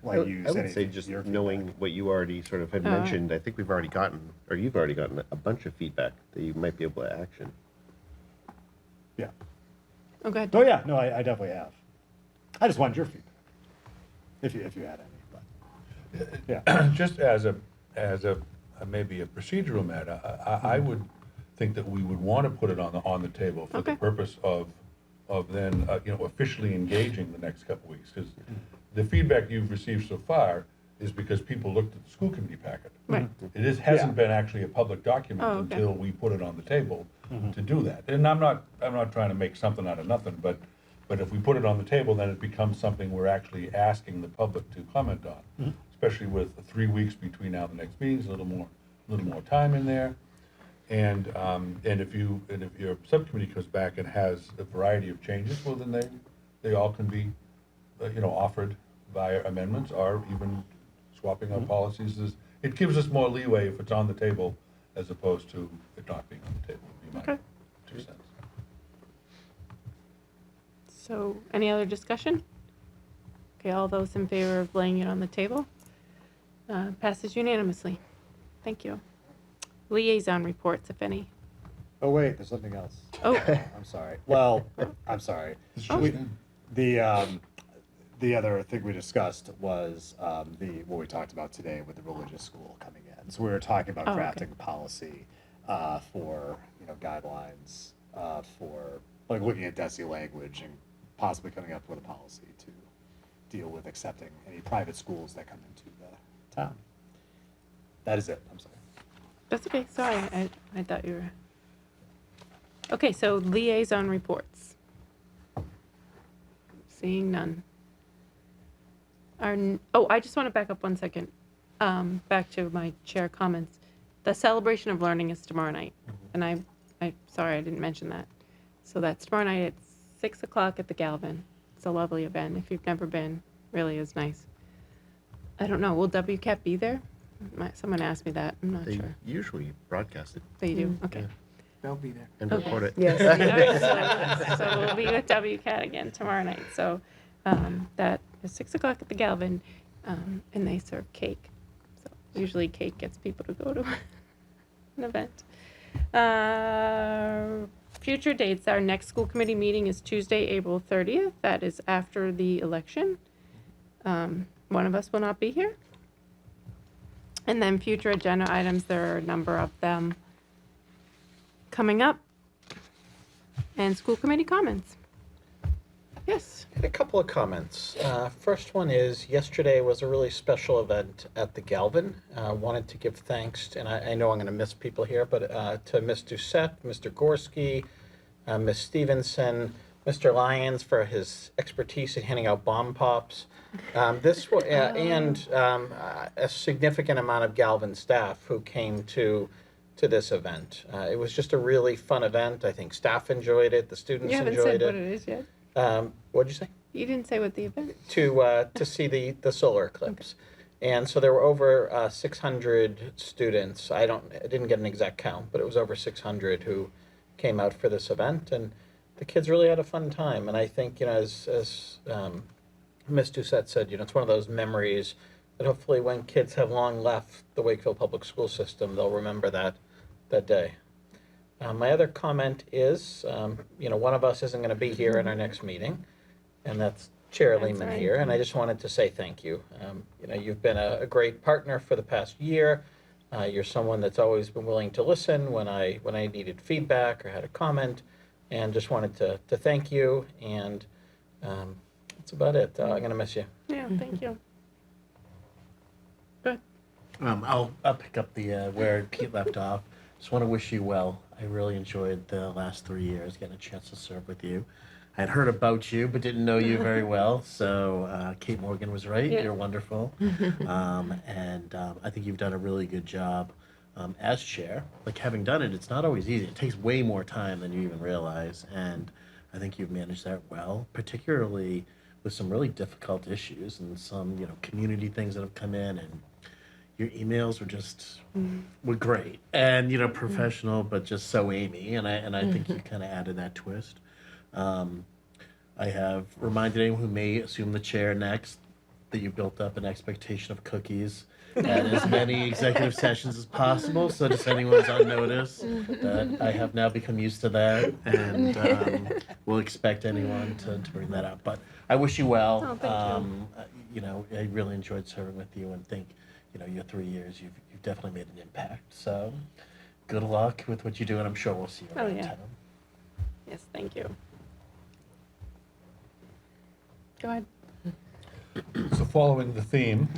like, use I would anything say just your knowing feedback. what you already sort of had All right. mentioned, I think we've already gotten, or you've already gotten a bunch of feedback that you might be able to action. Yeah. oh, go ahead. Oh, yeah, no, I definitely have. I just wanted your feedback, if you had any, but, yeah. Just as a maybe a procedural matter, I would think that we would want to put it on the table for the Okay. purpose of then, officially engaging the next couple weeks. Because the feedback you've received so far is because people looked at the school committee packet. Right. Hasn't been actually a public document Oh, okay. until we put it on the table to do that. And I'm not trying to make something out of nothing, but if we put it on the table, then it becomes something we're actually asking the public to comment on. Especially with 3 weeks between now and the next meeting, a little more time in there. And if your subcommittee comes back and has a variety of changes, well, then they all can be, offered via amendments or even swapping out policies. It gives us more leeway if it's on the table as opposed to it not being on the table, would be my Okay. 2 cents. So, any other discussion? Okay, all those in favor of laying it on the table? Passes unanimously. Thank you. Liaison reports, if any. Oh, wait, there's something else. Oh, I'm sorry. Well, I'm sorry. It's Oh. just in. The other thing we discussed was what we talked about today with the religious school coming in. So we were talking about Oh, okay. crafting a policy for guidelines for like looking at DESI language and possibly coming up with a policy to deal with accepting any private schools that come into the town. That is it. I'm sorry. that's okay, sorry, I thought you were. Okay, so liaison reports. Seeing none. I just want to back up 1 second, back to my chair comments. The celebration of learning is tomorrow night, and I'm sorry I didn't mention that. So that's tomorrow night at 6 o'clock at the Galvin. It's a lovely event. If you've never been, really is nice. I don't know, will WCAP be there? Someone asked me that, I'm not They sure. usually broadcast it They do, okay. Yeah. They'll be there. and Okay. report it. Yes. All right, so we'll be with WCAT again tomorrow night. So that is 6 o'clock at the Galvin, and they serve cake. So usually cake gets people to go to an event. Future dates, our next school committee meeting is Tuesday, April 30th. That is after the election. One of us will not be here. And then future agenda items, there are a number of them coming up. And school committee comments. Yes. Had a couple of comments. First one is, yesterday was a really special event at the Galvin. Wanted to give thanks, and I know I'm going to miss people here, but to Ms. Doucette, Mr. Gorski, Ms. Stevenson, Mr. Lyons for his expertise in handing out bomb pops. And a significant amount of Galvin staff who came to this event. It was just a really fun event. I think staff enjoyed it, the students You haven't enjoyed said what it. it is yet. What'd you say? You didn't say what the event. To see the solar eclipse. And so there were over 600 students. I didn't get an exact count, but it was over 600 who came out for this event, and the kids really had a fun time. And I think, as Ms. Doucette said, it's one of those memories that hopefully when kids have long left the Wakefield public school system, they'll remember that day. My other comment is, one of us isn't going to be here in our next meeting, and that's Chair That's Lehman right. here, and I just wanted to say thank you. You've been a great partner for the past year. You're someone that's always been willing to listen when I needed feedback or had a comment, and just wanted to thank you, and that's about it. I'm going to miss you. Yeah, thank you. Good. I'll pick up where Pete left off. Just want to wish you well. I really enjoyed the last 3 years, getting a chance to serve with you. I had heard about you, but didn't know you very well. So Kate Morgan was right. Yeah. You're wonderful. And I think you've done a really good job as chair. Like, having done it, it's not always easy. It takes way more time than you even realize. And I think you've managed that well, particularly with some really difficult issues and some, community things that have come in. And, your emails were great and professional, but just so Amy. And I think you kind of added that twist. I have reminded anyone who may assume the chair next that you built up an expectation of cookies at as many executive sessions as possible. So just anyone's on notice that I have now become used to that, and will expect anyone to bring that up. But I wish you well. Oh, thank you. I really enjoyed serving with you, and think, your 3 years, you've definitely made an impact. So good luck with what you do, and I'm sure we'll see you Oh, around yeah. town. Yes, thank you. Go ahead. So following the theme,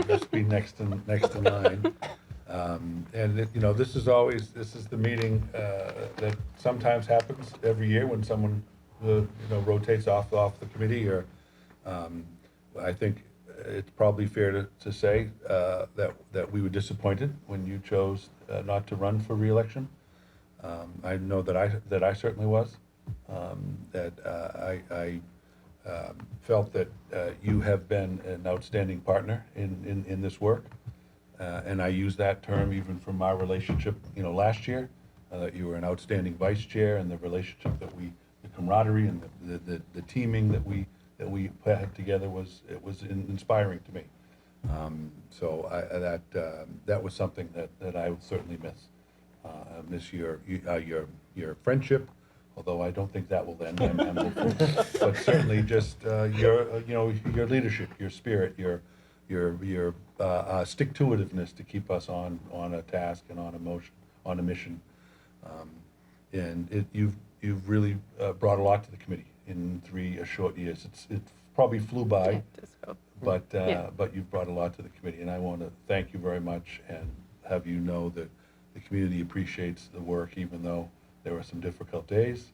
just be next in line. This is the meeting that sometimes happens every year when someone rotates off the committee. Or I think it's probably fair to say that we were disappointed when you chose not to run for reelection. I know that I certainly was. I felt that you have been an outstanding partner in this work. And I use that term even from our relationship, last year, that you were an outstanding vice chair, and the relationship that the camaraderie and the teaming that we had together was inspiring to me. So that was something that I would certainly miss. Miss your friendship, although I don't think that will end. I'm hopeful. But certainly just your leadership, your spirit, your stick-to-itiveness to keep us on a task and on a mission. And you've really brought a lot to the committee in 3 short years. It probably flew by. Yeah, just go. But you've brought a lot to the committee, and I want to thank you very much and have you know that the community appreciates the work, even though there were some difficult days,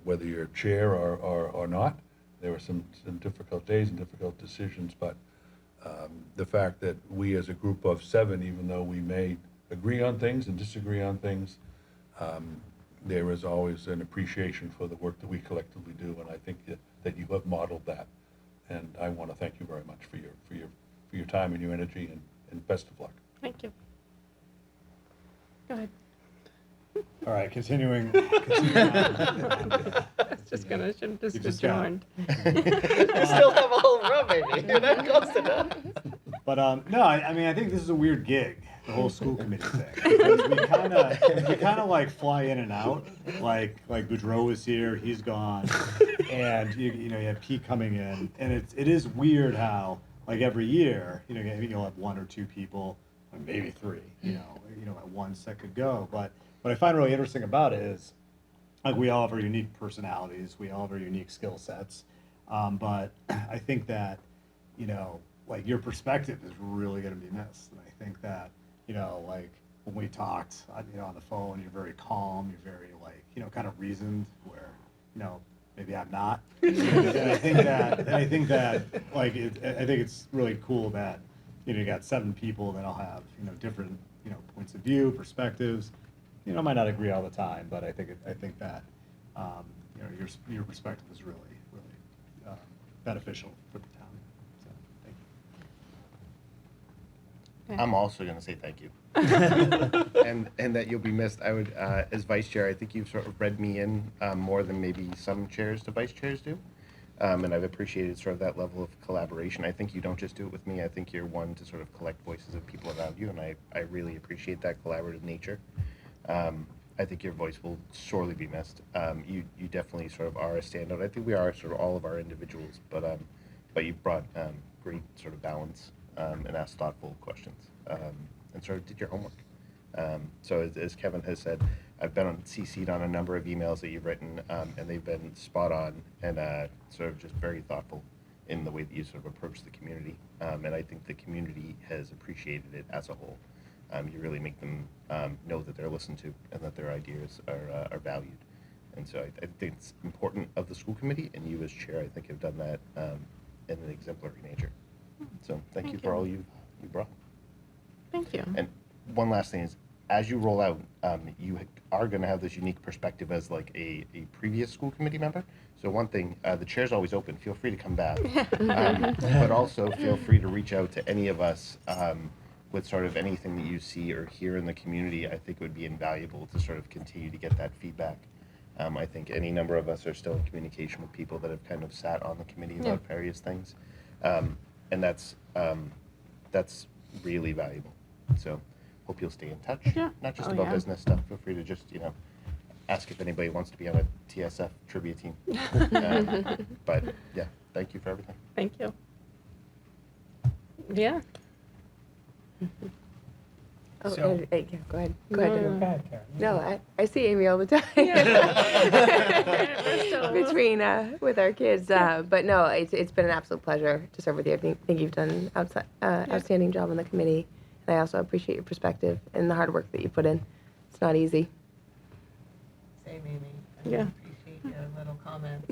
whether you're chair or not. There were some difficult days and difficult decisions, but the fact that we as a group of 7, even though we may agree on things and disagree on things, there is always an appreciation for the work that we collectively do, and I think that you have modeled that. And I want to thank you very much for your time and your energy, and best of luck. Thank you. Go ahead. All right, continuing. I was just gonna, should have You just just got- adjourned. You still have a whole room, maybe. You're not close enough. But no, I mean, I think this is a weird gig, the whole school committee thing. Because we kind of like fly in and out. Like Boudreaux is here, he's gone, and you have Pete coming in, and it is weird how like every year, you'll have 1 or 2 people, or maybe 3, at once that could go. But what I find really interesting about it is, like, we all have our unique personalities, we all have our unique skill sets, but I think that, like, your perspective is really going to be missed. And I think that, like, when we talked, on the phone, you're very calm, you're very, like, kind of reasoned, where, maybe I'm not. And I think that, like, I think it's really cool that, you got 7 people that all have, different, points of view, perspectives. Might not agree all the time, but I think that, your perspective is really, really beneficial for the town. So, thank you. I'm also going to say thank you. and that you'll be missed. I would, as vice chair, I think you've sort of read me in more than maybe some chairs to vice chairs do. And I've appreciated sort of that level of collaboration. I think you don't just do it with me. I think you're one to sort of collect voices of people around you, and I really appreciate that collaborative nature. I think your voice will sorely be missed. You definitely sort of are a standout. I think we are sort of all of our individuals, but you brought great sort of balance and asked thoughtful questions and sort of did your homework. So as Kevin has said, I've been CC'd on a number of emails that you've written, and they've been spot on and sort of just very thoughtful in the way that you sort of approach the community. And I think the community has appreciated it as a whole. You really make them know that they're listened to and that their ideas are valued. And so I think it's important of the school committee, and you as chair, I think, have done that in an exemplary nature. So thank you for all you brought. Thank you. And one last thing is, as you roll out, you are going to have this unique perspective as like a previous school committee member. So one thing, the chair's always open. Feel free to come back. But also feel free to reach out to any of us with sort of anything that you see or hear in the community, I think it would be invaluable to sort of continue to get that feedback. I think any number of us are still in communication with people that have kind of sat on the committee about various things. And that's really valuable. So hope you'll stay in touch. Yeah. Not just Oh, about yeah. business stuff. Feel free to just, ask if anybody wants to be on a TSF trivia team. But yeah, thank you for everything. Thank you. Yeah. Oh, So- yeah, go ahead. Go ahead. No, Dylan. Go ahead, Karen. No, I see Amy all the time. Between with our kids, but no, it's been an absolute pleasure to serve with you. I think you've done an outstanding job on the committee, and I also appreciate your perspective and the hard work that you put in. It's not easy. Same, Amy. I Yeah. appreciate your little comments.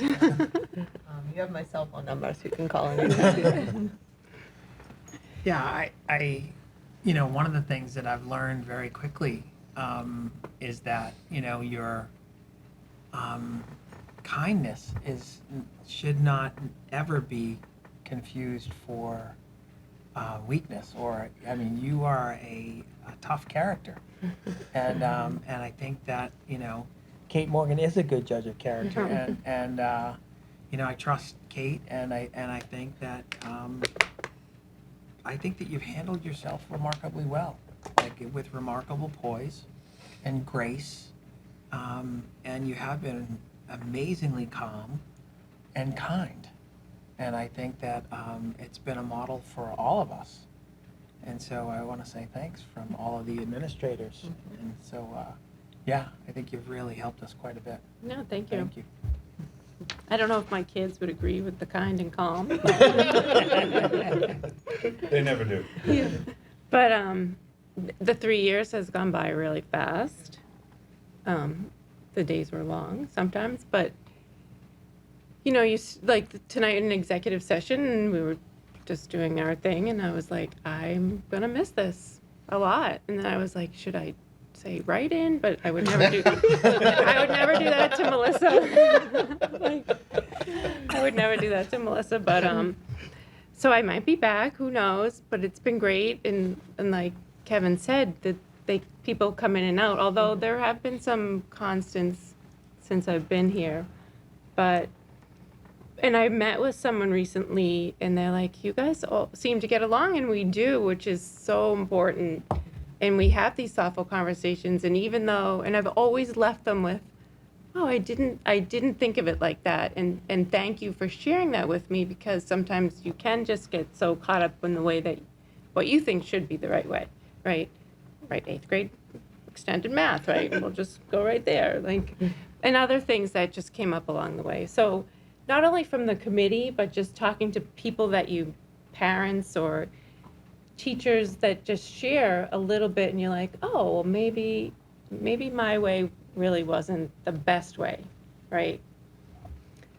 You have my cell phone number, so you can call anytime. Yeah, one of the things that I've learned very quickly is that, your kindness should not ever be confused for weakness you are a tough character. And I think that, Kate Morgan is a good judge of character. And I trust Kate, and I think that you've handled yourself remarkably well, with remarkable poise and grace, and you have been amazingly calm and kind. And I think that it's been a model for all of us. And so I want to say thanks from all of the administrators. And so, I think you've really helped us quite a bit. No, thank you. Thank you. I don't know if my kids would agree with the kind and calm. They never do. But the 3 years has gone by really fast. The days were long sometimes, but tonight in executive session, we were just doing our thing, and I was like, I'm gonna miss this a lot. And then I was like, should I say write in? But I would never do. I would never do that to Melissa. I would never do that to Melissa. But so I might be back. Who knows? But it's been great, and like Kevin said, that people come in and out. Although there have been some constants since I've been here, and I met with someone recently, and they're like, you guys all seem to get along, and we do, which is so important. And we have these thoughtful conversations, and and I've always left them with, oh, I didn't think of it like that, and thank you for sharing that with me, because sometimes you can just get so caught up in the way that what you think should be the right way, right? Right, 8th grade extended math, right? We'll just go right there, and other things that just came up along the way. So not only from the committee, but just talking to people parents or teachers that just share a little bit, and you're like, oh, well, maybe my way really wasn't the best way, right?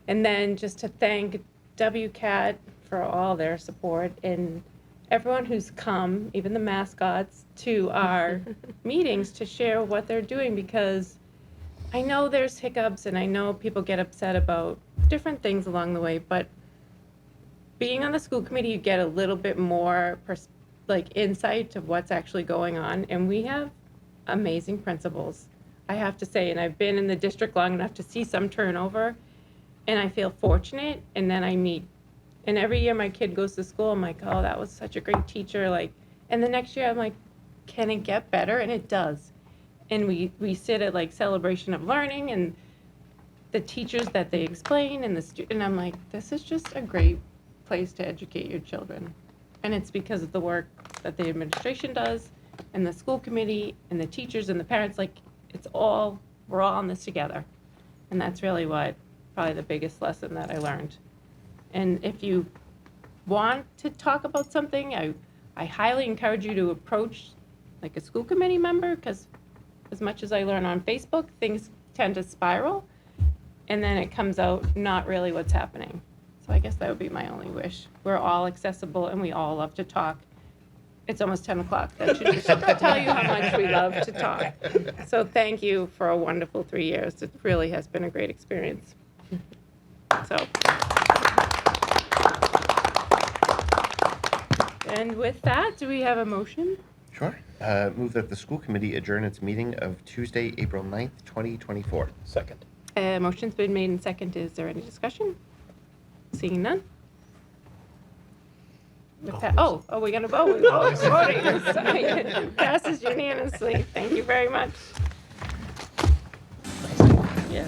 And then just to thank WCAT for all their support, and everyone who's come, even the mascots, to our meetings to share what they're doing, because I know there's hiccups, and I know people get upset about different things along the way, but being on the school committee, you get a little bit more insight of what's actually going on, and we have amazing principals, I have to say, and I've been in the district long enough to see some turnover, and I feel fortunate. And then I meet, and every year my kid goes to school, I'm like, oh, that was such a great teacher, and the next year I'm like, can it get better? And it does. And we sit at celebration of learning, and the teachers that they explain, and and I'm like, this is just a great place to educate your children. And it's because of the work that the administration does, and the school committee, and the teachers, and the parents. We're all in this together. And that's really probably the biggest lesson that I learned. And if you want to talk about something, I highly encourage you to approach a school committee member, because as much as I learn on Facebook, things tend to spiral, and then it comes out not really what's happening. So I guess that would be my only wish. We're all accessible, and we all love to talk. It's almost 10 o'clock. That should just tell you how much we love to talk. So thank you for a wonderful 3 years. It really has been a great experience. So. And with that, do we have a motion? Sure. Move that the school committee adjourn its meeting of Tuesday, April 9th, 2024. Second. Motion's been made and second. Is there any discussion? Seeing none? With that, we're gonna vote. Oh, voting. Sorry. Passes unanimously. Thank you very much. Yeah.